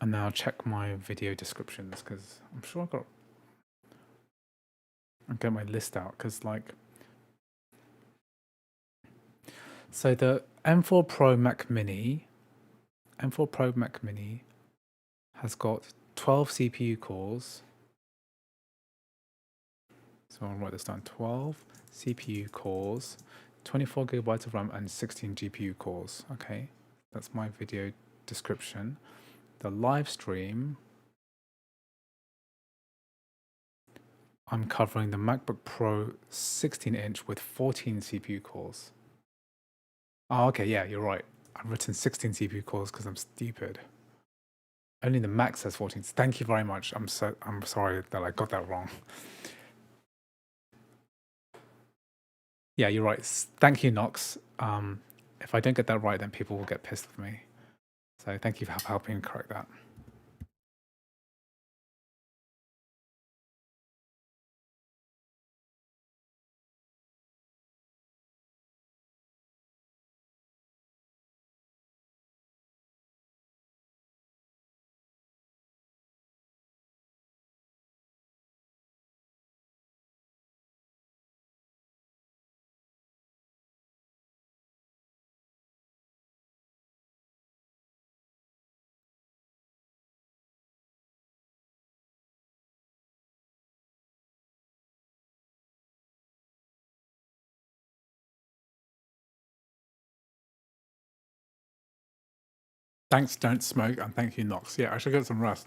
And now check my video descriptions because I'm sure I'll get my list out because so the M4 Pro Mac Mini has got 12 CPU cores. So I'll write this down. 12 CPU cores, 24 gigabytes of RAM, and 16 GPU cores. Okay, that's my video description. The live stream, I'm covering the MacBook Pro 16-inch with 14 CPU cores. Oh, okay, yeah, you're right. I've written 16 CPU cores because I'm stupid. Only the Mac says 14. Thank you very much. I'm sorry that I got that wrong. Yeah, you're right. Thank you, Nox. If I don't get that right, then people will get pissed with me. So thank you for helping correct that. Thanks, Don't Smoke, and thank you, Nox. Yeah, I should get some rest.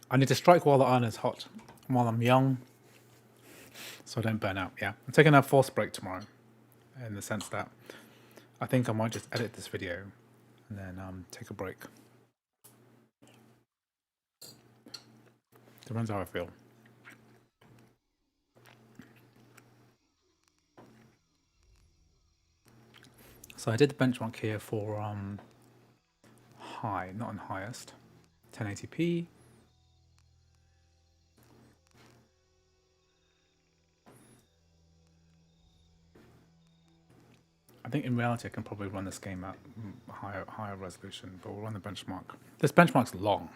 I need to strike while the iron is hot, while I'm young, so I don't burn out. Yeah, I'm taking a forced break tomorrow, in the sense that I think I might just edit this video and then take a break. Depends how I feel. So I did the benchmark here for high, not on highest, 1080p. I think in reality I can probably run this game at higher resolution, but we'll run the benchmark. This benchmark's long.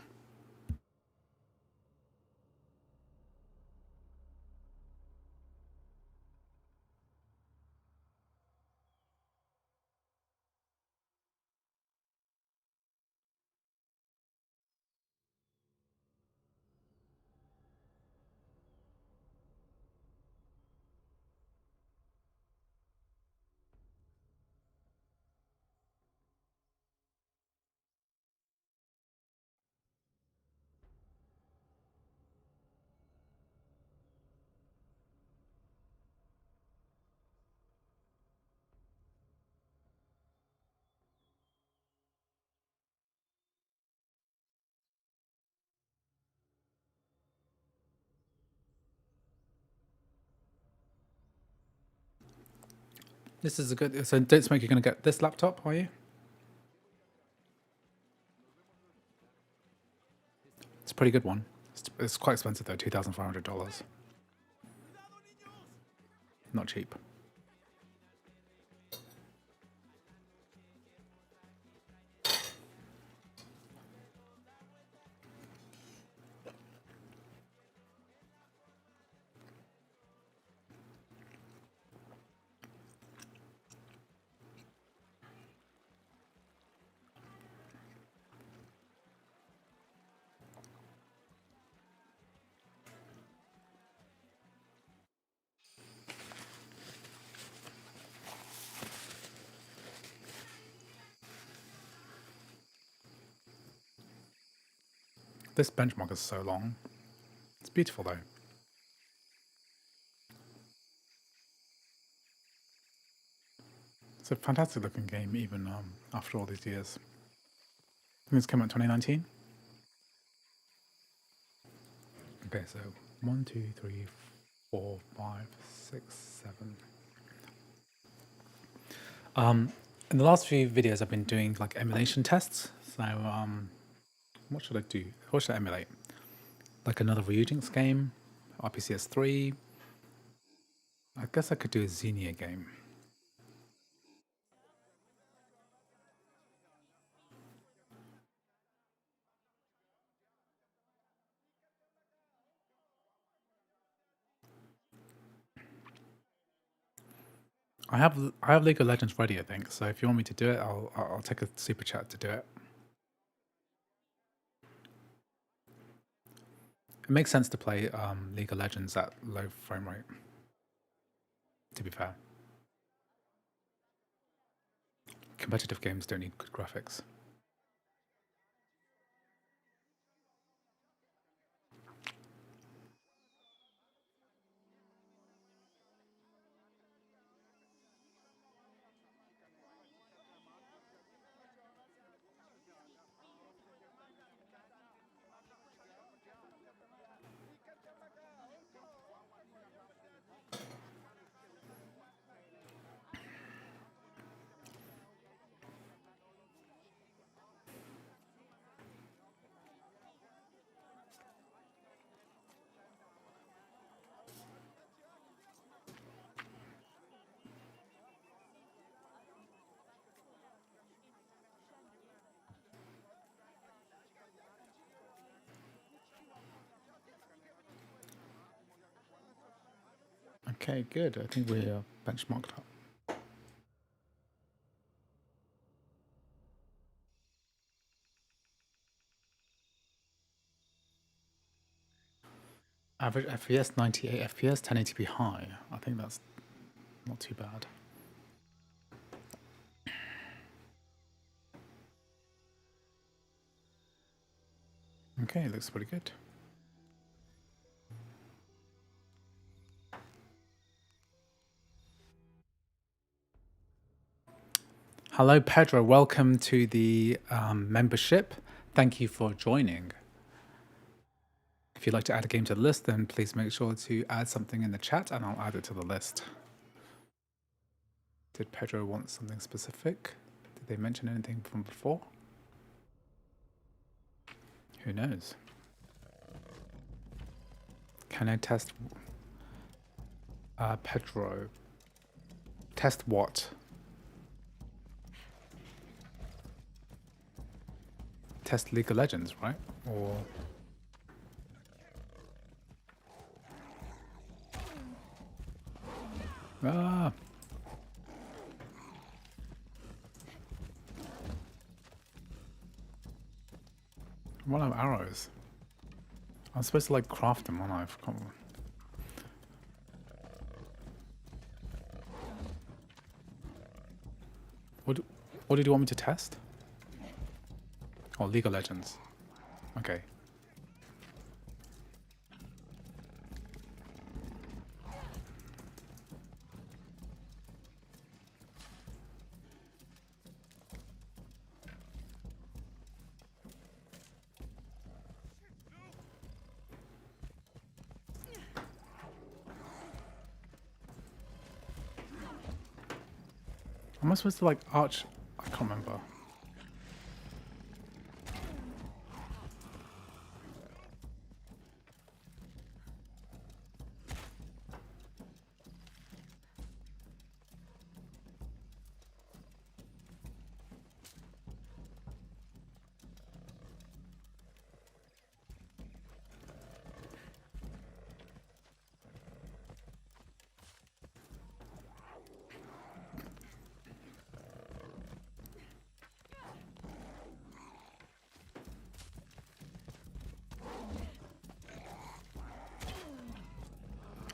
This is a good. So don't smoke. You're going to get this laptop, are you? It's a pretty good one. It's quite expensive though, $2,500. Not cheap. This benchmark is so long. It's beautiful though. It's a fantastic looking game even after all these years. I think it's come out in 2019. Okay, so 1, 2, 3, 4, 5, 6, 7. In the last few videos I've been doing like emulation tests. So what should I do? What should I emulate? Like another Ryujinx game, RPCS3. I guess I could do a Xenia game. I have League of Legends ready, I think. So if you want me to do it, I'll take a super chat to do it. It makes sense to play League of Legends at low frame rate, to be fair. Competitive games don't need good graphics. Okay, good. I think we're benchmarked up. Average FPS 98 FPS, 1080p high. I think that's not too bad. Okay, looks pretty good. Hello, Pedro. Welcome to the membership. Thank you for joining. If you'd like to add a game to the list, then please make sure to add something in the chat and I'll add it to the list. Did Pedro want something specific? Did they mention anything from before? Who knows? Can I test Pedro? Test what? Test League of Legends, right? Or ah. What are arrows? I'm supposed to like craft them, aren't I? What did you want me to test? Oh, League of Legends. Okay. Am I supposed to like arch? I can't remember.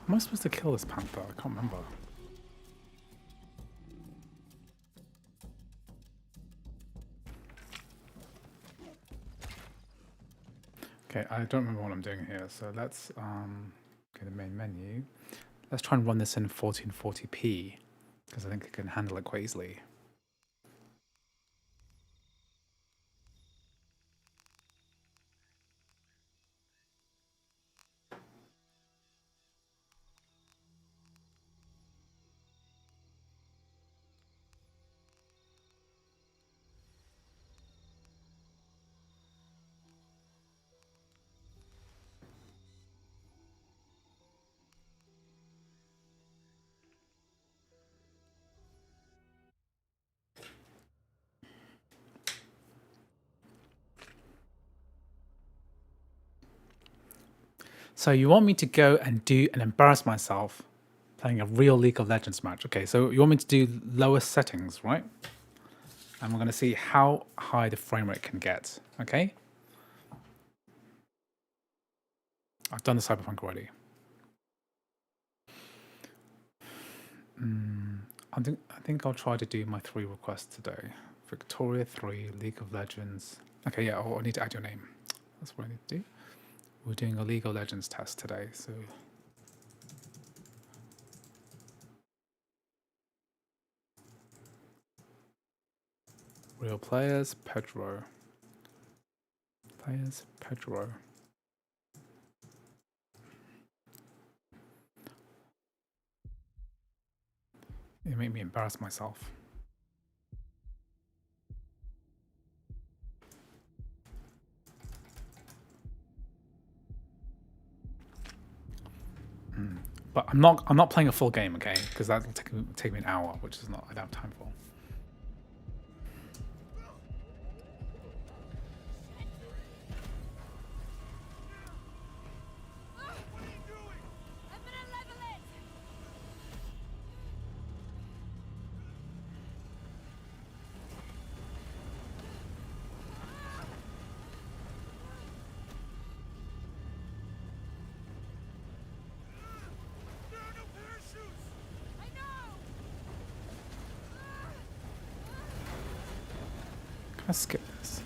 Am I supposed to kill this panther? I can't remember. Okay, I don't remember what I'm doing here. So let's go to the main menu. Let's try and run this in 1440p because I think it can handle it quite easily. So you want me to go and do and embarrass myself playing a real League of Legends match. Okay, so you want me to do lower settings, right? And we're going to see how high the frame rate can get, okay? I've done the Cyberpunk already. I think I'll try to do my 3 requests today. Victoria 3, League of Legends. Okay, yeah, I need to add your name. That's what I need to do. We're doing a League of Legends test today, so... Real players, Pedro. Players, Pedro. You make me embarrass myself. But I'm not playing a full game, okay? Because that'll take me an hour, which is not I don't have time for. Let's skip this.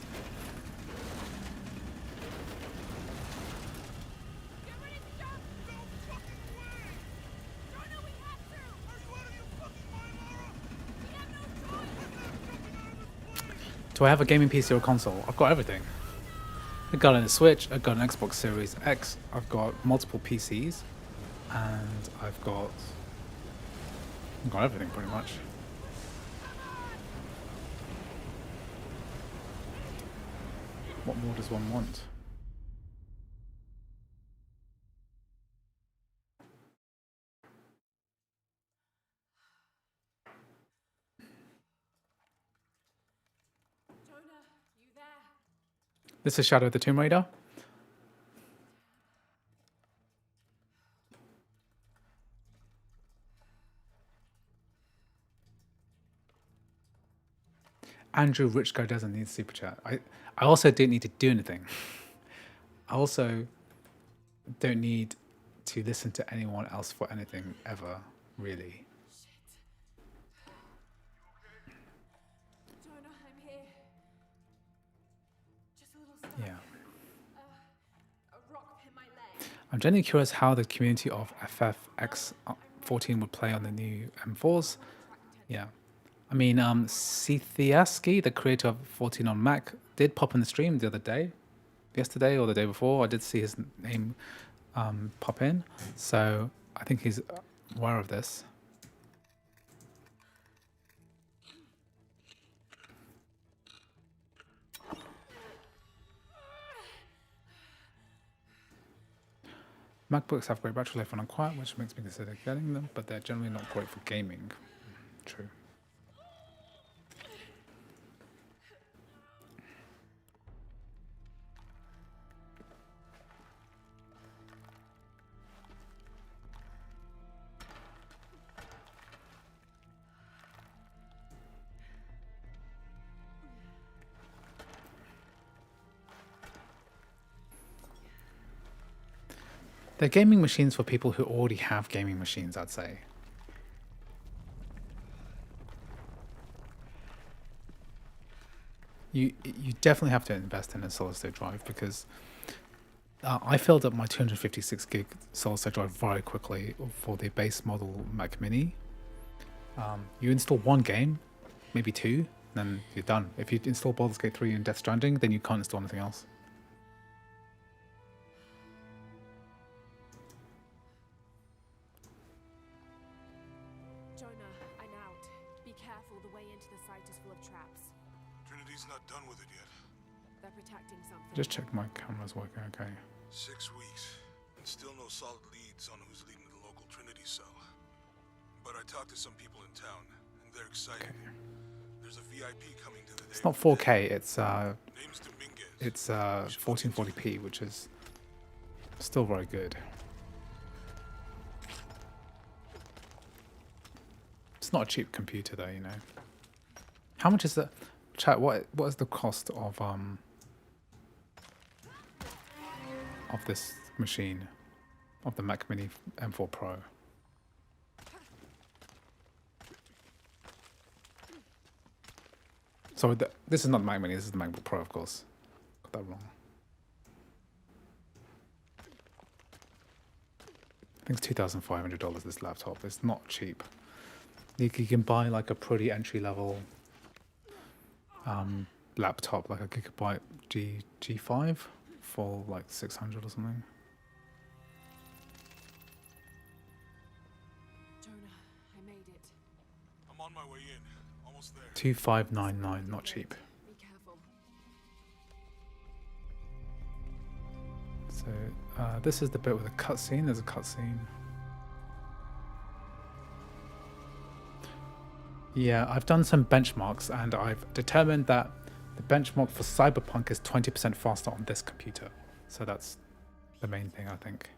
Do I have a gaming PC or console? I've got everything. I've got a Switch, I've got an Xbox Series X, I've got multiple PCs, and I've got everything pretty much. What more does one want? This is Shadow of the Tomb Raider. Andrew Rich Guy doesn't need super chat. I also didn't need to do anything. I also don't need to listen to anyone else for anything ever, really. Jonah, I'm here. Just a little stuck. Yeah. A rock hit my leg. I'm genuinely curious how the community of FFX14 would play on the new M4s. Yeah. I mean, Sethiaski, the creator of 14 on Mac, did pop in the stream the other day. Yesterday or the day before. I did see his name pop in. So I think he's aware of this. MacBooks have great battery life when on quiet, which makes me consider getting them, but they're generally not great for gaming. True. They're gaming machines for people who already have gaming machines, I'd say. You definitely have to invest in a solid state drive because I filled up my 256 gig solid state drive very quickly for the base model Mac Mini. You install one game, maybe two, then you're done. If you install Baldur's Gate 3 and Death Stranding, then you can't install anything else. Jonah, I'm out. Be careful, the way into the site is full of traps. Trinity's not done with it yet. They're protecting something. Just check my camera's working okay. 6 weeks, and still no solid leads on who's leading the local Trinity cell. But I talked to some people in town, and they're excited. Okay. There's a VIP coming to the day. It's not 4K, it's Name's Dominguez. 1440p, which is still very good. It's not a cheap computer though, you know. How much is the chat? What is the cost of this machine, of the Mac Mini M4 Pro? So this is not the Mac Mini. This is the MacBook Pro, of course. Got that wrong. I think it's $2,500. This laptop. It's not cheap. You can buy like a pretty entry level laptop, like a Gigabyte G5 for like 600 or something. Jonah, I made it. I'm on my way in. Almost there. 2599, not cheap. Be careful. So this is the bit with a cutscene. There's a cutscene. Yeah, I've done some benchmarks and I've determined that the benchmark for Cyberpunk is 20% faster on this computer. So that's the main thing, I think.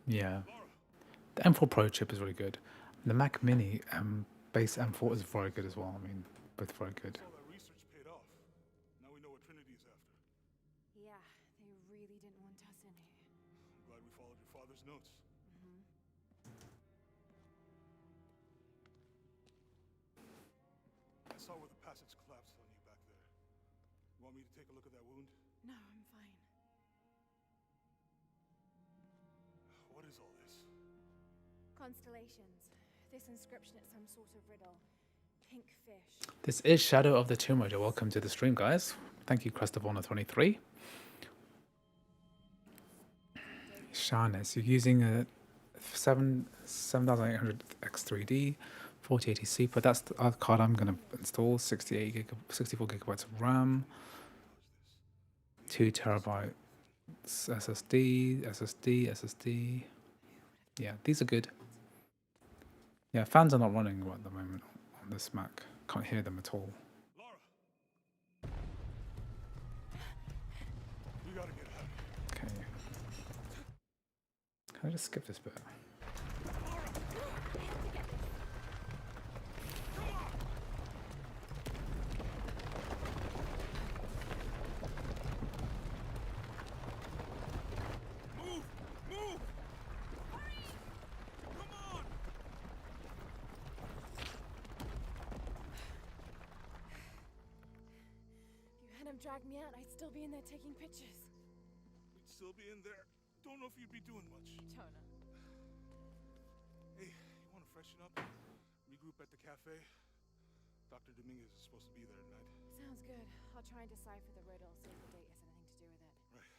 Yeah. The M4 Pro chip is really good. The Mac Mini base M4 is very good as well. I mean, both very good. All that research paid off. Now we know what Trinity's after. Yeah, they really didn't want us in here. I'm glad we followed your father's notes. I saw where the passage collapsed on you back there. You want me to take a look at that wound? No, I'm fine. What is all this? Constellations. This inscription is some sort of riddle. Pink fish. This is Shadow of the Tomb Raider. Welcome to the stream, guys. Thank you, Crest of Honor 23. Sharness, you're using a 7800 X3D, 4080 Super. That's the other card I'm going to install. 64 gigabytes of RAM, 2 terabytes SSD. Yeah, these are good. Yeah, fans are not running at the moment on this Mac. Can't hear them at all. Laura! You gotta get out of here. Okay. Can I just skip this bit? Move! Move! Come on! If you hadn't dragged me out, I'd still be in there taking pictures. We'd still be in there. Don't know if you'd be doing much. Jonah. Hey, you wanna freshen up? Regroup at the cafe? Dr. Dominguez is supposed to be there tonight. Sounds good. I'll try and decipher the riddle, see if the date has anything to do with it. Right.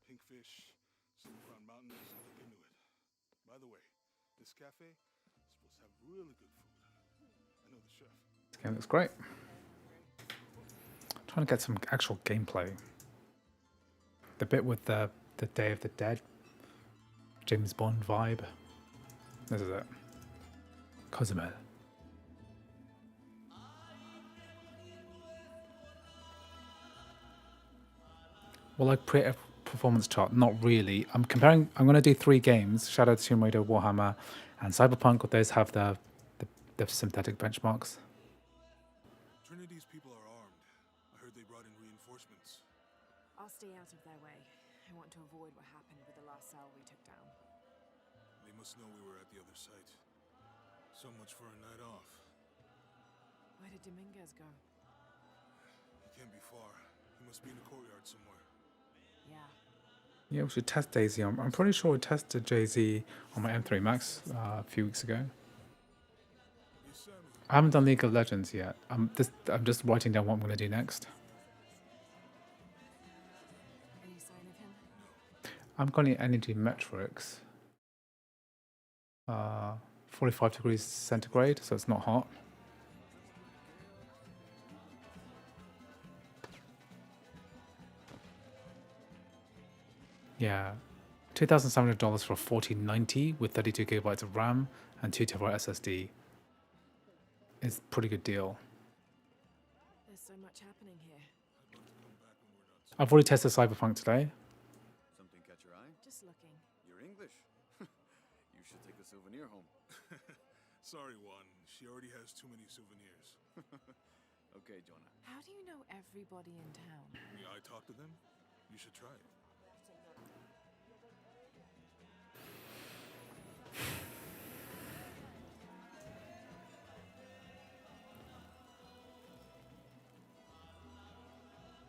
Pink fish, Silver Crown Mountains, look into it. By the way, this cafe is supposed to have really good food. I know the chef. This game looks great. Trying to get some actual gameplay. The bit with the Day of the Dead, James Bond vibe. This is it. Cozumel. Well, I create a performance chart. Not really. I'm going to do 3 games: Shadow of the Tomb Raider, Warhammer, and Cyberpunk. Those have the synthetic benchmarks. Trinity's people are armed. I heard they brought in reinforcements. I'll stay out of their way. I want to avoid what happened with the last cell we took down. They must know we were at the other site. So much for a night off. Where did Dominguez go? He can't be far. He must be in the courtyard somewhere. Yeah. Yeah, we should test DayZ. I'm pretty sure we tested JZ on my M3 Max a few weeks ago. Hey, Sammy. I haven't done League of Legends yet. I'm just writing down what I'm going to do next. Any sign of him? I'm calling energy metrics. 45 degrees centigrade, so it's not hot. Yeah, $2,700 for a 4090 with 32 gigabytes of RAM and 2 terabyte SSD. It's a pretty good deal. There's so much happening here. I've already tested Cyberpunk today. Something catch your eye? Just looking. You're English. You should take a souvenir home. Sorry, Juan. She already has too many souvenirs. Okay, Jonah. How do you know everybody in town? Yeah, I talked to them. You should try it.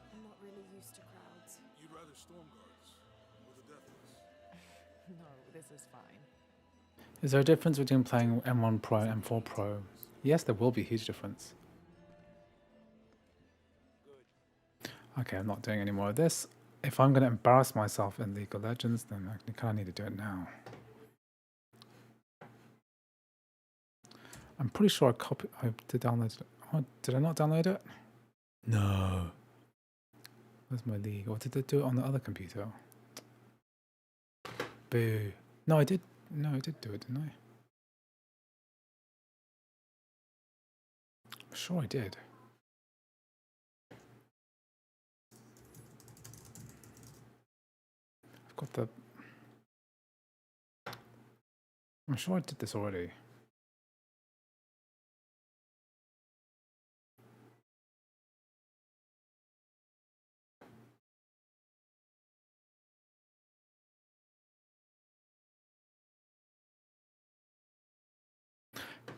I'm not really used to crowds. You'd rather storm guards or the deathless. No, this is fine. Is there a difference between playing M1 Pro and M4 Pro? Yes, there will be a huge difference. Okay, I'm not doing any more of this. If I'm going to embarrass myself in League of Legends, then I kind of need to do it now. I'm pretty sure I did download it. Oh, did I not download it? No. Where's my League? Or did I do it on the other computer? Boo. No, I did. No, I did do it, didn't I? I'm sure I did. I've got the... I'm sure I did this already.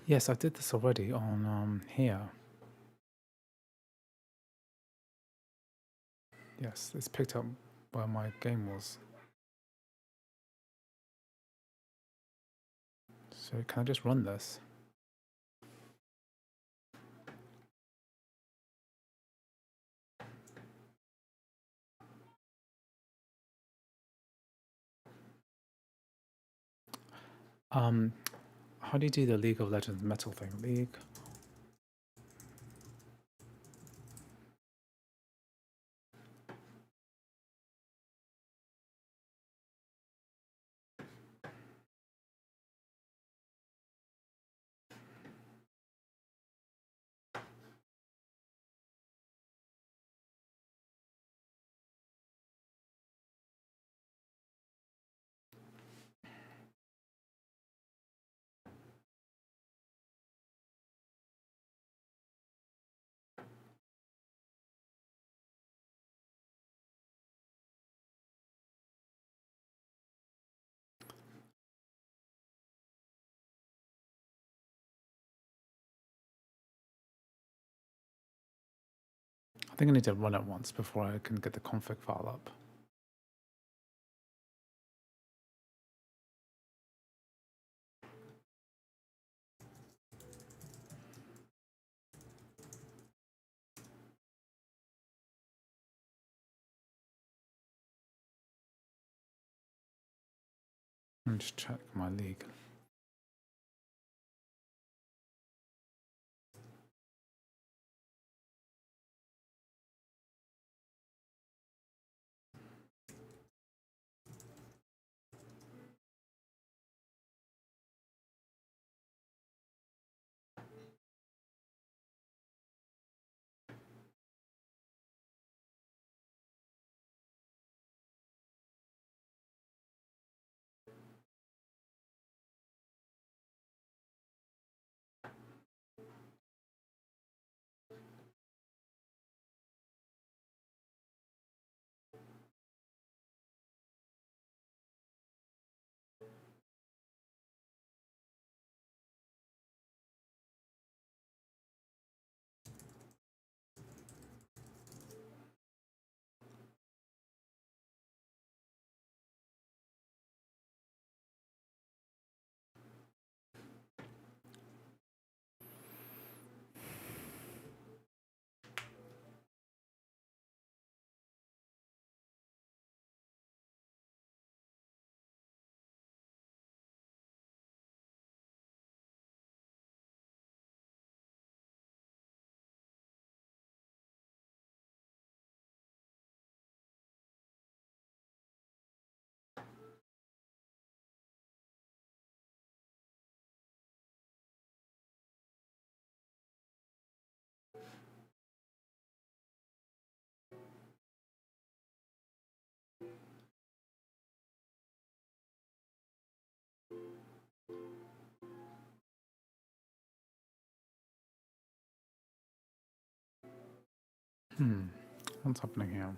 Yes, I did this already on here. Yes, it's picked up where my game was. So can I just run this? How do you do the League of Legends metal thing? League. I think I need to run it once before I can get the config file up. Let me just check my league. What's happening here?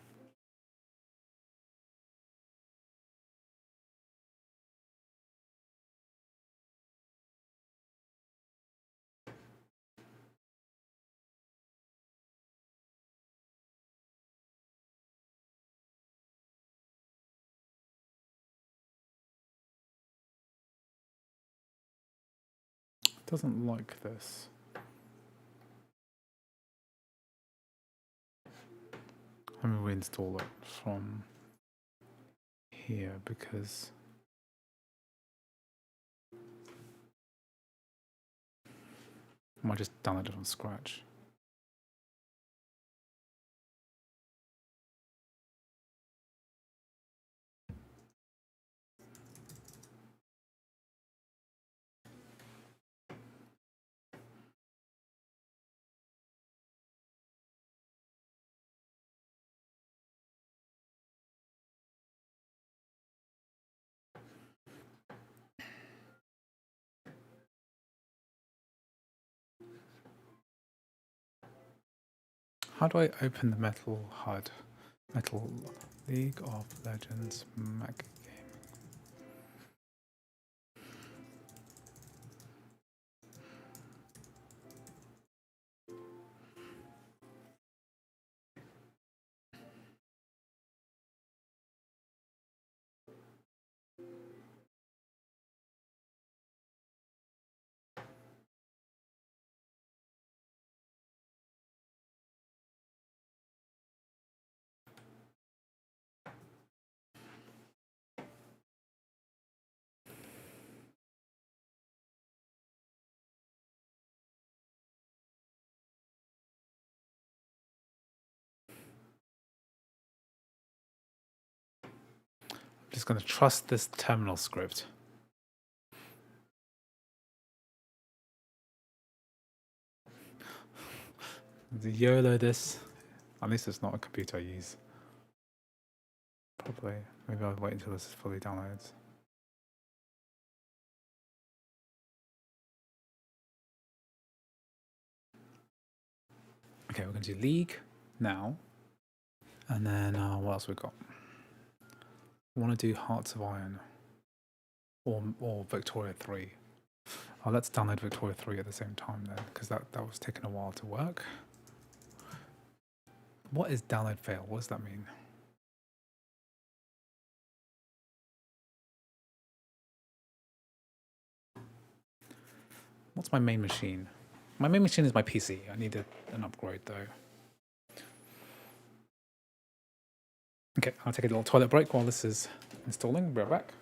It doesn't like this. Let me reinstall it from here because I might just download it from scratch. How do I open the Metal HUD? Metal League of Legends Mac game. Just going to trust this terminal script. The YOLO this. At least it's not a computer I use. Probably. Maybe I'll wait until this is fully downloaded. Okay, we're going to do League now. And then what else we got? I want to do Hearts of Iron. Or Victoria 3. Oh, let's download Victoria 3 at the same time then, because that was taking a while to work. What is download fail? What does that mean? What's my main machine? My main machine is my PC. I need an upgrade though. Okay, I'll take a little toilet break while this is installing. Be right back.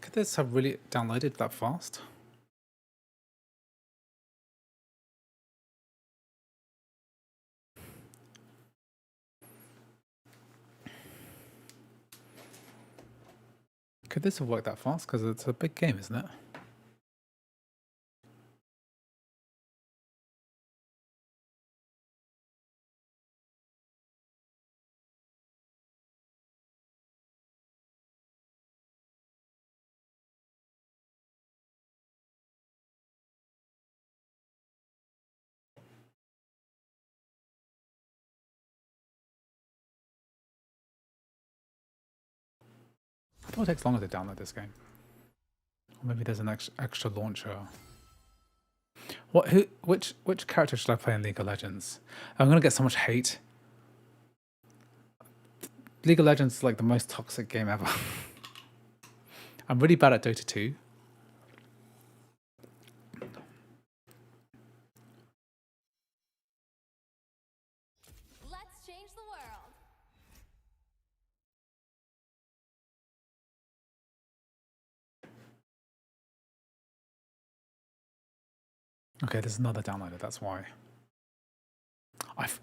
Could this have really downloaded that fast? Could this have worked that fast? Because it's a big game, isn't it? I thought it takes longer to download this game. Or maybe there's an extra launcher. Which character should I play in League of Legends? I'm gonna get so much hate. League of Legends is like the most toxic game ever. I'm really bad at Dota 2. Let's change the world. Okay, there's another downloader, that's why.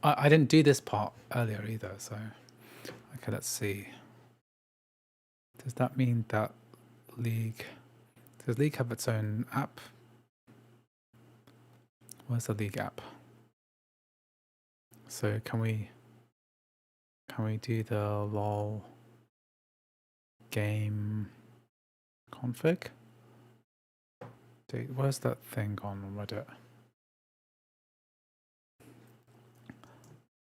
I didn't do this part earlier either, so... Okay, let's see. Does that mean that League... Does League have its own app? Where's the League app? So can we do the lol game config? Where's that thing on Reddit?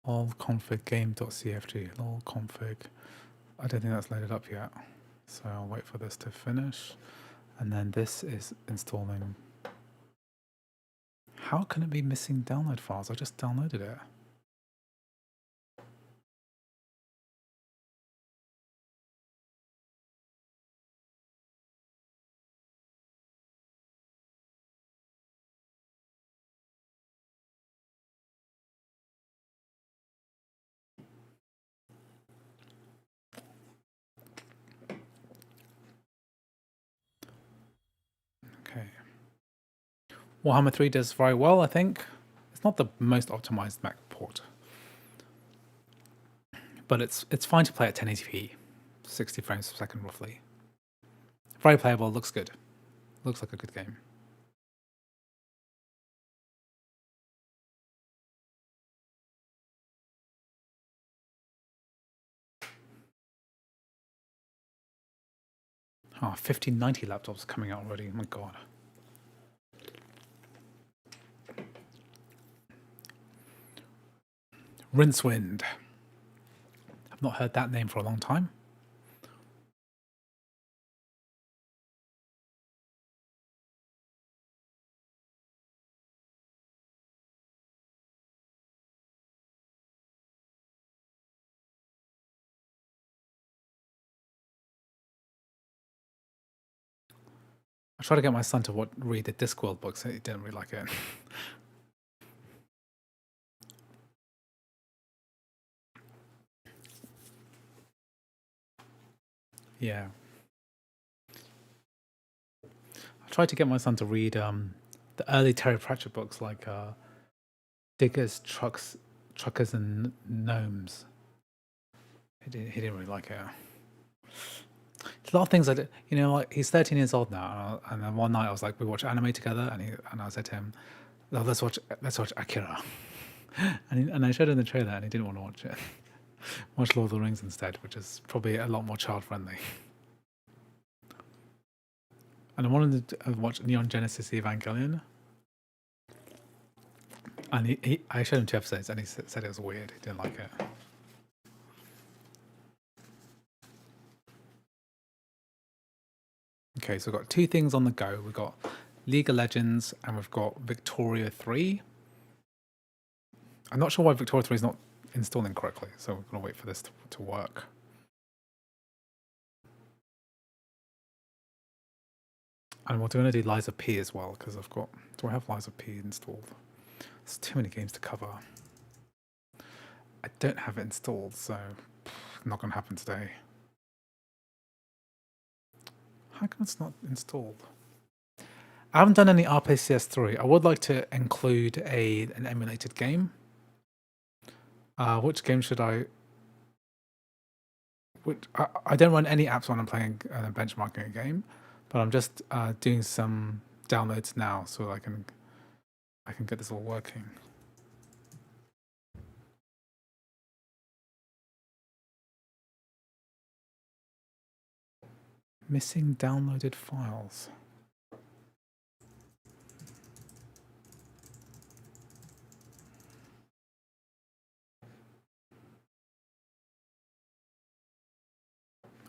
Lol config game.cfg. Lol config. I don't think that's loaded up yet. So I'll wait for this to finish. And then this is installing. How can it be missing download files? I just downloaded it. Okay. Warhammer 3 does very well, I think. It's not the most optimized Mac port, but it's fine to play at 1080p, 60 frames per second roughly. Very playable, looks good. Looks like a good game. Oh, 1590 laptops coming out already. Oh my god. Rincewind. I've not heard that name for a long time. I tried to get my son to read the Discworld books, and he didn't really like it. Yeah. I tried to get my son to read the early Terry Pratchett books like Diggers, Truckers and Gnomes. He didn't really like it. There's a lot of things I did, you know, like he's 13 years old now, and then one night I was like, we watch anime together, and I said to him, oh, let's watch Akira, and I showed him the trailer, and he didn't want to watch it. Watch Lord of the Rings instead, which is probably a lot more child friendly. And I wanted to watch Neon Genesis Evangelion, and I showed him 2 episodes, and he said it was weird. He didn't like it. Okay, so we've got 2 things on the go. We've got League of Legends and we've got Victoria 3. I'm not sure why Victoria 3 is not installing correctly, so we're going to wait for this to work. And we're going to do Lies of P as well, because do I have Lies of P installed? There's too many games to cover. I don't have it installed, so not going to happen today. How come it's not installed? I haven't done any RPCS3. I would like to include an emulated game. Which game should I... I don't run any apps when I'm playing benchmarking a game, but I'm just doing some downloads now so I can get this all working. Missing downloaded files.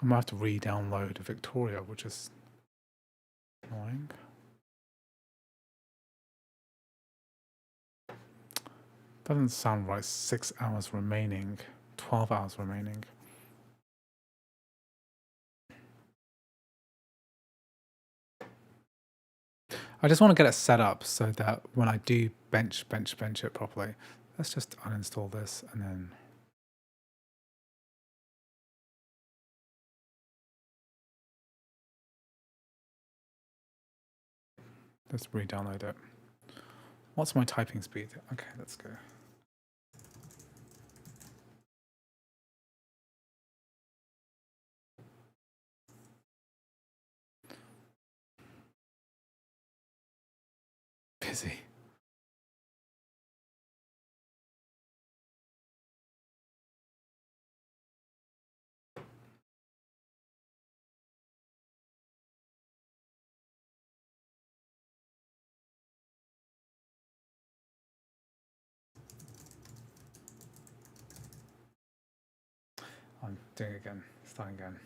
I might have to re-download Victoria, which is annoying. Doesn't sound right. 6 hours remaining. 12 hours remaining. I just want to get it set up so that when I do bench it properly. Let's just uninstall this and then... Let's re-download it. What's my typing speed? Okay, let's go. Busy. I'm doing it again. Starting again.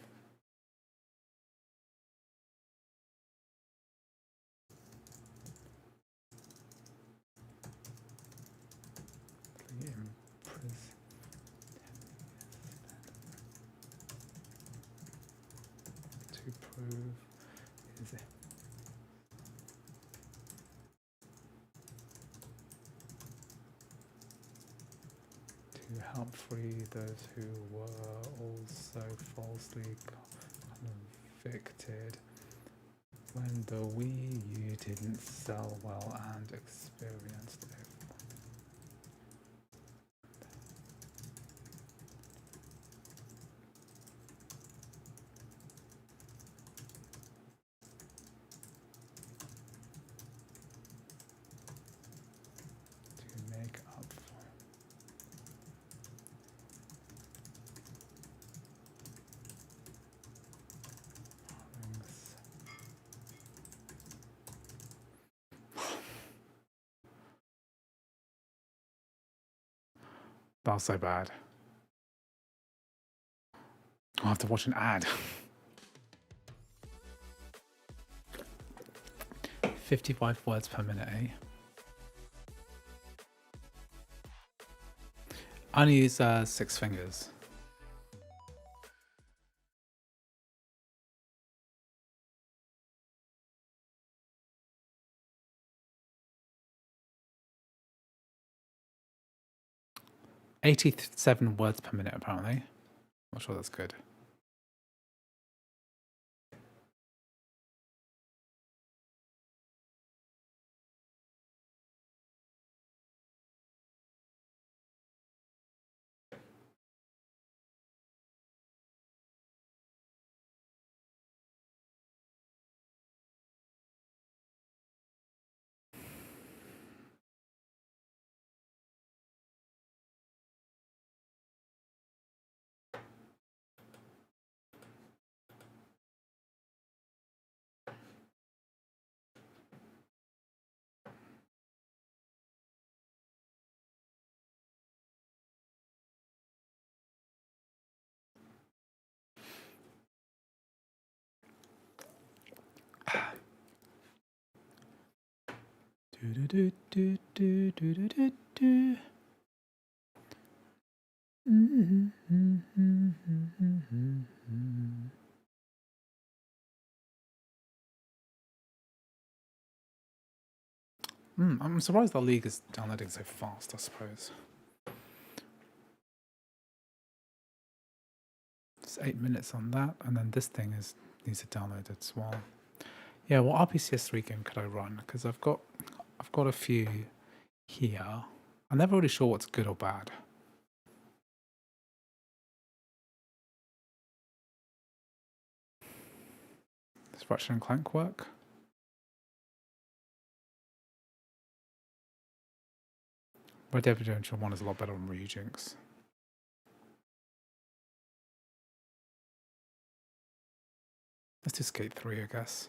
To prove is it. To help free those who were also falsely convicted when the Wii U didn't sell well and experienced a to make up for things. That was so bad. I'll have to watch an ad. 55 words per minute, eh? I only use 6 fingers. $87 words per minute, apparently. Not sure that's good. I'm surprised the league is downloading so fast, I suppose. It's 8 minutes on that, and then this thing needs to download as well. Yeah, what RPCS3 game could I run? Because I've got a few here. I'm never really sure what's good or bad. Does Ratchet and Clank work? Red Dead Redemption 1 is a lot better on Ryujinx. Let's do Skate 3, I guess.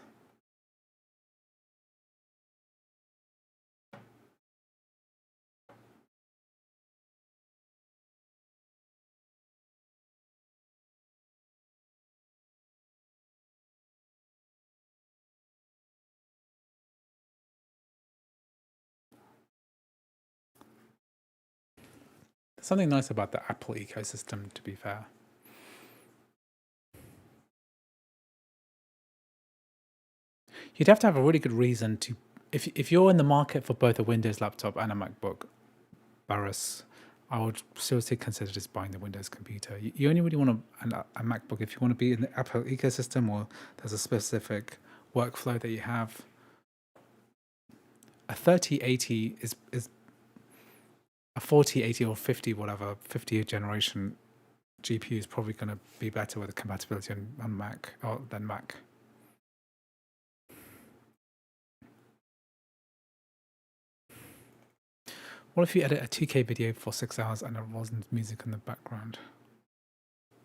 There's something nice about the Apple ecosystem, to be fair. You'd have to have a really good reason to, if you're in the market for both a Windows laptop and a MacBook, Barris, I would seriously consider just buying the Windows computer. You only really want a MacBook if you want to be in the Apple ecosystem, or there's a specific workflow that you have. A 3080 is a 4080 or 50 whatever 50th generation GPU is probably going to be better with the compatibility on Mac than Mac. What if you edit a 2K video for 6 hours and there wasn't music in the background?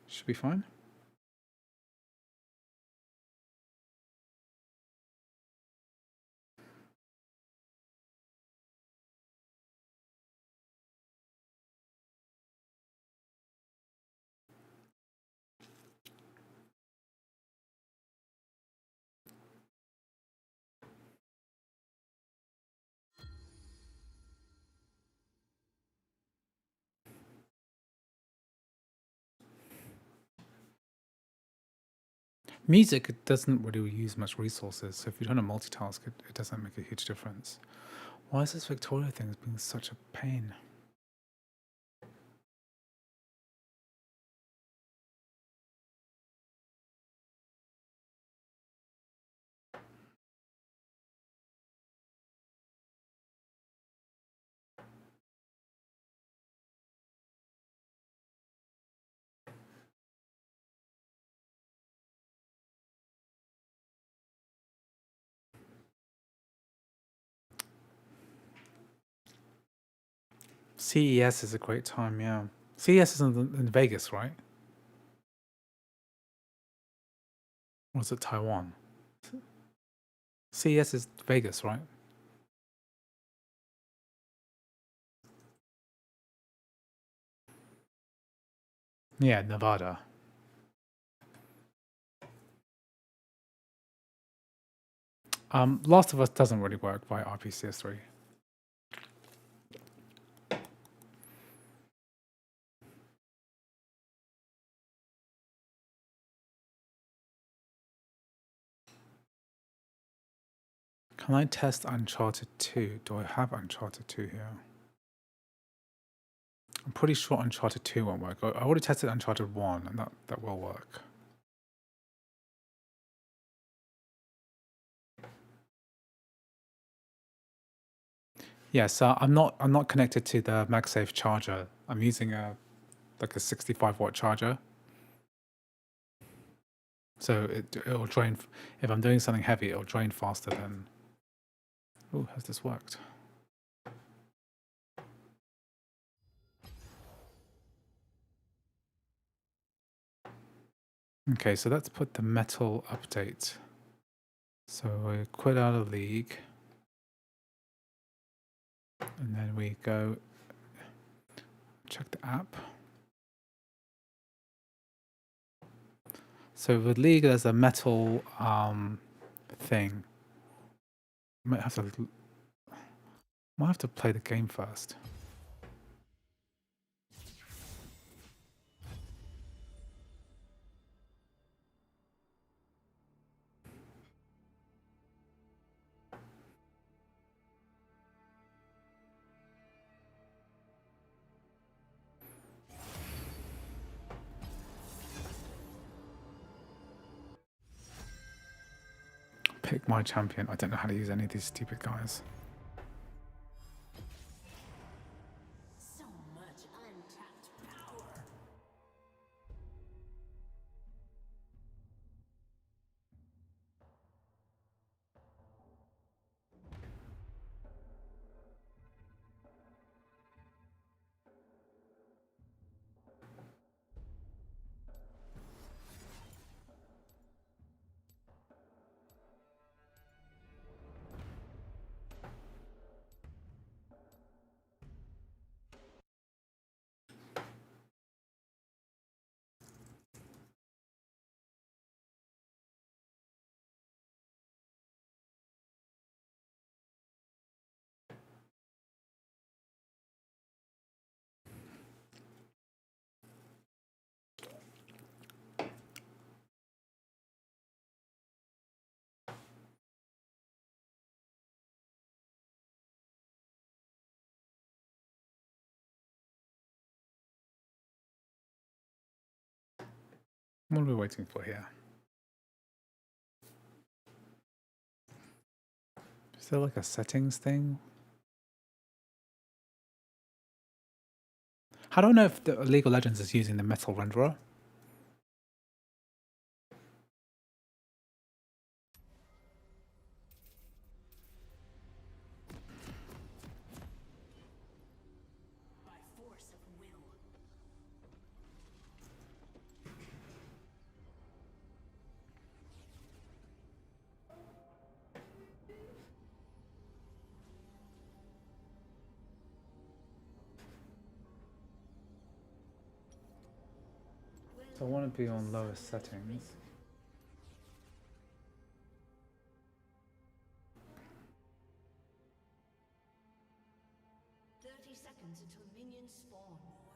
Should be fine. Music, it doesn't really use much resources, so if you're trying to multitask, it doesn't make a huge difference. Why is this Victoria thing being such a pain? CES is a great time, yeah. CES is in Vegas, right? Or is it Taiwan? CES is Vegas, right? Yeah, Nevada. Last of Us doesn't really work by RPCS3. Can I test Uncharted 2? Do I have Uncharted 2 here? I'm pretty sure Uncharted 2 won't work. I already tested Uncharted 1, and that will work. Yeah, so I'm not connected to the MagSafe charger. I'm using like a 65-watt charger. So it'll drain. If I'm doing something heavy, it'll drain faster than. Oh, has this worked? Okay, so let's put the metal update. So we quit out of League. And then we go check the app. So with League, there's a metal thing. Might have to play the game first. Pick my champion. I don't know how to use any of these stupid guys. So much untapped power. What are we waiting for here? Is there like a settings thing? How do I know if the League of Legends is using the metal renderer? By force of will. So I want to be on lowest settings. Seconds until minions spawn more.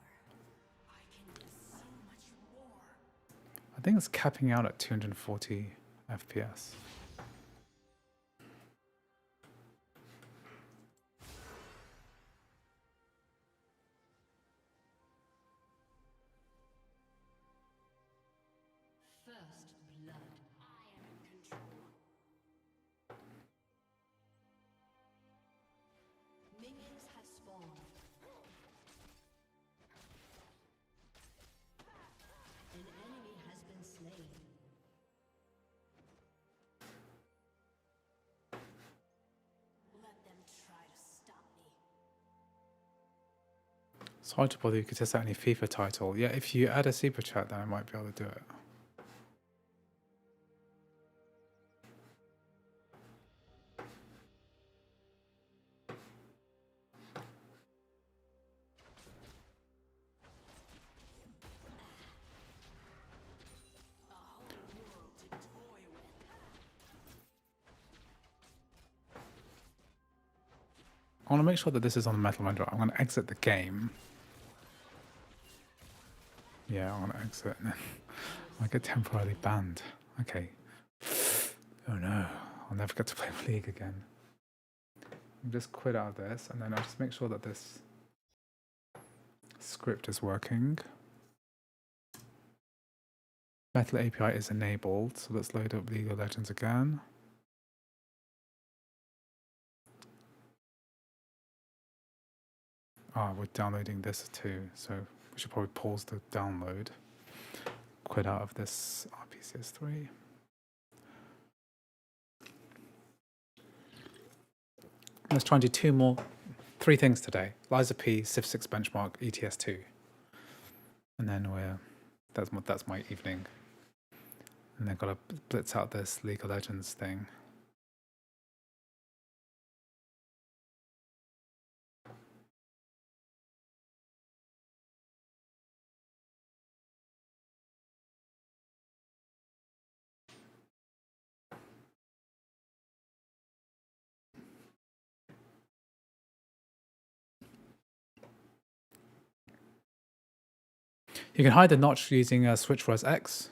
I can do so much more. think it's capping out at 240 FPS. First blood. I am in control. Minions have spawned. An enemy has been slain. Let them try to stop me. It's hard to bother you could test out any FIFA title. Yeah, if you add a super chat, then I might be able to do it. I want to make sure that this is on the metal renderer. I'm going to exit the game. Yeah, I want to exit. I get temporarily banned. Okay. Oh no, I'll never get to play League again. I'll just quit out of this, and then I'll just make sure that this script is working. Metal API is enabled, so let's load up League of Legends again. We're downloading this too, so we should probably pause the download. Quit out of this RPCS3. Let's try and do three things today. Liza P, Civ 6 benchmark, ETS2. And then that's my evening. And then gotta blitz out this League of Legends thing. You can hide the notch using switch res X.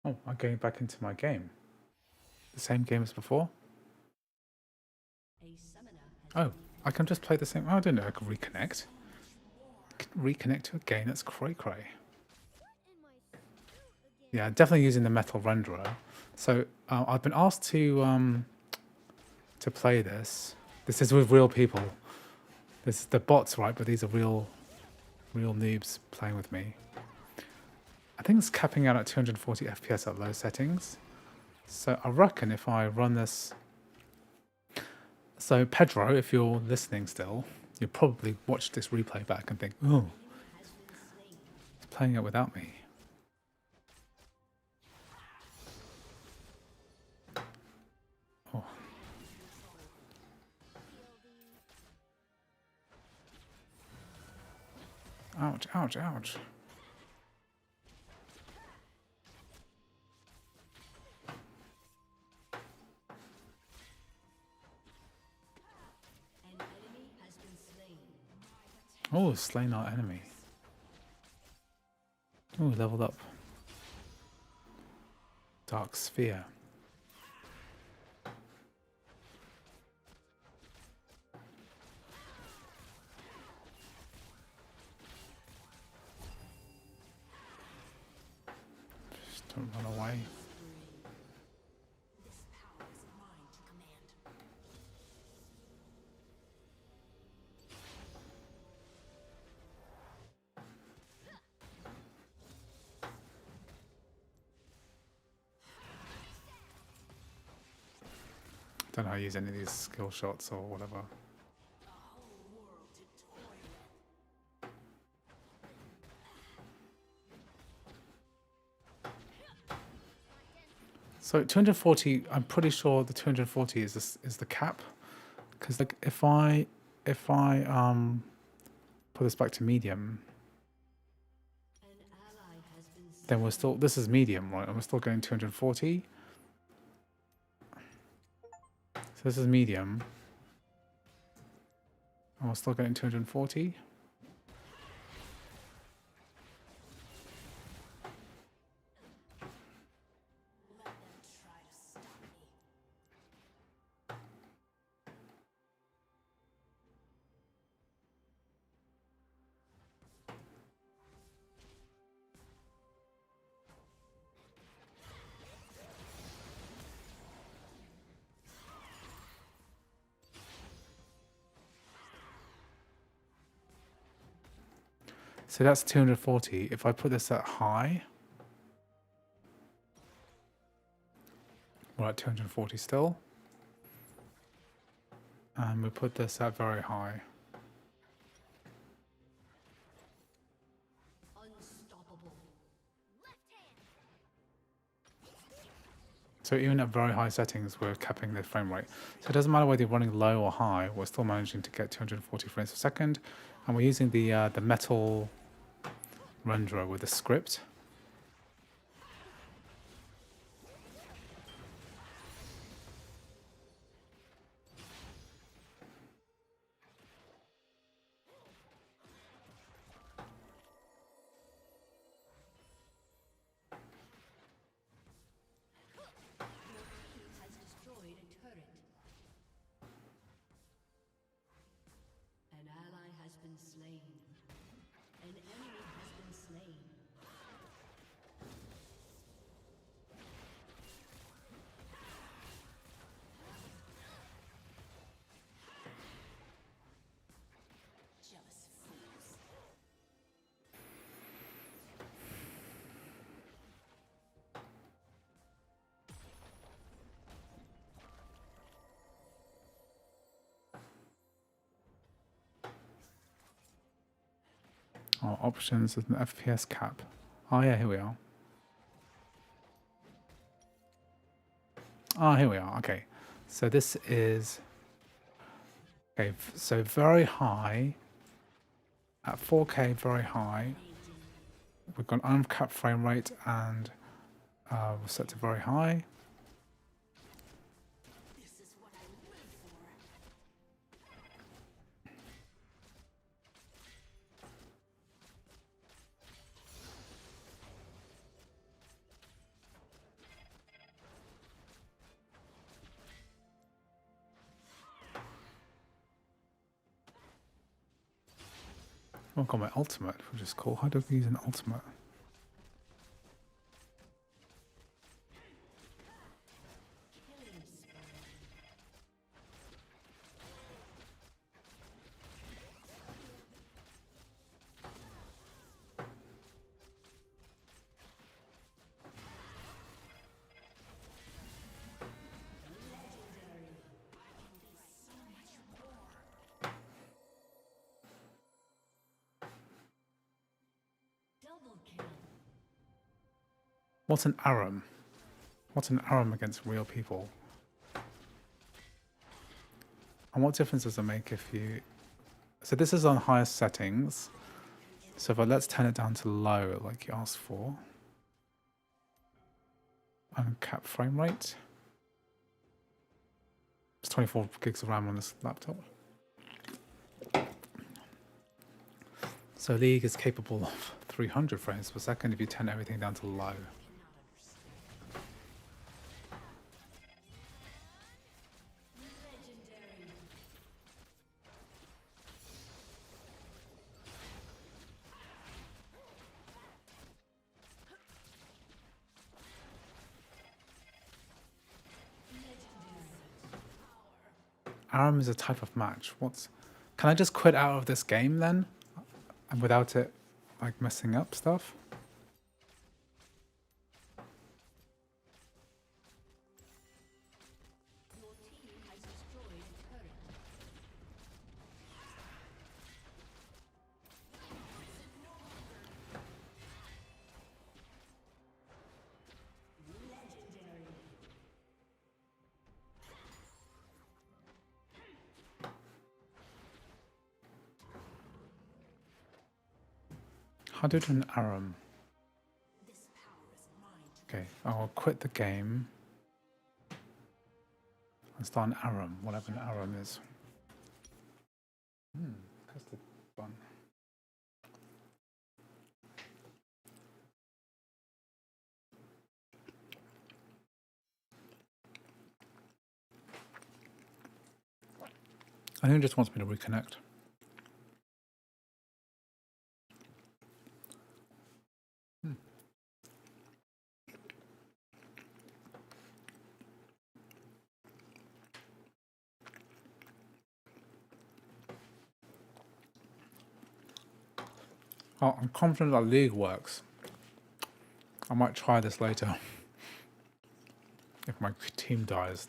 Oh, I'm going back into my game. The same game as before? Oh, I can just play the same. Oh, I didn't know I could reconnect. Reconnect to a game. That's cray cray. Yeah, definitely using the metal renderer. So I've been asked to play this. This is with real people. This is the bots, right? But these are real noobs playing with me. I think it's capping out at 240 FPS at low settings. So I reckon if I run this... So Pedro, if you're listening still, you'll probably watch this replay back and think, oh, it's playing it without me. Oh. Ouch, ouch, ouch. Oh, slain our enemy. Oh, leveled up. Dark Sphere. Just don't run away. Don't know how to use any of these skill shots or whatever. So 240, I'm pretty sure the 240 is is the cap, because like if I put this back to medium, then we're still, this is medium, right? And we're still going 240. So this is medium, and we're still getting 240. So that's 240. If I put this at high, we're at 240 still. And we put this at very high. So even at very high settings, we're capping the frame rate. So it doesn't matter whether you're running low or high, we're still managing to get 240 frames per second. And we're using the metal renderer with a script. An ally has been slain. An enemy has been slain. Jealous fools. Our options is an FPS cap. Oh yeah, here we are. Ah, here we are. Okay, so this is okay. So very high at 4K, very high. We've got uncapped frame rate and we're set to very high. This is what I live for. I've got my ultimate, which is cool. How do we use an ultimate? What's an aram? What's an aram against real people? And what difference does it make if you... So this is on highest settings. So let's turn it down to low, like you asked for. Uncapped frame rate. It's 24 gigs of RAM on this laptop. So League is capable of 300 frames per second if you turn everything down to low. ARM is a type of match. Can I just quit out of this game then? And without it, like, messing up stuff? Your team has destroyed a turret. Legendary. Hadud and Aram. Okay, I'll quit the game and start an Aram, whatever an Aram is. Custard bun. I think it just wants me to reconnect. Oh, I'm confident that League works. I might try this later. If my team dies.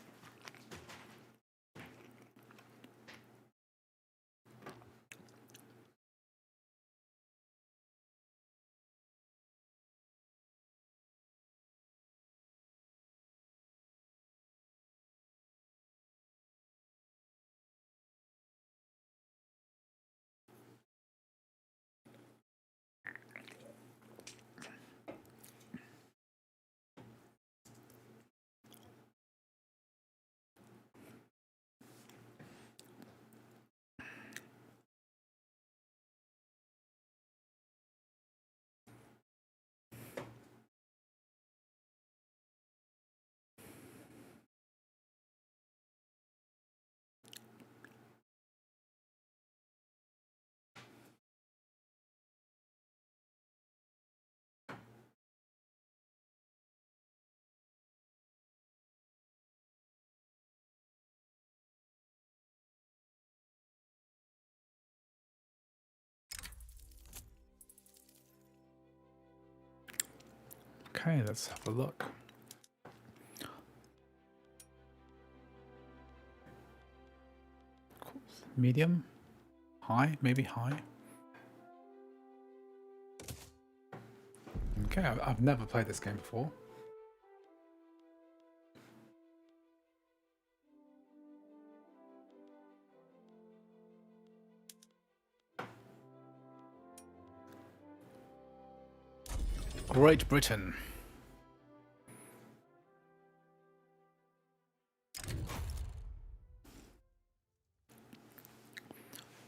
Okay, let's have a look. Medium? High? Maybe high? Okay, I've never played this game before. Great Britain.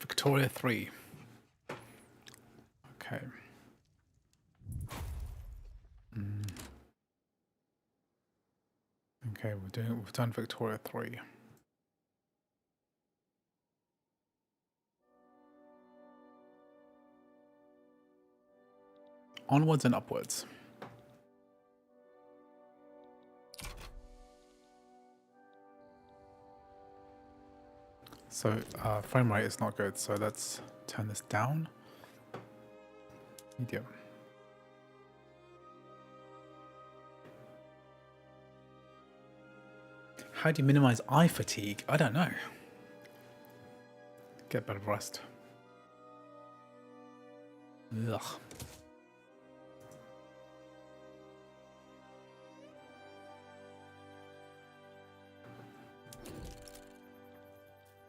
Victoria 3. Okay. Okay, we've done Victoria 3. Onwards and upwards. So frame rate is not good, so let's turn this down. Medium. How do you minimize eye fatigue? I don't know. Get better rest. Ugh.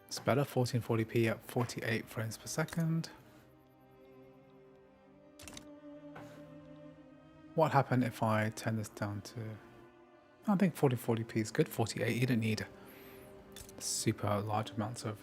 It's better, 1440p at 48 frames per second. What happened if I turn this down to... I think 1440p is good. 48, you don't need super large amounts of...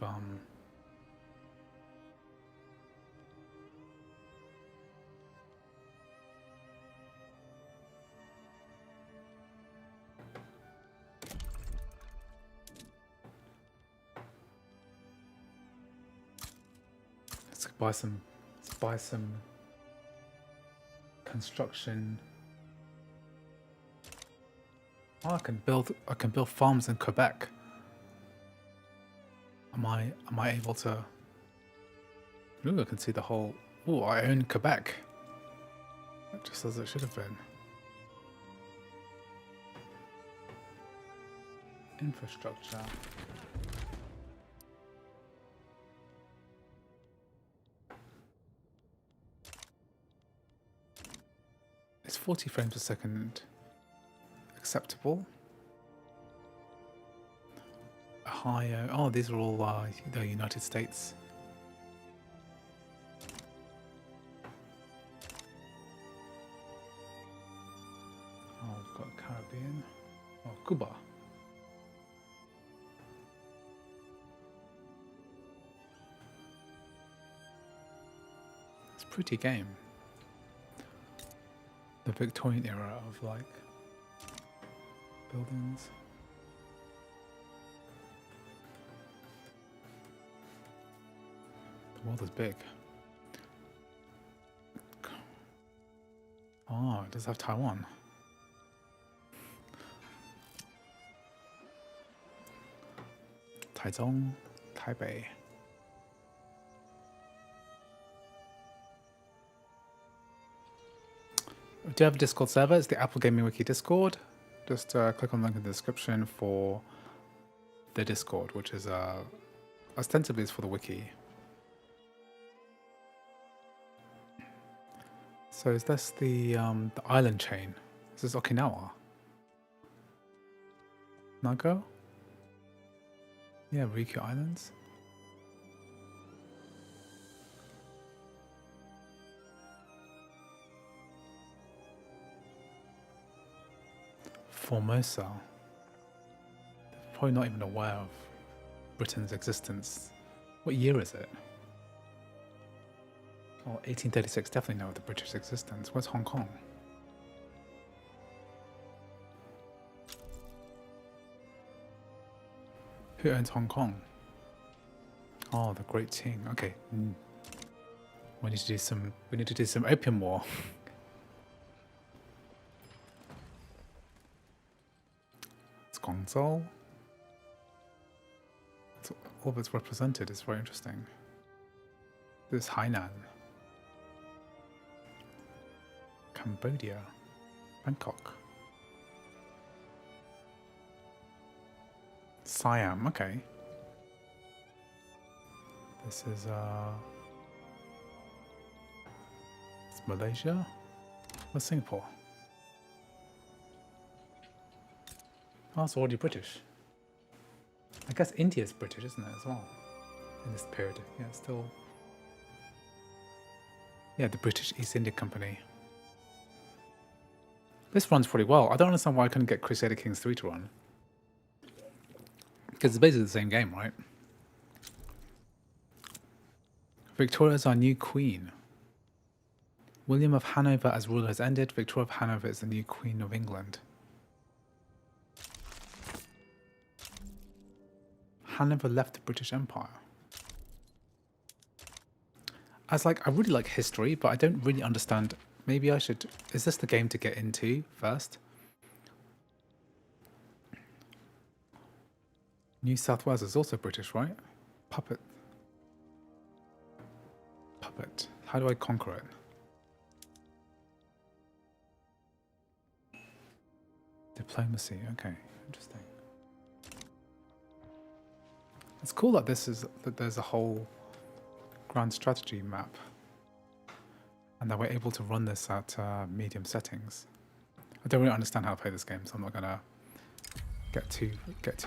Let's buy some construction. Oh, I can build farms in Quebec. Am I able to? Ooh, I can see the whole. Ooh, I own Quebec. Just as it should have been. Infrastructure. Is 40 frames per second acceptable? Ohio. Oh, these are all the United States. got Caribbean. Oh, Cuba. It's a pretty game. The Victorian era of like buildings. The world is big. Oh, it does have Taiwan. Taichung, Taipei. We do have a Discord server. It's the Apple Gaming Wiki Discord. Just click on the link in the description for the Discord, which is ostensibly is for the wiki. So is this the island chain? Is this Okinawa? Nago? Yeah, Ryukyu Islands. Formosa. Probably not even aware of Britain's existence. What year is it? Oh, 1836, definitely know of the British existence. Where's Hong Kong? Who owns Hong Kong? Oh, the Great Qing. Okay. We need to do some opium war. It's Guangzhou. It's all that's represented is very interesting. This is Hainan. Cambodia. Bangkok. Siam, okay. This is it's Malaysia. Where's Singapore? Oh, it's already British. I guess India's British, isn't it, as well? In this period. Yeah, it's still. Yeah, the British East India Company. This runs pretty well. I don't understand why I couldn't get Crusader Kings 3 to run. Because it's basically the same game, right? Victoria is our new queen. William of Hanover as ruler has ended. Victoria of Hanover is the new Queen of England. Hanover left the British Empire. I really like history, but I don't really understand. Maybe I should... Is this the game to get into first? New South Wales is also British, right? Puppet. Puppet. How do I conquer it? Diplomacy. Okay, interesting. It's cool that there's a whole grand strategy map, and that we're able to run this at medium settings. I don't really understand how to play this game, so I'm not gonna get too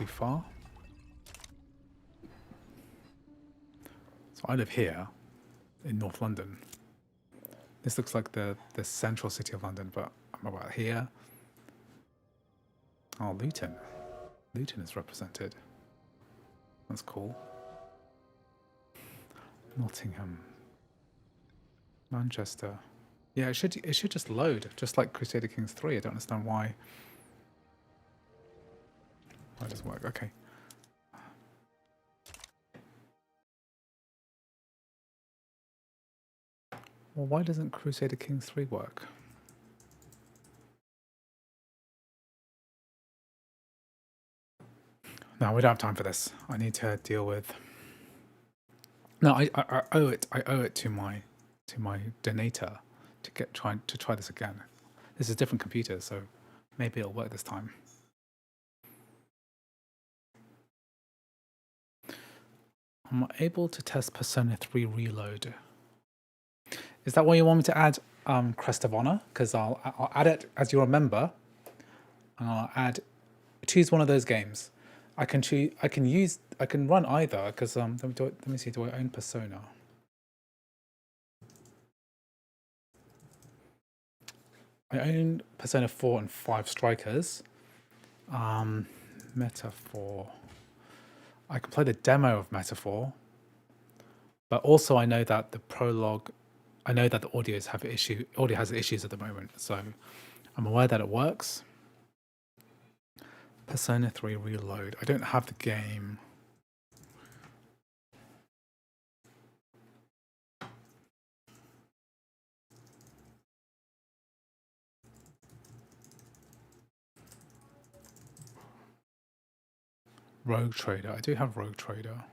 far. So I live here in North London. This looks like the central city of London, but I'm about here. Oh, Luton. Luton is represented. That's cool. Nottingham. Manchester. Yeah, it should just load, just like Crusader Kings 3. I don't understand why. Why does it work? Okay. Well, why doesn't Crusader Kings 3 work? No, we don't have time for this. I need to deal with. No, I owe it. I owe it to my donator to try this again. This is a different computer, so maybe it'll work this time. I'm able to test Persona 3 Reload. Is that why you want me to add Crest of Honor? Because I'll add it as you remember, and I'll choose one of those games. I can run either because let me see. Do I own Persona? I own Persona 4 and 5 Strikers. Metaphor. I can play the demo of Metaphor, but also I know that the prologue, I know that the audio has issues at the moment, so I'm aware that it works. Persona 3 Reload. I don't have the game. Rogue Trader. I do have Rogue Trader.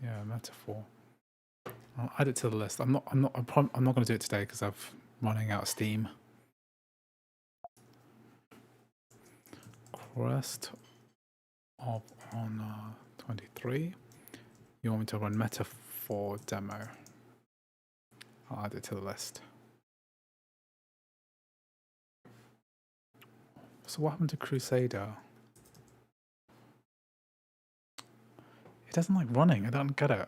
Yeah, Metaphor. I'll add it to the list. I'm not going to do it today because I'm running out of steam. Crest of Honor 23. You want me to run Metaphor demo? I'll add it to the list. So what happened to Crusader? It doesn't like running. I don't get it.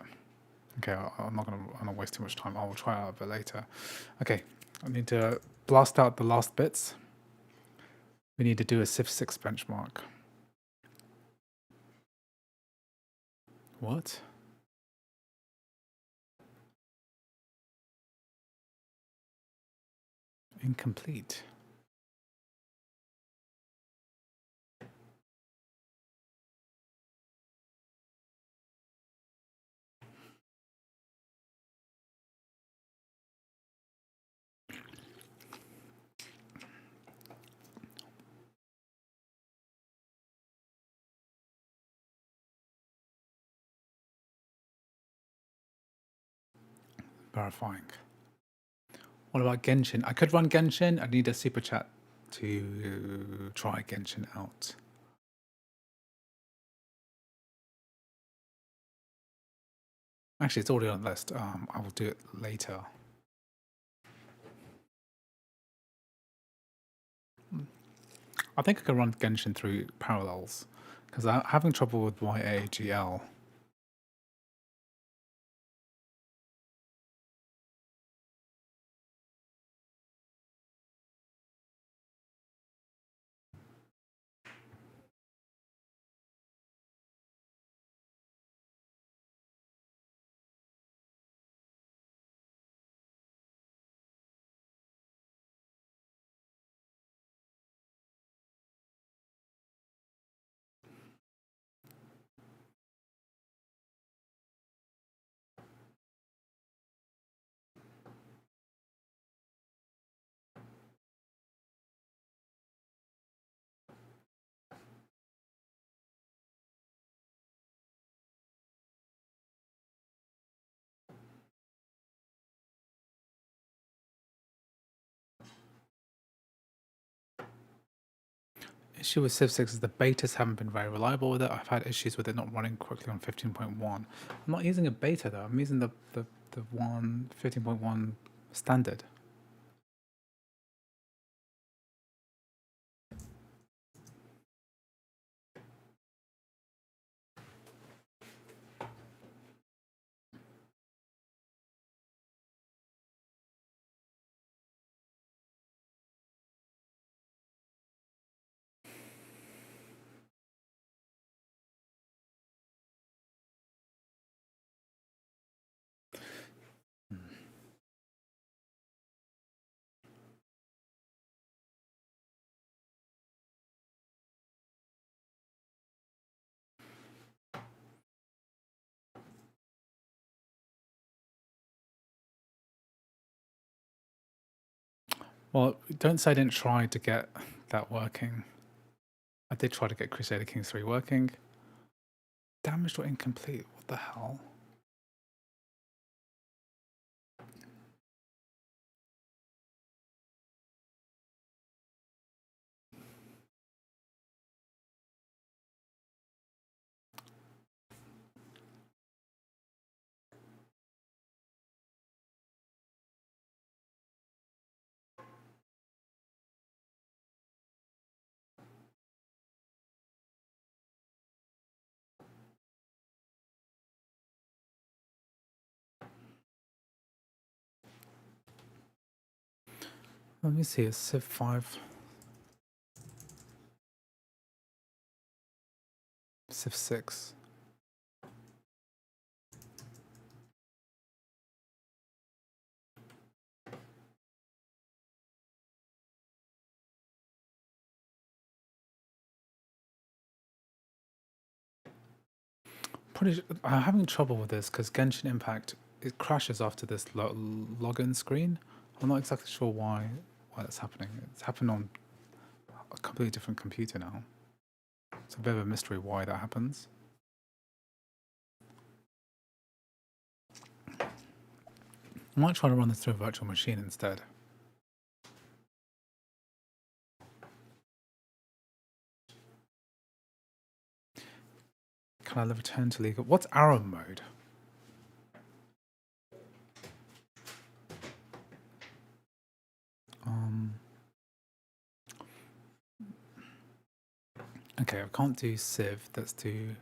Okay, I'm not waste too much time. I'll try it out a bit later. Okay, I need to blast out the last bits. We need to do a Civ 6 benchmark. What? Incomplete. Verifying. What about Genshin? I could run Genshin. I need a super chat to try Genshin out. Actually, it's already on the list. I will do it later. I think I can run Genshin through Parallels because I'm having trouble with YAGL. Issue with Civ 6 is the betas haven't been very reliable with it. I've had issues with it not running quickly on 15.1. I'm not using a beta though. I'm using the 15.1 standard. Well, don't say I didn't try to get that working. I did try to get Crusader Kings 3 working. Damaged or incomplete? What the hell? Let me see, it's Civ 5. Civ 6. I'm having trouble with this because Genshin Impact, it crashes after this login screen. I'm not exactly sure why that's happening. It's happened on a completely different computer now. It's a bit of a mystery why that happens. I might try to run this through a virtual machine instead. Can I return to legal? What's arrow mode? Okay, I can't do Civ. Let's do.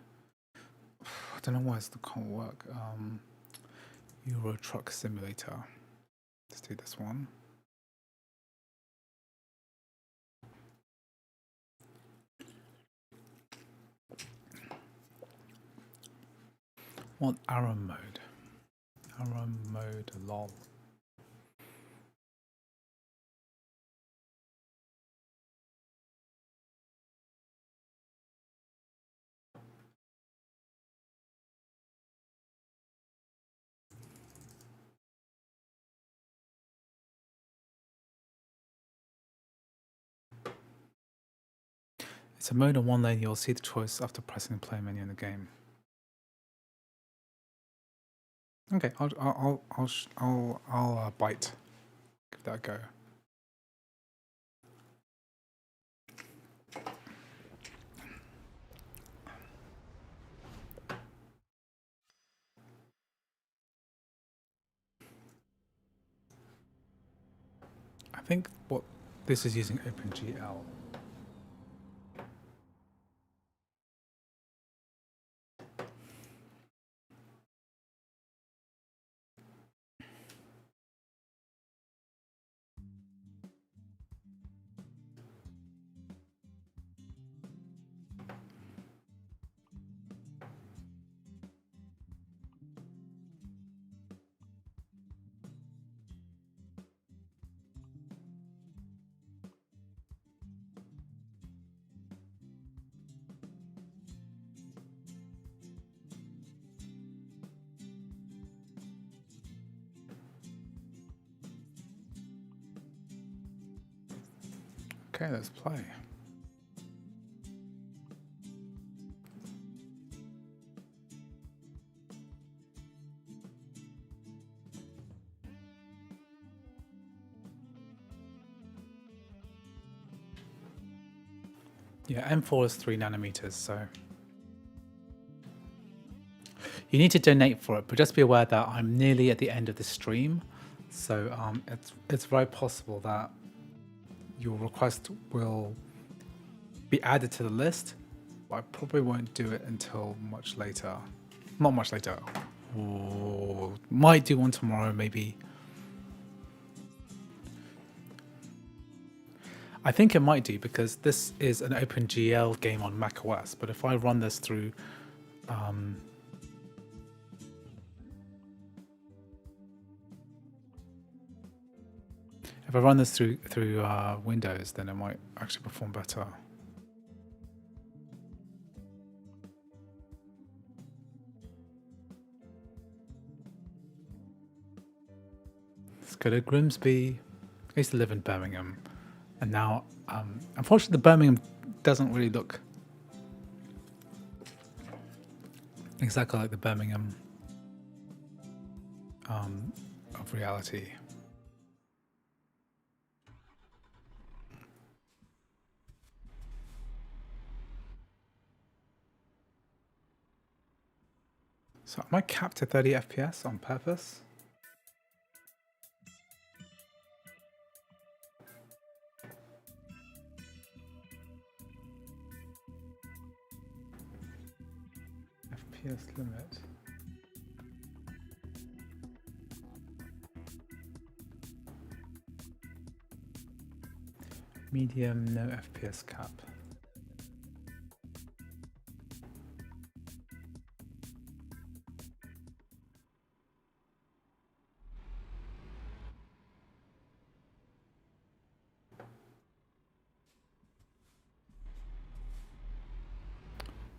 I don't know why it can't work. Euro Truck Simulator. Let's do this one. What arrow mode? Arrow mode, lol. It's a mode on one lane. You'll see the choice after pressing the play menu in the game. Okay, I'll bite. Give that a go. I think what this is using OpenGL. Okay, let's play. Yeah, M4 is 3 nanometers, so you need to donate for it, but just be aware that I'm nearly at the end of the stream, so it's very possible that your request will be added to the list, but I probably won't do it until much later. Not much later. Ooh, might do one tomorrow, maybe. I think it might do because this is an OpenGL game on macOS, but if I run this through Windows, then it might actually perform better. Let's go to Grimsby. I used to live in Birmingham, and now, unfortunately, the Birmingham doesn't really look exactly like the Birmingham of reality. So am I capped to 30 FPS on purpose? FPS limit. Medium, no FPS cap.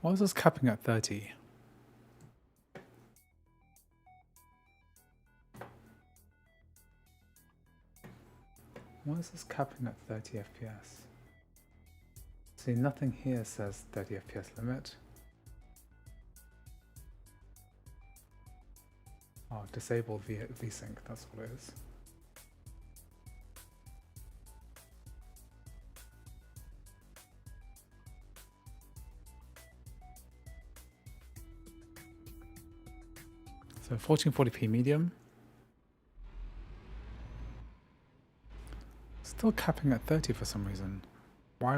Why is this capping at 30? Why is this capping at 30 FPS? See, nothing here says 30 FPS limit. Oh, disable VSync, that's what it is. So 1440p medium. Still capping at 30 for some reason. Why?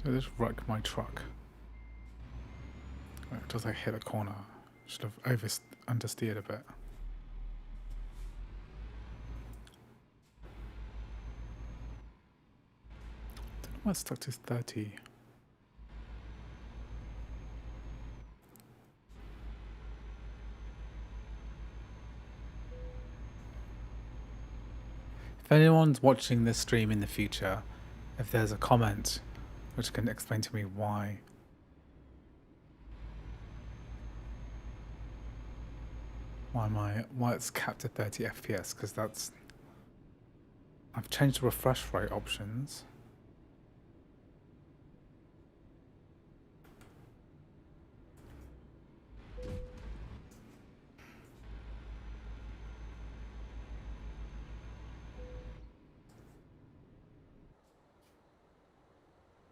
I just wrecked my truck. Just like hit a corner. Should have understeered a bit. Don't know why it's stuck to 30. If anyone's watching this stream in the future, if there's a comment which can explain to me why it's capped at 30 FPS, because that's, I've changed the refresh rate options.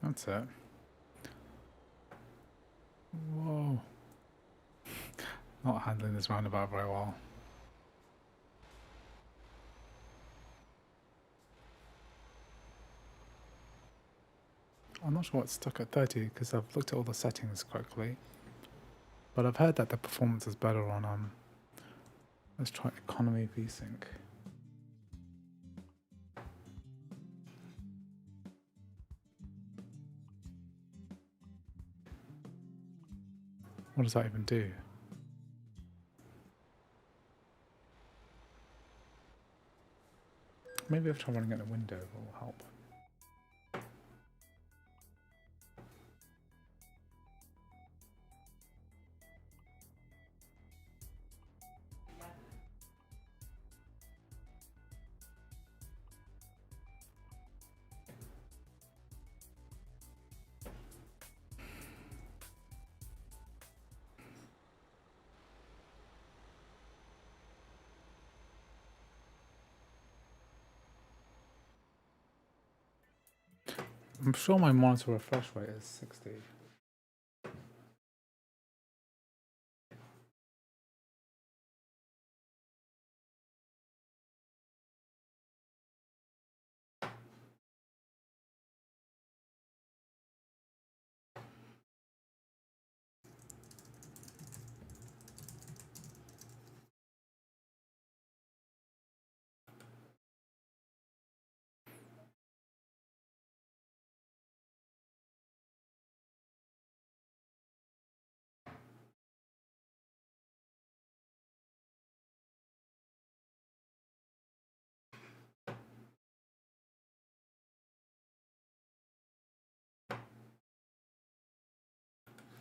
That's it. Whoa. Not handling this roundabout very well. I'm not sure what's stuck at 30 because I've looked at all the settings correctly. But I've heard that the performance is better on let's try economy VSync. What does that even do? Maybe if I try running at a window it will help. I'm sure my monitor refresh rate is 60.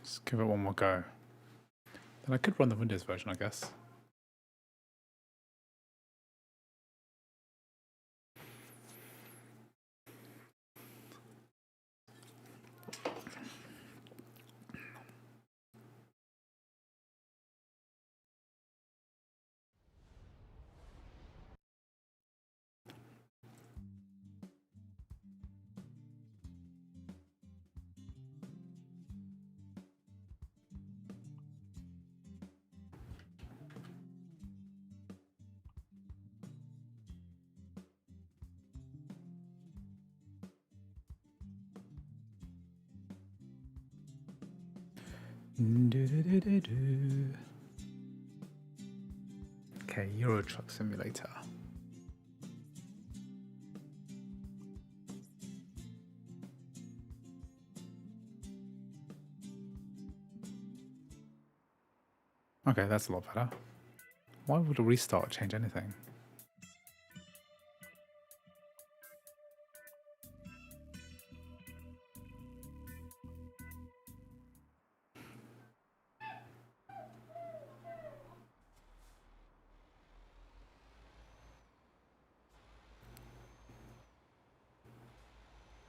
Just give it one more go. Then I could run the Windows version, I guess. Okay, Euro Truck Simulator. Okay, that's a lot better. Why would a restart change anything?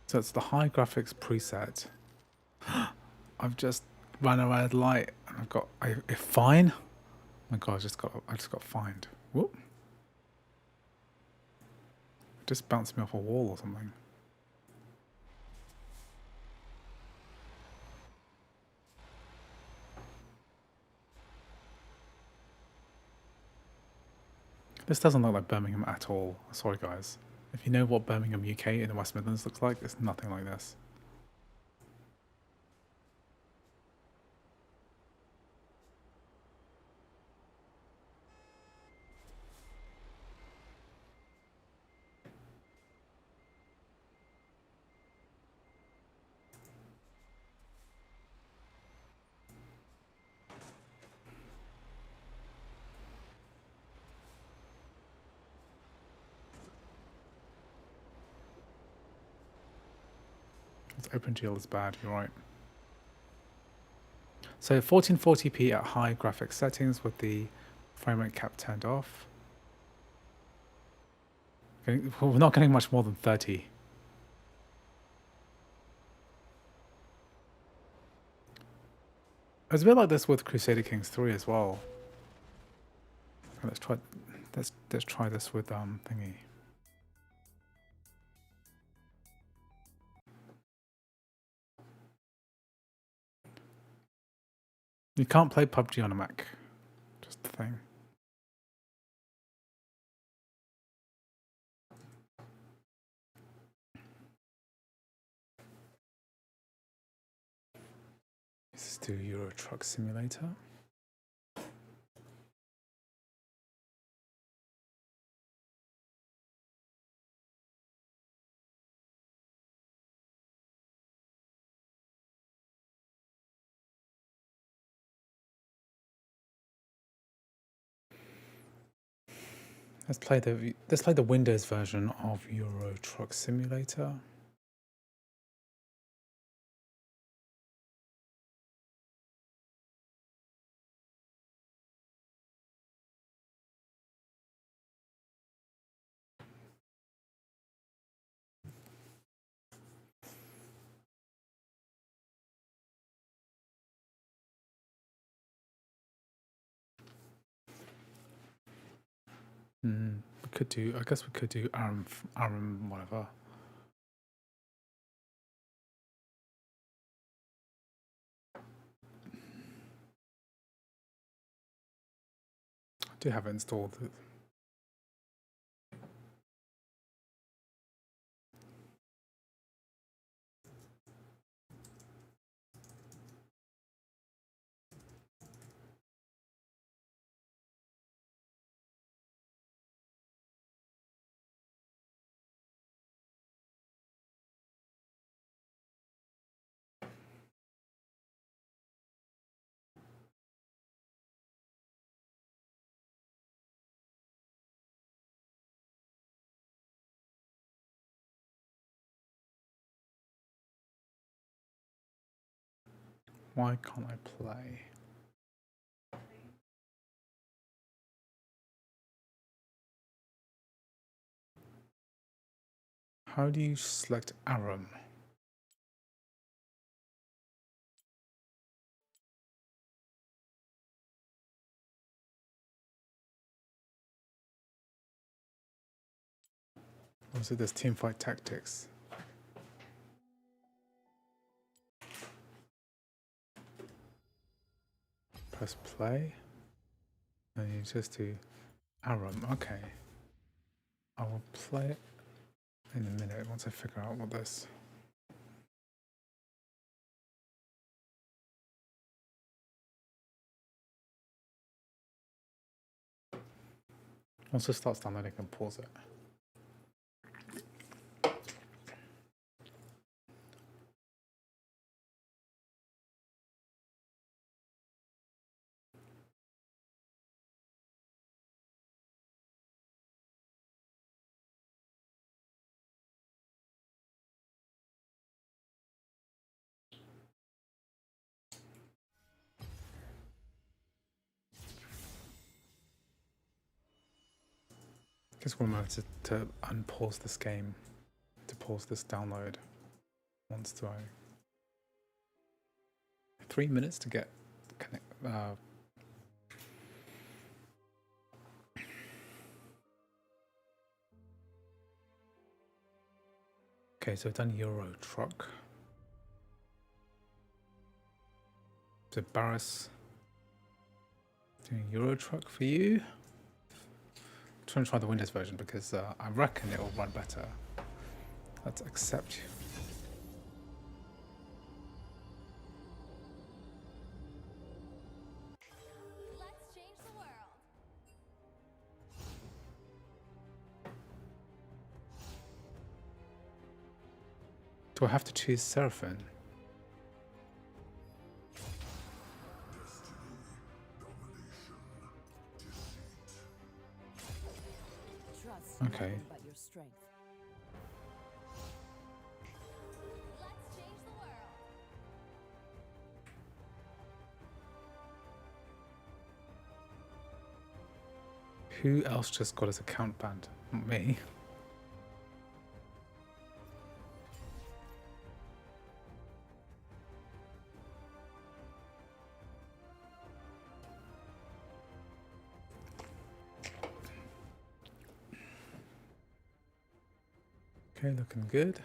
So it's the high graphics preset. I've just ran a red light and I've got a fine. Oh my god, I just got fined. Whoop. Just bounced me off a wall or something. This doesn't look like Birmingham at all. Sorry guys. If you know what Birmingham, UK in the West Midlands looks like, it's nothing like this. OpenGL is bad, you're right. So 1440p at high graphics settings with the frame rate cap turned off. Okay, well, we're not getting much more than 30. It's a bit like this with Crusader Kings 3 as well. Let's try this with thingy. You can't play PUBG on a Mac. Just the thing. Let's do Euro Truck Simulator. Let's play the Windows version of Euro Truck Simulator. We could do. I guess we could do Aram whatever. I do have it installed. Why can't I play? How do you select Aram? Or is it this teamfight tactics? Press play. And you just do Aram. Okay. I will play it in a minute once I figure out what this. Once it starts downloading, I can pause it. Just one moment to unpause this game, to pause this download. Once do I? 3 minutes to get connect. Okay, so I've done Euro Truck. So Barris doing Euro Truck for you. I'm trying to try the Windows version because I reckon it will run better. Let's accept. Let's change the world. Do I have to choose Seraphim? Trust Okay. nothing but your strength. Let's change the world. Who else just got his account banned? Not me. Okay, looking good.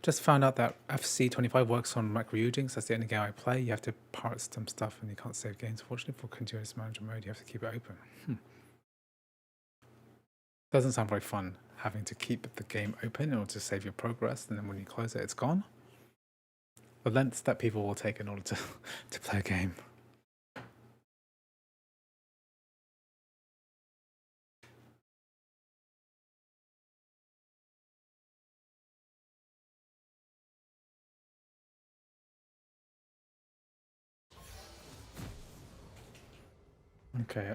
Just found out that FC25 works on Mac readings. That's the only game I play. You have to pirate some stuff and you can't save games. Fortunately, for continuous manager mode, you have to keep it open. Doesn't sound very fun having to keep the game open in order to save your progress, and then when you close it, it's gone. The lengths that people will take in order to, to play a game. Okay. I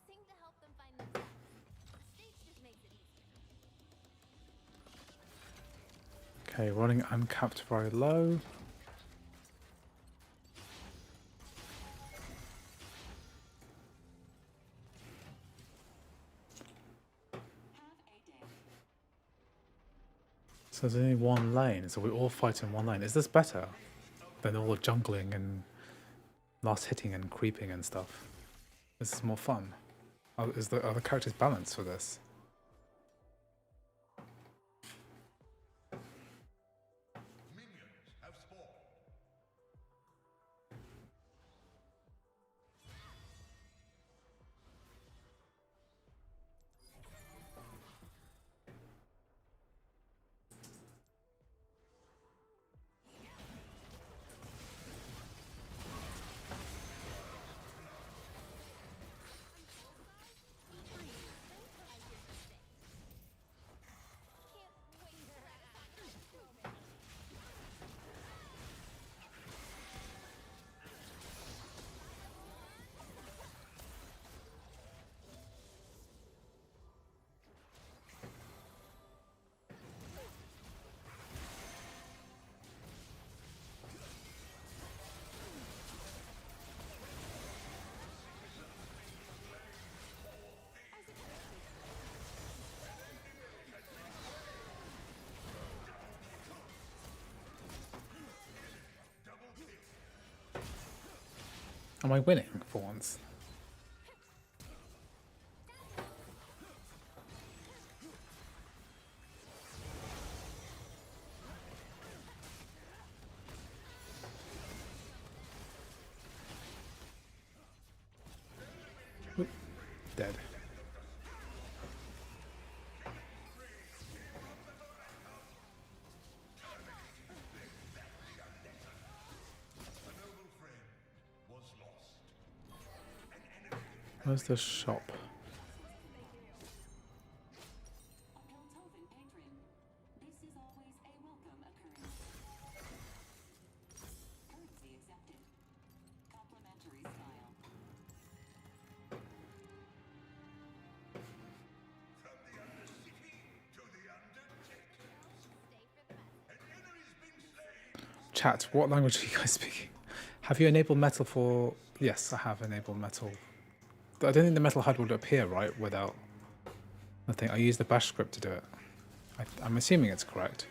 sing to help them find themselves. The stage just makes it easier. Okay, running uncapped very low. So there's only one lane, so we all fight in one lane. Is this better than all the jungling and last hitting and creeping and stuff? This is more fun. Are the characters balanced for this? Am I winning for once? Oop, dead. Where's the shop? Chat, what language are you guys speaking? Have you enabled metal for... Yes, I have enabled metal. I don't think the metal HUD would appear, right, without... Nothing. I used the bash script to do it. I'm assuming it's correct.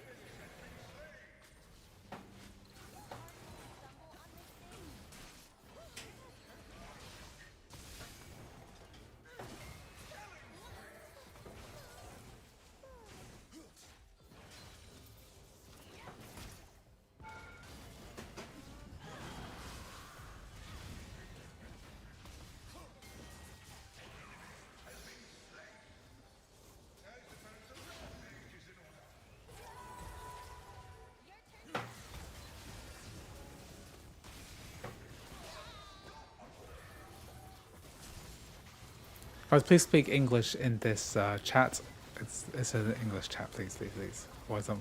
Guys, please speak English in this chat. It's an English chat, please, please, please. Why is Oh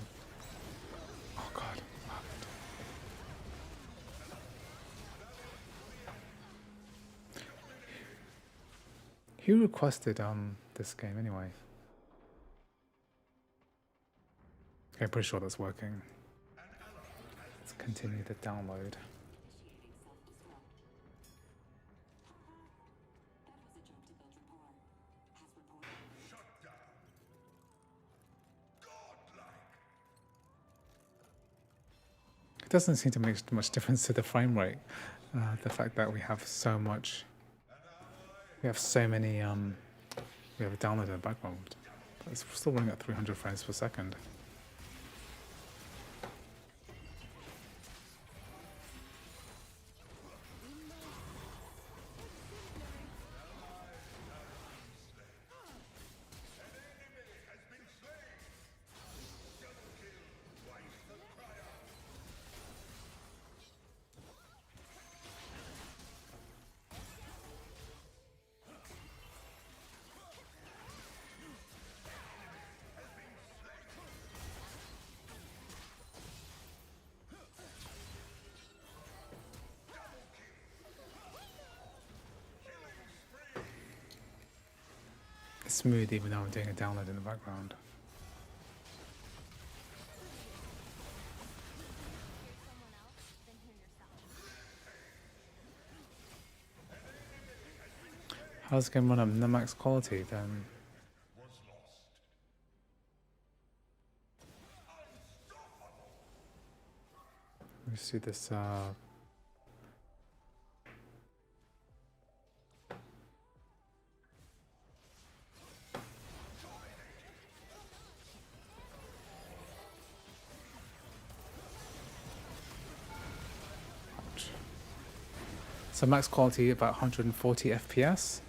God. Who requested this game anyway? Okay, I'm pretty sure that's working. Let's continue the download. It doesn't seem to make much difference to the frame rate. The fact that we have so much, we have so many, we have a download in the background. But it's still running at 300 frames per second. It's smooth even though I'm doing a download in the background. How's this game run up the max quality then? Let me see this so max quality about 140 FPS.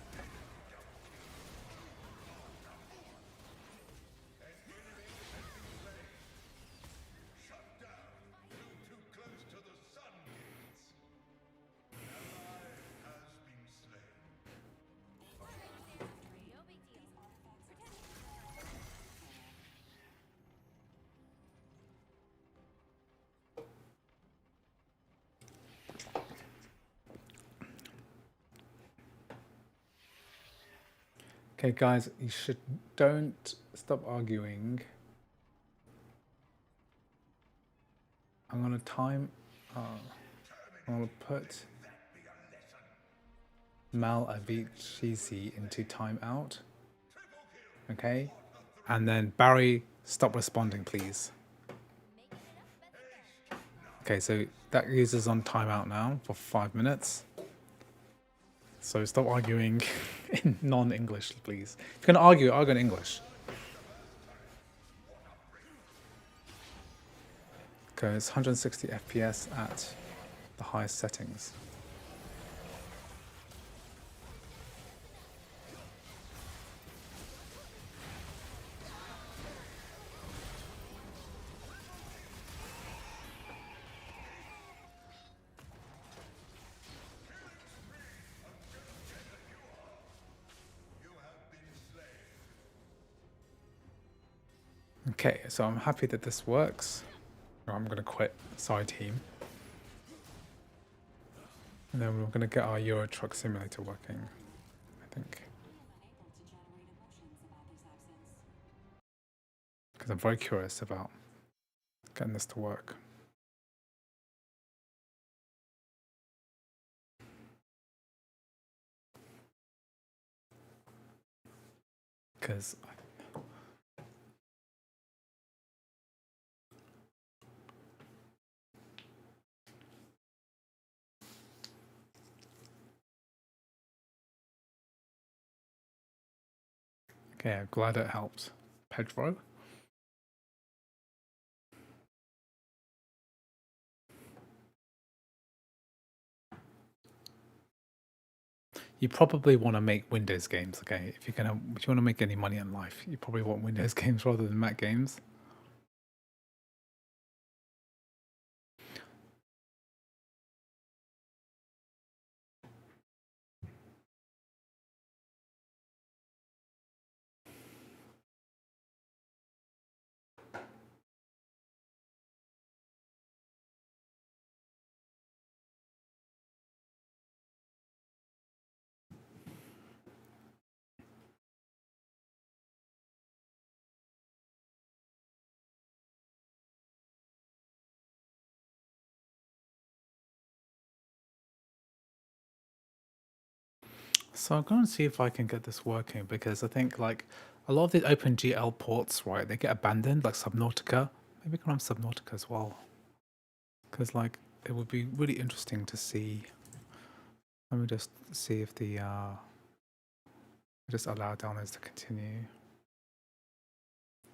Okay, guys, you don't stop arguing. I'm gonna I'm gonna put Mal Avicii into timeout. Okay, and then Barry, stop responding, please. Okay, so that user's on timeout now for 5 minutes. So stop arguing in non-English, please. If you're gonna argue in English. Okay, it's 160 FPS at the highest settings. Okay, so I'm happy that this works. I'm going to quit side team. And then we're going to get our Euro Truck Simulator working, I think. Because I'm very curious about getting this to work. Because okay, I'm glad it helped. Pedro. You probably want to make Windows games, okay? If you want to make any money in life, you probably want Windows games rather than Mac games. So I'm going to see if I can get this working, because I think like a lot of the OpenGL ports, right, they get abandoned, like Subnautica. Maybe I can have Subnautica as well. Because like it would be really interesting to see. Let me just see if the just allow downloads to continue.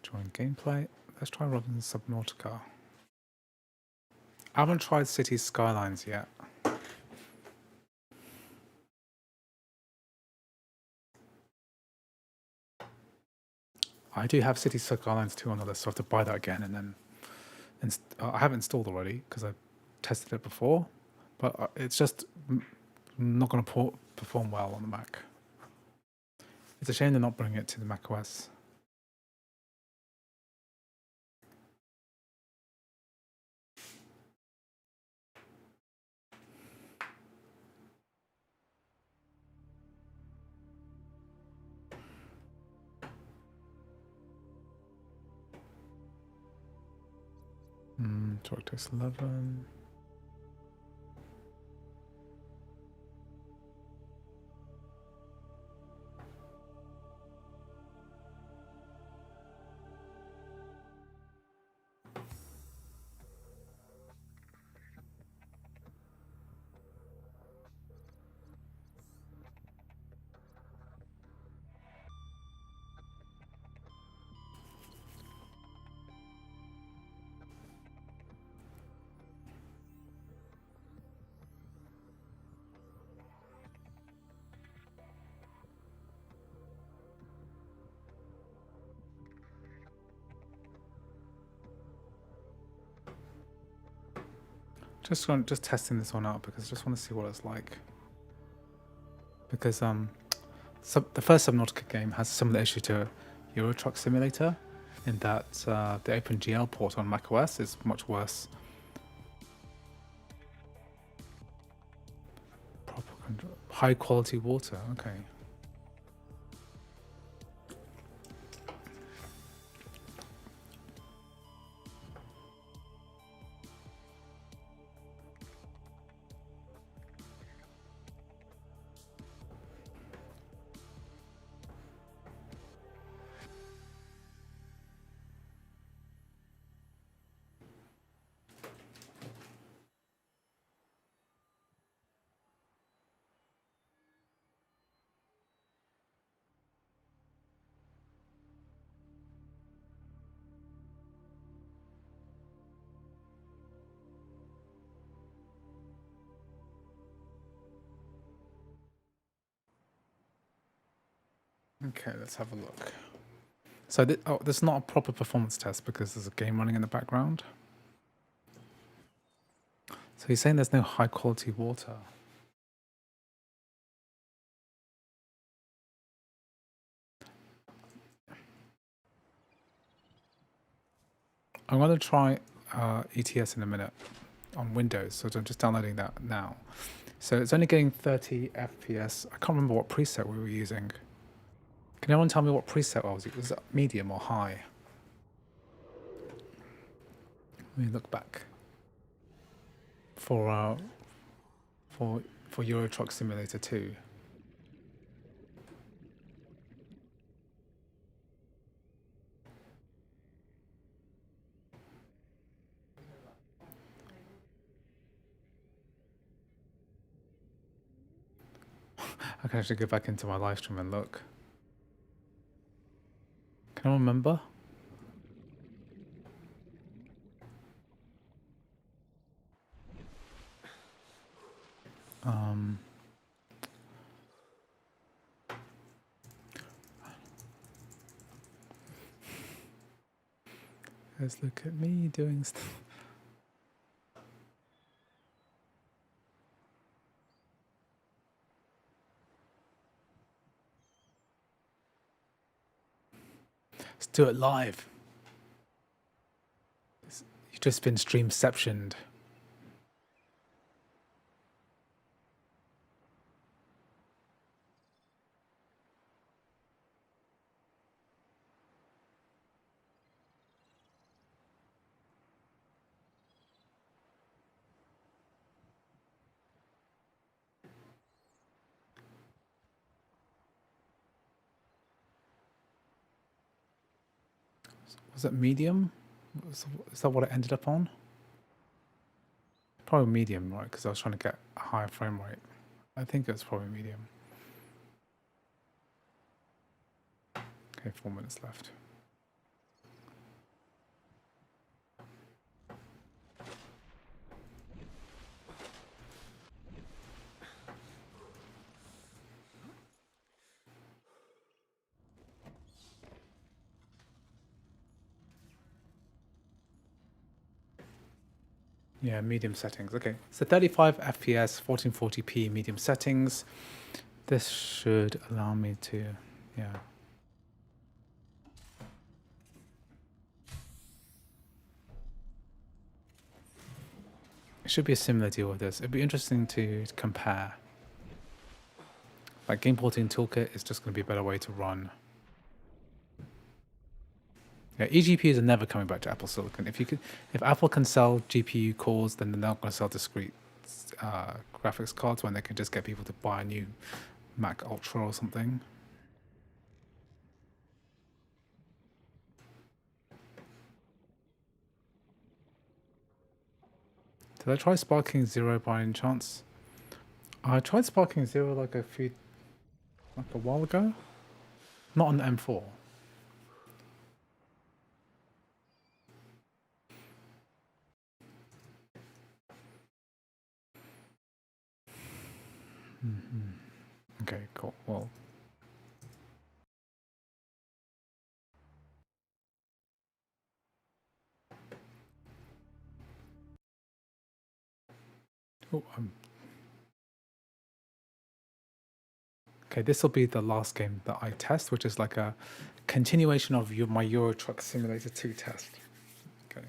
Join gameplay. Let's try running Subnautica. I haven't tried City Skylines yet. I do have City Skylines 2 on the list, so I have to buy that again, and then I have installed already because I tested it before, but it's just not going to perform well on the Mac. It's a shame they're not bringing it to the Mac OS. DirectX 11. Just testing this one out because I just want to see what it's like. Because the first Subnautica game has similar issue to Euro Truck Simulator, in that the OpenGL port on macOS is much worse. Proper control, high quality water. Okay. Okay, let's have a look. So this is not a proper performance test because there's a game running in the background. So he's saying there's no high quality water. I'm going to try ETS in a minute on Windows, so I'm just downloading that now. So it's only getting 30 FPS. I can't remember what preset we were using. Can anyone tell me what preset I was using? Was it medium or high? Let me look back. For Euro Truck Simulator 2. I can actually go back into my live stream and look. Can I remember? Let's look at me doing stuff. Let's do it live. You've just been streamceptioned. Was it medium? Is that what it ended up on? Probably medium, right? Because I was trying to get a higher frame rate. I think it was probably medium. Okay, 4 minutes left. Yeah, medium settings. Okay, so 35 FPS, 1440p medium settings. This should allow me to, yeah. It should be a similar deal with this. It'd be interesting to compare. Like game porting toolkit is just going to be a better way to run. Yeah, eGPUs are never coming back to Apple Silicon. If Apple can sell GPU cores, then they're not going to sell discrete graphics cards when they can just get people to buy a new Mac Ultra or something. Did I try Sparking Zero by any chance? I tried Sparking Zero like a while ago. Not on the M4. Okay, cool. Well, okay, this will be the last game that I test, which is like a continuation of my Euro Truck Simulator 2 test. Okay.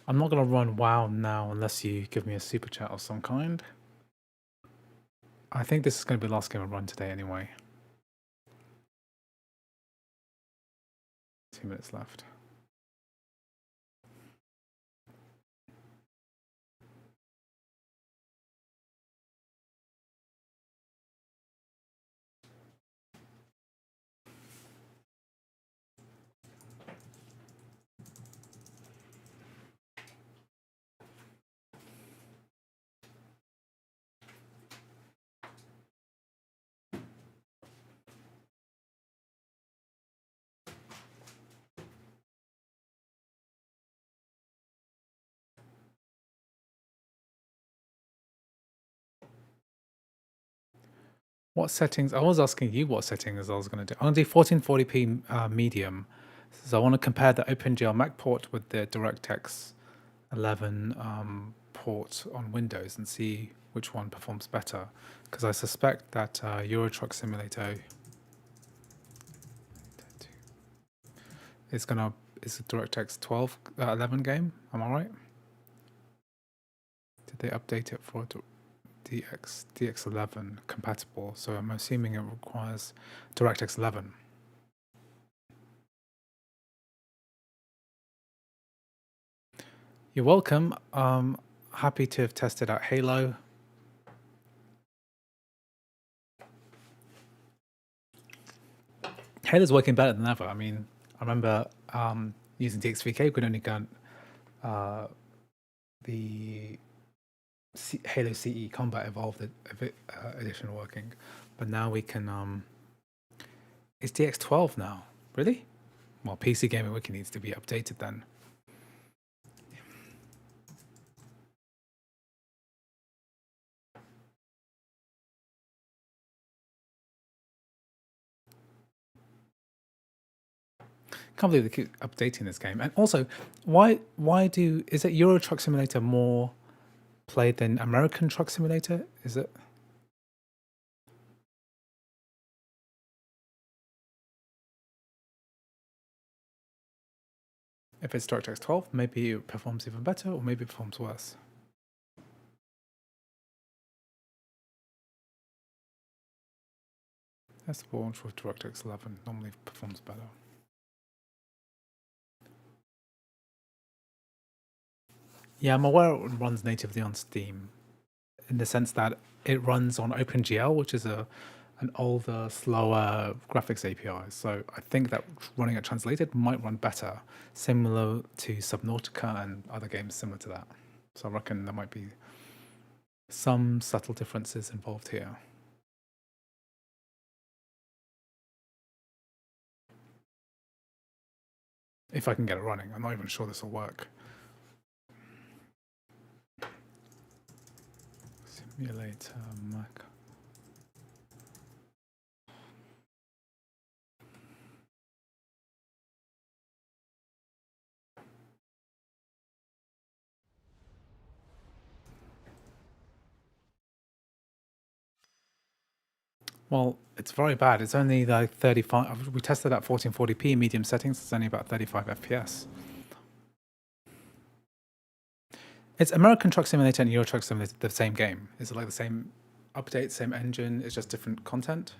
I'm not going to run WoW now unless you give me a super chat of some kind. I think this is going to be the last game I run today anyway. 2 minutes left. What settings? I was asking you what settings I was going to do. I'm going to do 1440p medium. So I want to compare the OpenGL Mac port with the DirectX 11 port on Windows and see which one performs better. Because I suspect that Euro Truck Simulator is a DirectX 11 game. Am I right? Did they update it for DX11 compatible? So I'm assuming it requires DirectX 11. You're welcome. Happy to have tested out Halo. Halo's working better than ever. I mean, I remember using DXVK, we could only get the Halo CE Combat Evolved edition working, but now we can. It's DX12 now. Really? Well, PC Gaming Wiki needs to be updated then. Can't believe they keep updating this game. And also, is it Euro Truck Simulator more played than American Truck Simulator? Is it? If it's DirectX 12, maybe it performs even better, or maybe it performs worse. That's the launch with DirectX 11. Normally performs better. Yeah, I'm aware it runs natively on Steam, in the sense that it runs on OpenGL, which is an older, slower graphics API. So I think that running it translated might run better, similar to Subnautica and other games similar to that. So I reckon there might be some subtle differences involved here. If I can get it running. I'm not even sure this will work. Simulator Mac. Well, it's very bad. It's only like 35. We tested at 1440p medium settings. It's only about 35 FPS. It's American Truck Simulator and Euro Truck Simulator, the same game. Is it like the same update, same engine? It's just different content?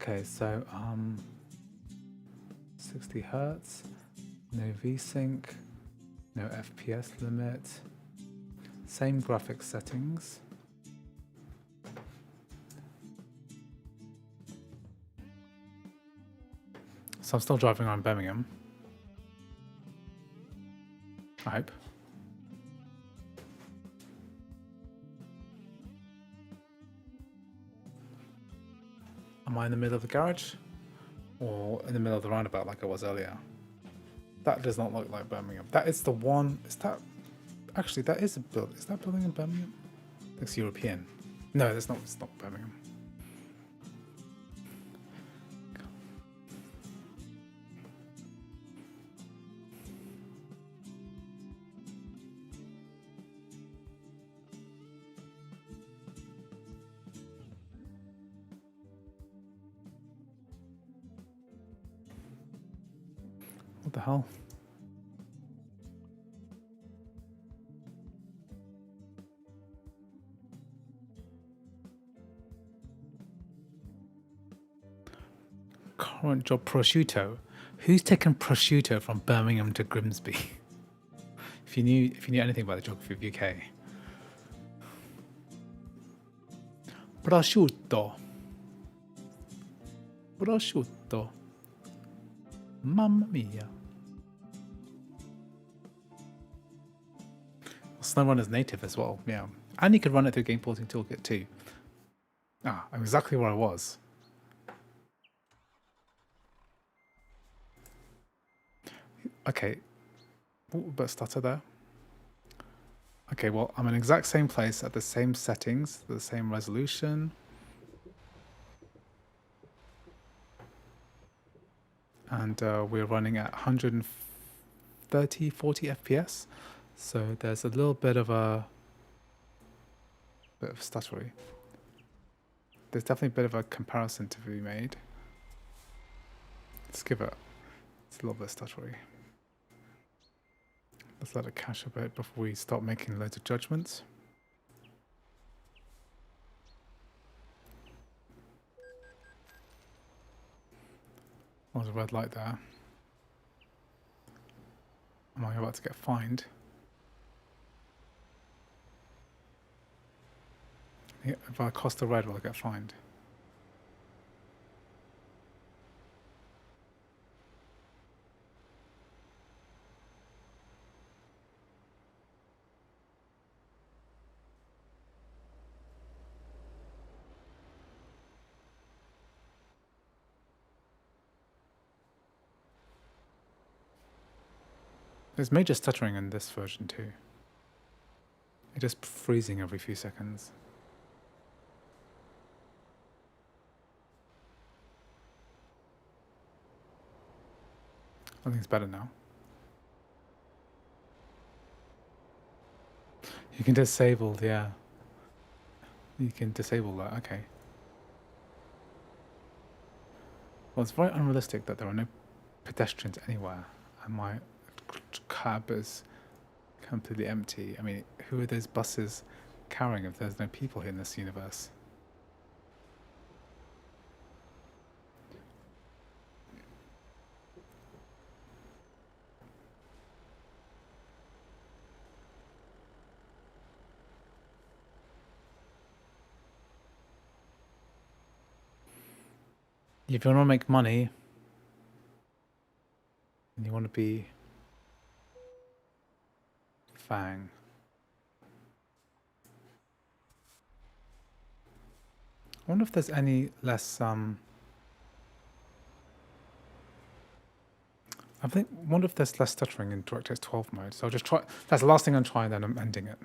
Okay, so 60 hertz, no VSync, no FPS limit, same graphics settings. So I'm still driving around Birmingham. I hope. Am I in the middle of the garage? Or in the middle of the roundabout like I was earlier? That does not look like Birmingham. That is the one. Is that. Actually, that is a building. Is that building in Birmingham? Looks European. No, that's not. It's not Birmingham. What the hell? Current job prosciutto. Who's taken prosciutto from Birmingham to Grimsby? if you knew anything about the geography of UK. Prosciutto. Prosciutto. Mamma mia. SnowRun is native as well, yeah. And you could run it through Game Porting Toolkit too. Ah, I'm exactly where I was. Okay. Ooh, bit stutter there. Okay, well, I'm in the exact same place at the same settings, the same resolution. And we're running at 130, 40 FPS. So there's a little bit of stuttery. There's definitely a bit of a comparison to be made. Let's give it, it's a little bit stuttery. Let's let it cache a bit before we start making loads of judgments. Oh, there's a red light there. Am I about to get fined? Yeah, if I cross the red, will I get fined? There's major stuttering in this version too. It is freezing every few seconds. I think it's better now. You can disable, yeah. You can disable that, okay. Well, it's very unrealistic that there are no pedestrians anywhere, and my cab is completely empty. I mean, who are those buses carrying if there's no people here in this universe? If you want to make money, and you want to be Fang. I wonder if there's any less wonder if there's less stuttering in DirectX 12 mode. So I'll just try. That's the last thing I'm trying, then I'm ending it.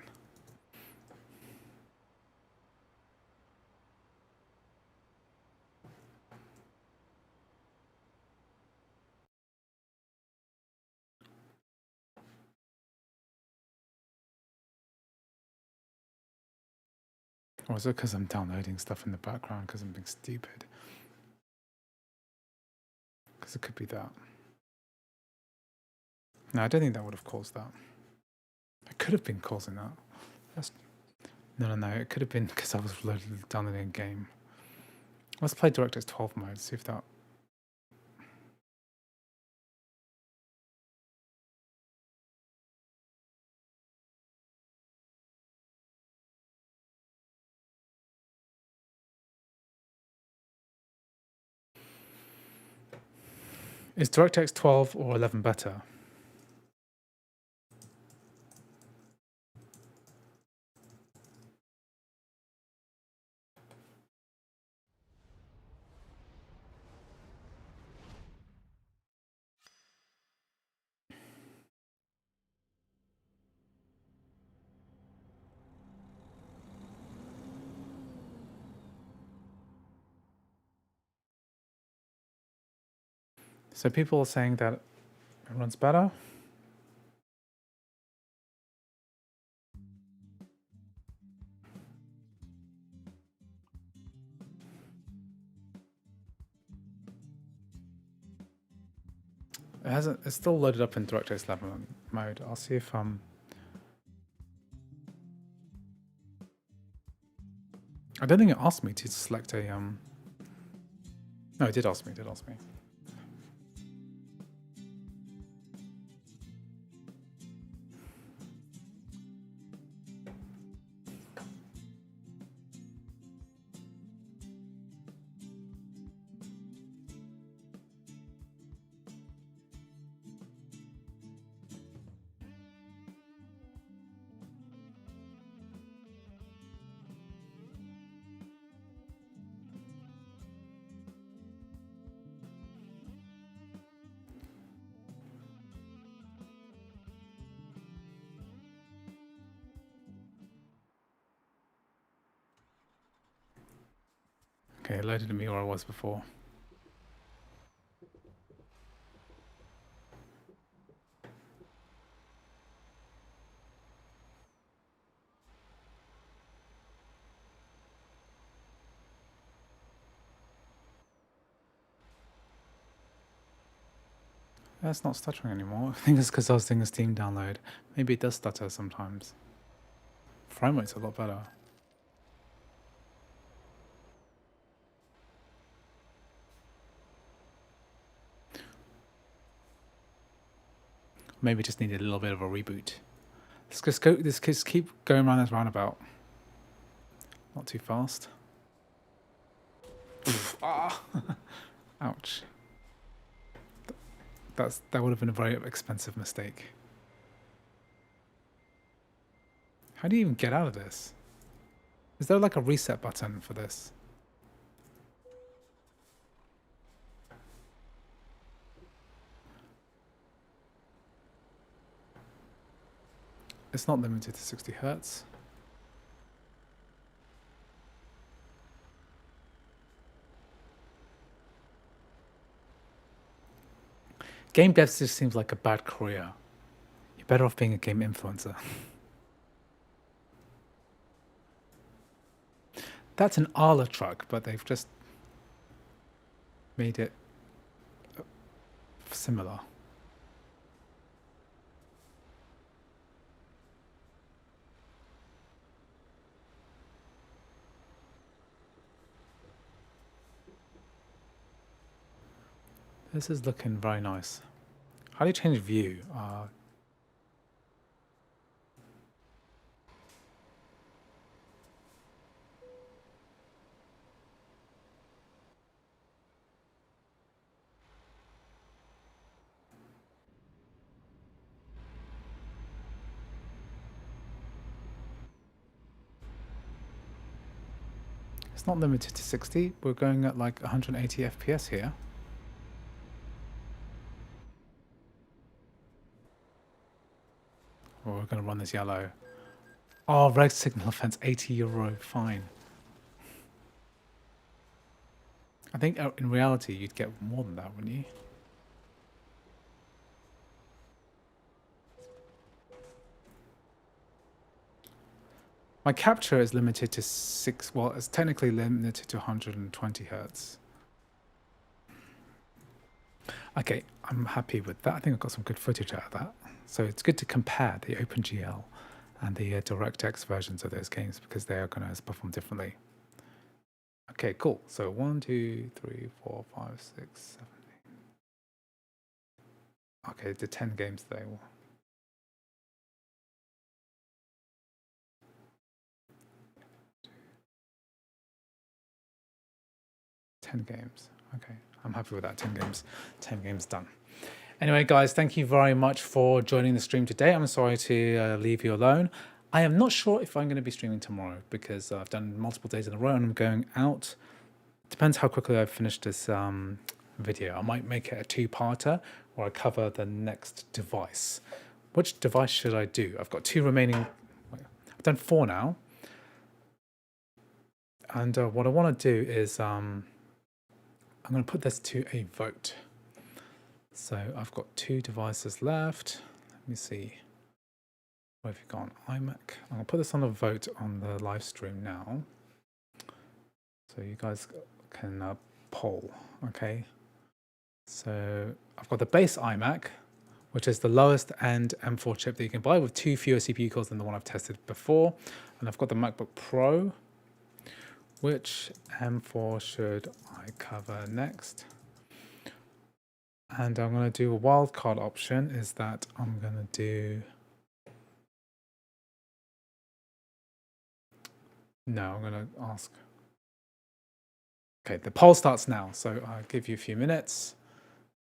Or is it because I'm downloading stuff in the background because I'm being stupid? Because it could be that. No, I don't think that would have caused that. It could have been causing that. No. It could have been because I was downloading a game. Let's play DirectX 12 mode, see if that... Is DirectX 12 or 11 better? So people are saying that it runs better. It hasn't. It's still loaded up in DirectX 11 mode. I'll see if I don't think it asked me to select a No, it did ask me. It did ask me. Okay, it loaded me where I was before. That's not stuttering anymore. I think it's because I was doing a Steam download. Maybe it does stutter sometimes. Frame rate's a lot better. Maybe just needed a little bit of a reboot. Let's just go. Let's just keep going around this roundabout. Not too fast. Ah, ouch. That would have been a very expensive mistake. How do you even get out of this? Is there like a reset button for this? It's not limited to 60 Hertz. Game dev just seems like a bad career. You're better off being a game influencer. That's an Arla truck, but they've just made it similar. This is looking very nice. How do you change view? It's not limited to 60. We're going at like 180 FPS here. Or we're going to run this yellow. Oh, red signal offense, €80. Fine. I think in reality you'd get more than that, wouldn't you? My capture is limited to 6. Well, it's technically limited to 120 Hertz. Okay, I'm happy with that. I think I've got some good footage out of that. So it's good to compare the OpenGL and the DirectX versions of those games because they are going to perform differently. Okay, cool. So 1, 2, 3, 4, 5, 6, 7, 8. Okay, the 10 games they will. 10 games. Okay, I'm happy with that. 10 games. 10 games done. Anyway, guys, thank you very much for joining the stream today. I'm sorry to leave you alone. I am not sure if I'm going to be streaming tomorrow because I've done multiple days in a row and I'm going out. Depends how quickly I finish this video. I might make it a two-parter where I cover the next device. Which device should I do? I've got 2 remaining. I've done 4 now. And what I want to do is I'm going to put this to a vote. So I've got 2 devices left. Let me see. Where have you gone? iMac. I'm going to put this on a vote on the live stream now. So you guys can poll, okay? So I've got the base iMac, which is the lowest end M4 chip that you can buy with 2 fewer CPU cores than the one I've tested before. And I've got the MacBook Pro. Which M4 should I cover next? And I'm going to do a wildcard option is that I'm going to do... No, I'm going to ask... Okay, the poll starts now, so I'll give you a few minutes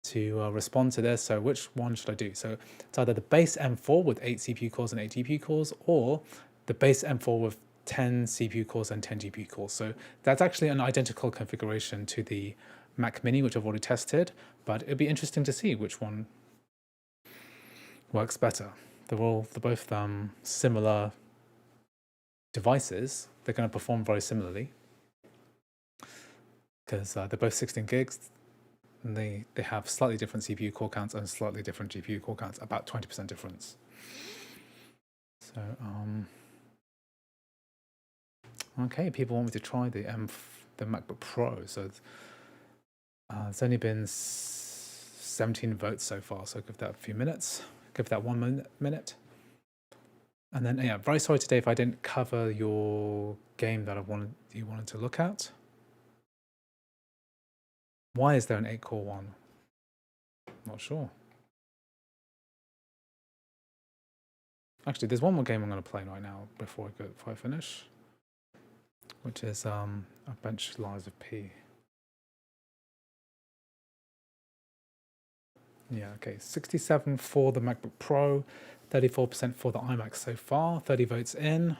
to respond to this. So which one should I do? So it's either the base M4 with 8 CPU cores and 8 GPU cores, or the base M4 with 10 CPU cores and 10 GPU cores. So that's actually an identical configuration to the Mac Mini, which I've already tested, but it'd be interesting to see which one works better. They're both similar devices. They're going to perform very similarly. because they're both 16 gigs. And they have slightly different CPU core counts and slightly different GPU core counts, about 20% difference. So, okay, people want me to try the MacBook Pro. So it's only been 17 votes so far. So give that a few minutes. Give that 1 minute. And then, yeah, very sorry today if I didn't cover your game that you wanted to look at. Why is there an 8-core one? Not sure. Actually, there's one more game I'm going to play right now before I finish, which is a bench Lies of P. Yeah, okay. 67 for the MacBook Pro, 34% for the iMac so far. 30 votes in.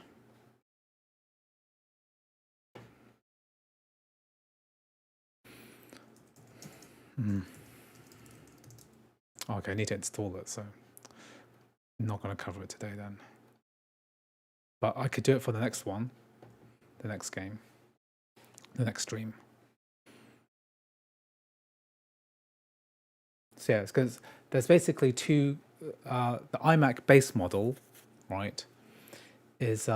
Okay, I need to install it, so I'm not going to cover it today then. But I could do it for the next one, the next game, the next stream. So yeah, it's because there's basically two. The iMac base model, right, is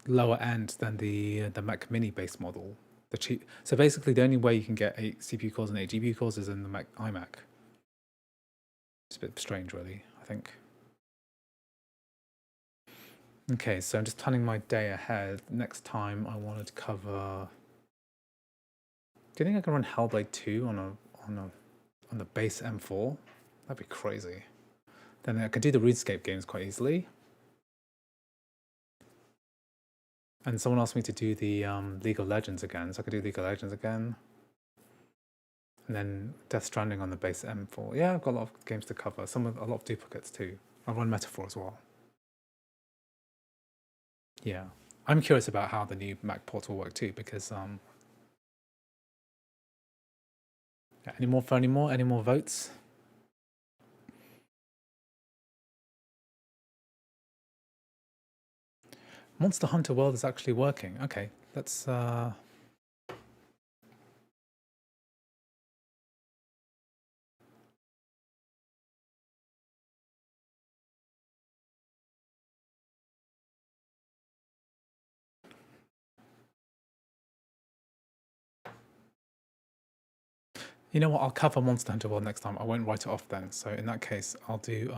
lower end than the Mac Mini base model. The cheap. So basically, the only way you can get 8 CPU cores and 8 GPU cores is in the iMac. It's a bit strange, really, I think. Okay, so I'm just planning my day ahead. Next time, I wanted to cover. Do you think I can run Hellblade 2 on the base M4? That'd be crazy. Then I could do the RuneScape games quite easily. And someone asked me to do the League of Legends again, so I could do League of Legends again. And then Death Stranding on the base M4. Yeah, I've got a lot of games to cover. A lot of duplicates too. I run Metaphor as well. Yeah, I'm curious about how the new Mac port will work too, because yeah, any more votes? Monster Hunter World is actually working. Okay, let's you know what? I'll cover Monster Hunter World next time. I won't write it off then. So in that case, I'll do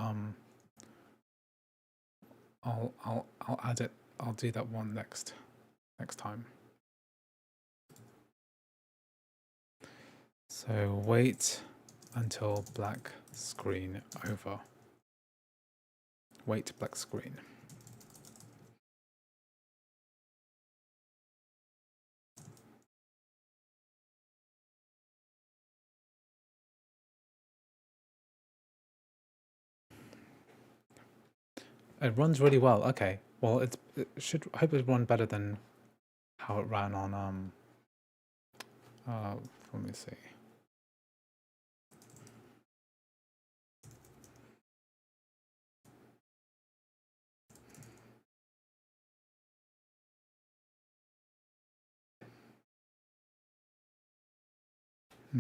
I'll add it. I'll do that one next time. So wait until black screen over. Wait black screen. It runs really well. Okay. Well, it should. I hope it run better than how it ran on. Let me see.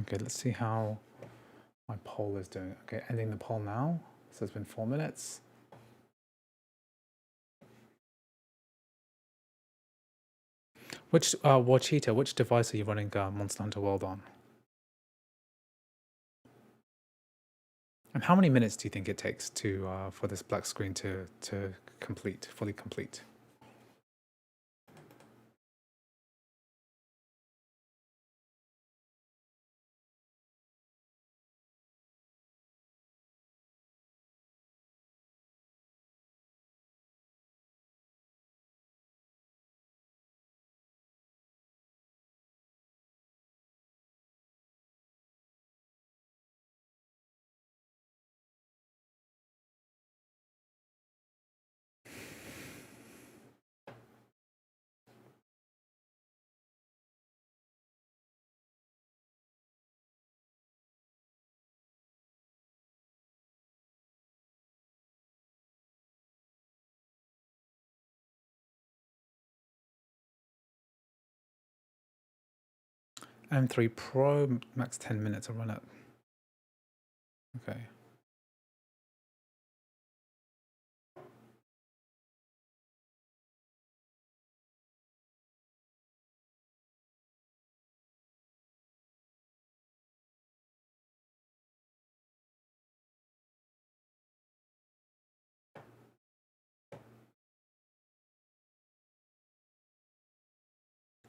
Okay, let's see how my poll is doing. Okay, ending the poll now. So it's been 4 minutes. Which Wachita, which device are you running Monster Hunter World on? And how many minutes do you think it takes to for this black screen to complete, fully complete? M3 Pro, max 10 minutes. I'll run it. Okay.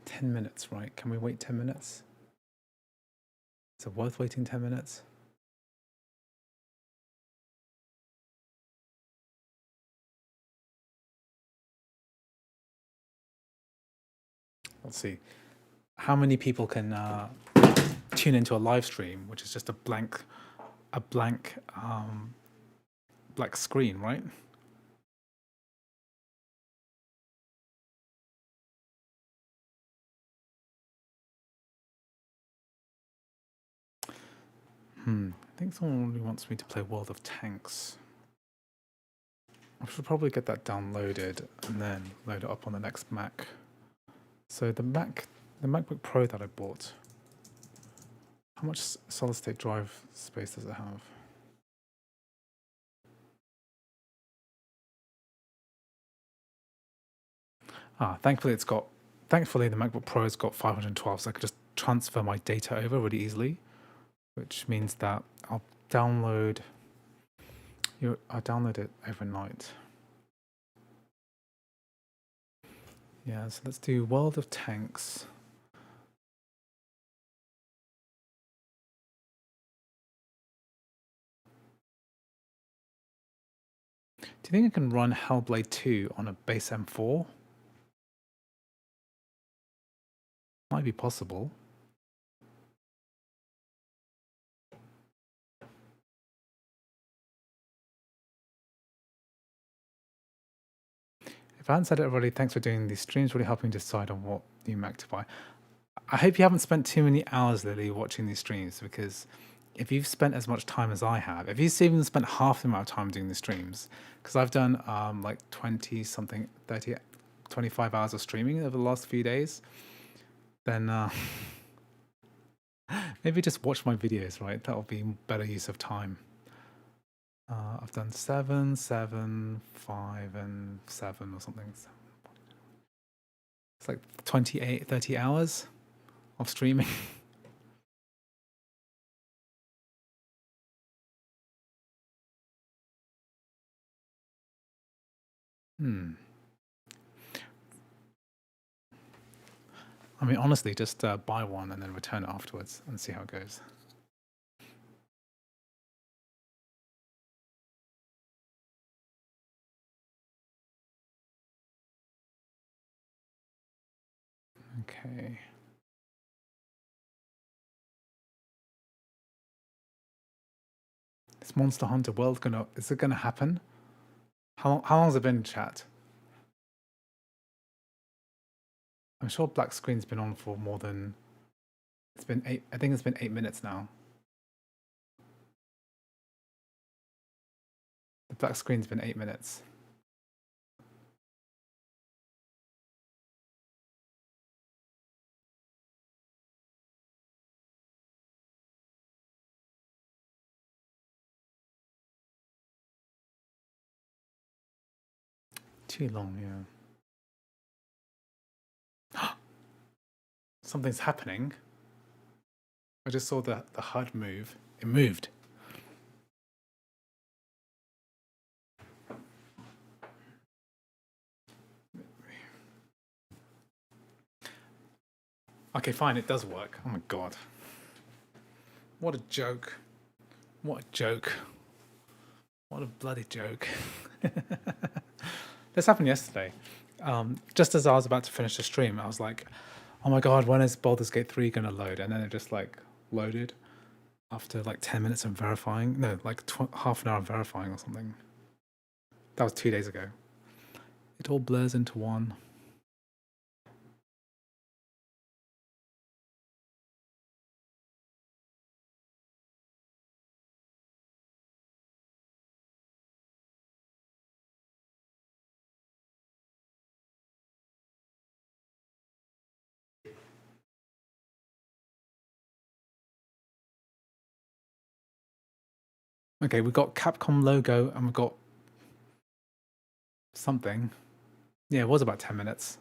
Ten minutes, right? Can we wait 10 minutes? Is it worth waiting 10 minutes? Let's see. How many people can tune into a live stream, which is just a blank black screen, right? I think someone really wants me to play World of Tanks. I should probably get that downloaded and then load it up on the next Mac. So the MacBook Pro that I bought, how much solid state drive space does it have? Thankfully the MacBook Pro has got 512, so I could just transfer my data over really easily, which means that I'll download it overnight. Yeah, so let's do World of Tanks. Do you think I can run Hellblade 2 on a base M4? Might be possible. If I hadn't said it already, thanks for doing these streams, really helping decide on what new Mac to buy. I hope you haven't spent too many hours, Lily, watching these streams, because if you've spent as much time as I have, if you've even spent half the amount of time doing the streams, because I've done like 20 something, 30, 25 hours of streaming over the last few days, then maybe just watch my videos, right? That'll be better use of time. I've done 7, 7, 5, and 7 or something. It's like 28, 30 hours of streaming. I mean, honestly, just buy one and then return it afterwards and see how it goes. Okay. Is Monster Hunter World is it gonna happen? How long has it been, chat? I'm sure black screen's been on for more than, it's been 8, I think it's been 8 minutes now. The black screen's been 8 minutes. Too long, yeah. Something's happening. I just saw the HUD move. It moved. Okay, fine, it does work. Oh my god. What a joke. What a joke. What a bloody joke. This happened yesterday. Just as I was about to finish the stream, I was like, oh my god, when is Baldur's Gate 3 going to load? And then it just like loaded after like 10 minutes of verifying. No, like half an hour of verifying or something. That was 2 days ago. It all blurs into one. Okay, we've got Capcom logo and we've got something. Yeah, it was about 10 minutes.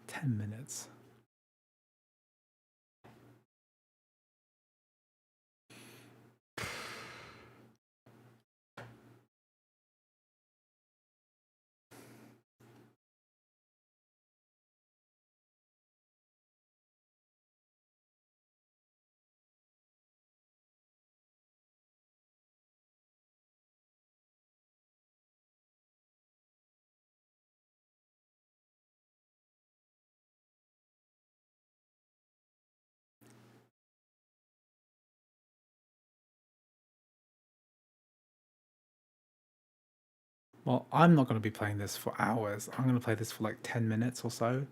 $10. Well, I'm not going to be playing this for hours. I'm going to play this for like 10 minutes or so.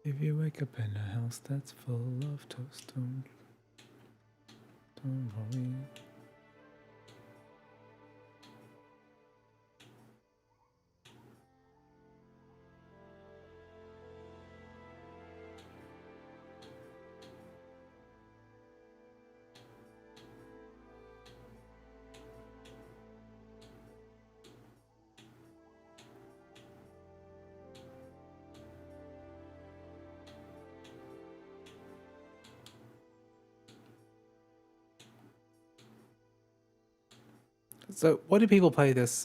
If you wake up in a house that's full of toast, don't worry. So, why do people play this?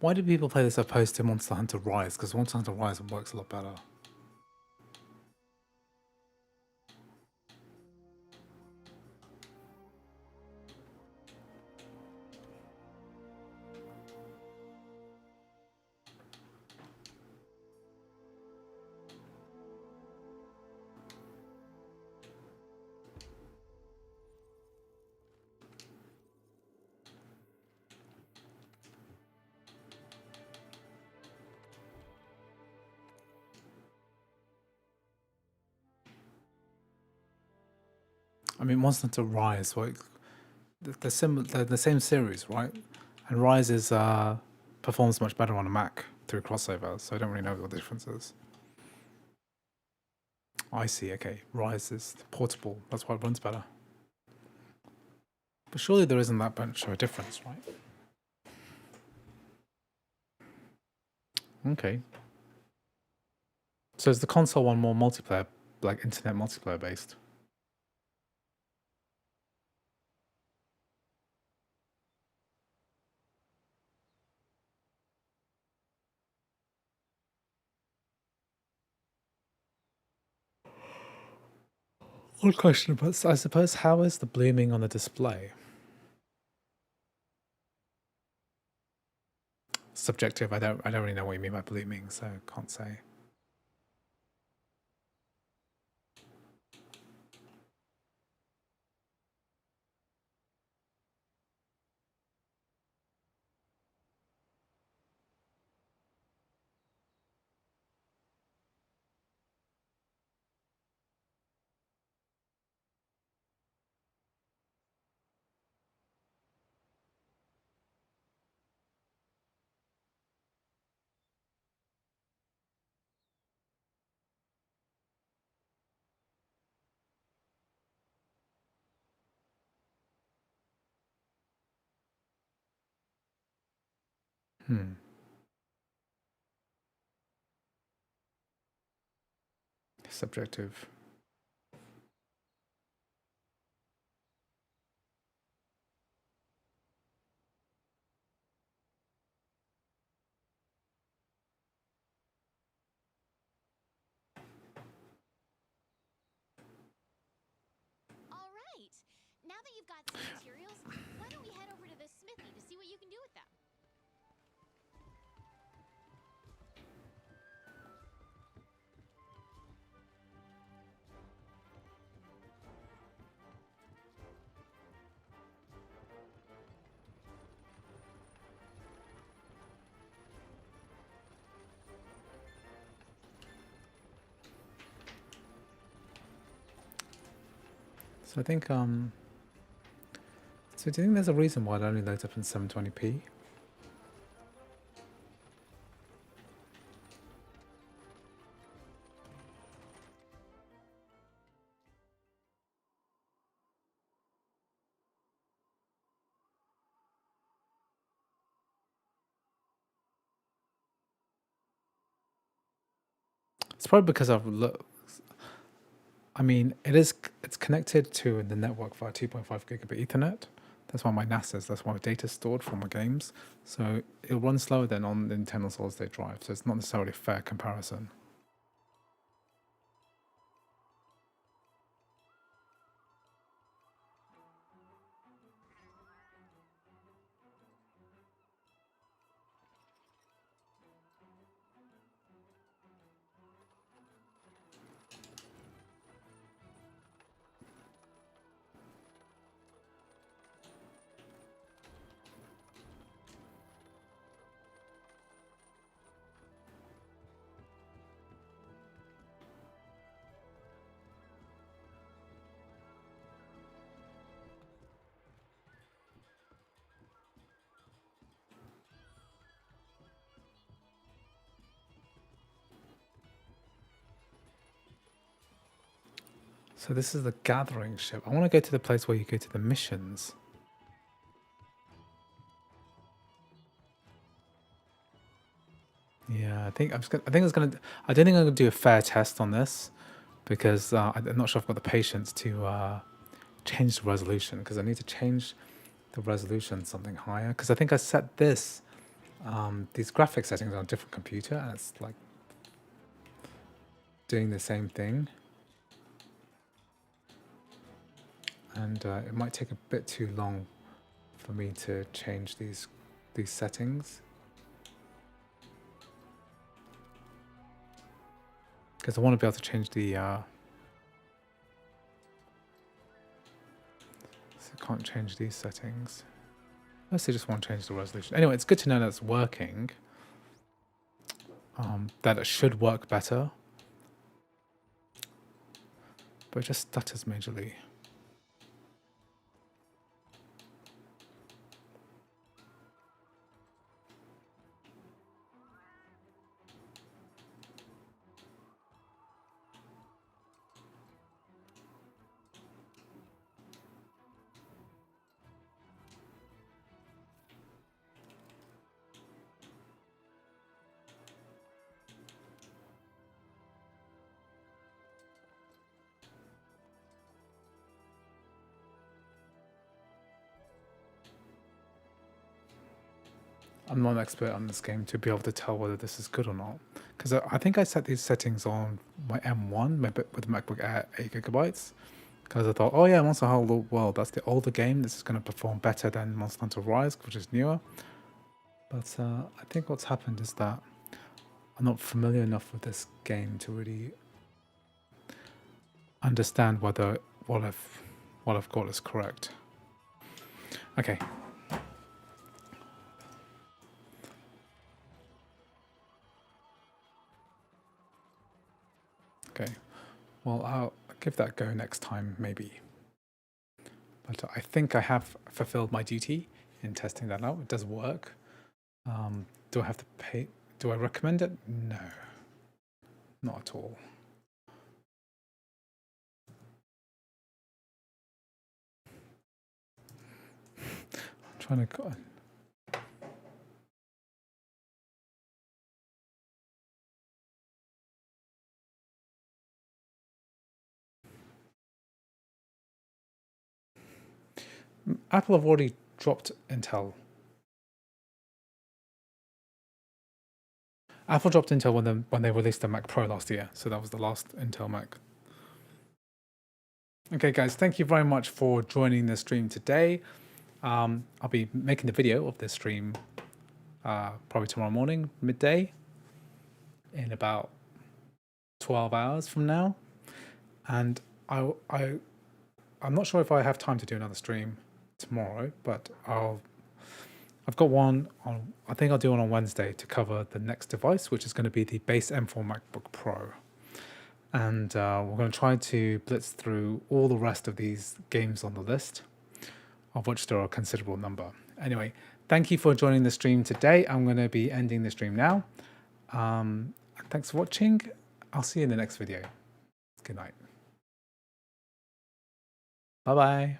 Why do people play this opposed to Monster Hunter Rise? Because Monster Hunter Rise works a lot better. I mean, Monster Hunter Rise, like they're the same series, right? And Rise is performs much better on a Mac through crossover, so I don't really know what the difference is. I see. Okay, Rise is portable. That's why it runs better. But surely there isn't that much of a difference, right? Okay. So is the console one more multiplayer, like internet multiplayer based? One question, but I suppose how is the blooming on the display? Subjective. I don't really know what you mean by blooming, so can't say. subjective. All right. Now that you've got some materials, why don't we head over to the smithy to see what you can do with them? So I think so do you think there's a reason why it only loads up in 720p? It's probably because I mean, it's connected to the network via 2.5 gigabit Ethernet. That's why my NAS is. That's why my data is stored for my games. So it'll run slower than on the internal solid state drive. So it's not necessarily a fair comparison. So this is the gathering ship. I want to go to the place where you go to the missions. Yeah, I think I think it's gonna. I don't think I'm gonna do a fair test on this because I'm not sure I've got the patience to change the resolution because I need to change the resolution something higher because I think I set these graphic settings on a different computer and it's like doing the same thing. And it might take a bit too long for me to change these settings because I want to be able to change the so I can't change these settings. Unless I just want to change the resolution. Anyway, it's good to know that it's working. That it should work better. But it just stutters majorly. I'm not an expert on this game to be able to tell whether this is good or not. Because I think I set these settings on my M1 with MacBook Air 8 GB. Because I thought, oh yeah, Monster Hunter World, that's the older game. This is going to perform better than Monster Hunter Rise, which is newer. But I think what's happened is that I'm not familiar enough with this game to really understand whether what I've got is correct. Okay. Okay. Well, I'll give that a go next time, maybe. But I think I have fulfilled my duty in testing that out. It does work. Do I have to pay? Do I recommend it? No, not at all. I'm trying to. Apple have already dropped Intel. Apple dropped Intel when they released the Mac Pro last year, so that was the last Intel Mac. Okay, guys, thank you very much for joining the stream today. I'll be making the video of this stream probably tomorrow morning, midday, in about 12 hours from now. And I'm not sure if I have time to do another stream tomorrow, but I've got one on, I think I'll do one on Wednesday to cover the next device, which is going to be the base M4 MacBook Pro. And we're going to try to blitz through all the rest of these games on the list, of which there are a considerable number. Anyway, thank you for joining the stream today. I'm going to be ending the stream now. Thanks for watching. I'll see you in the next video. Good night. Bye-bye.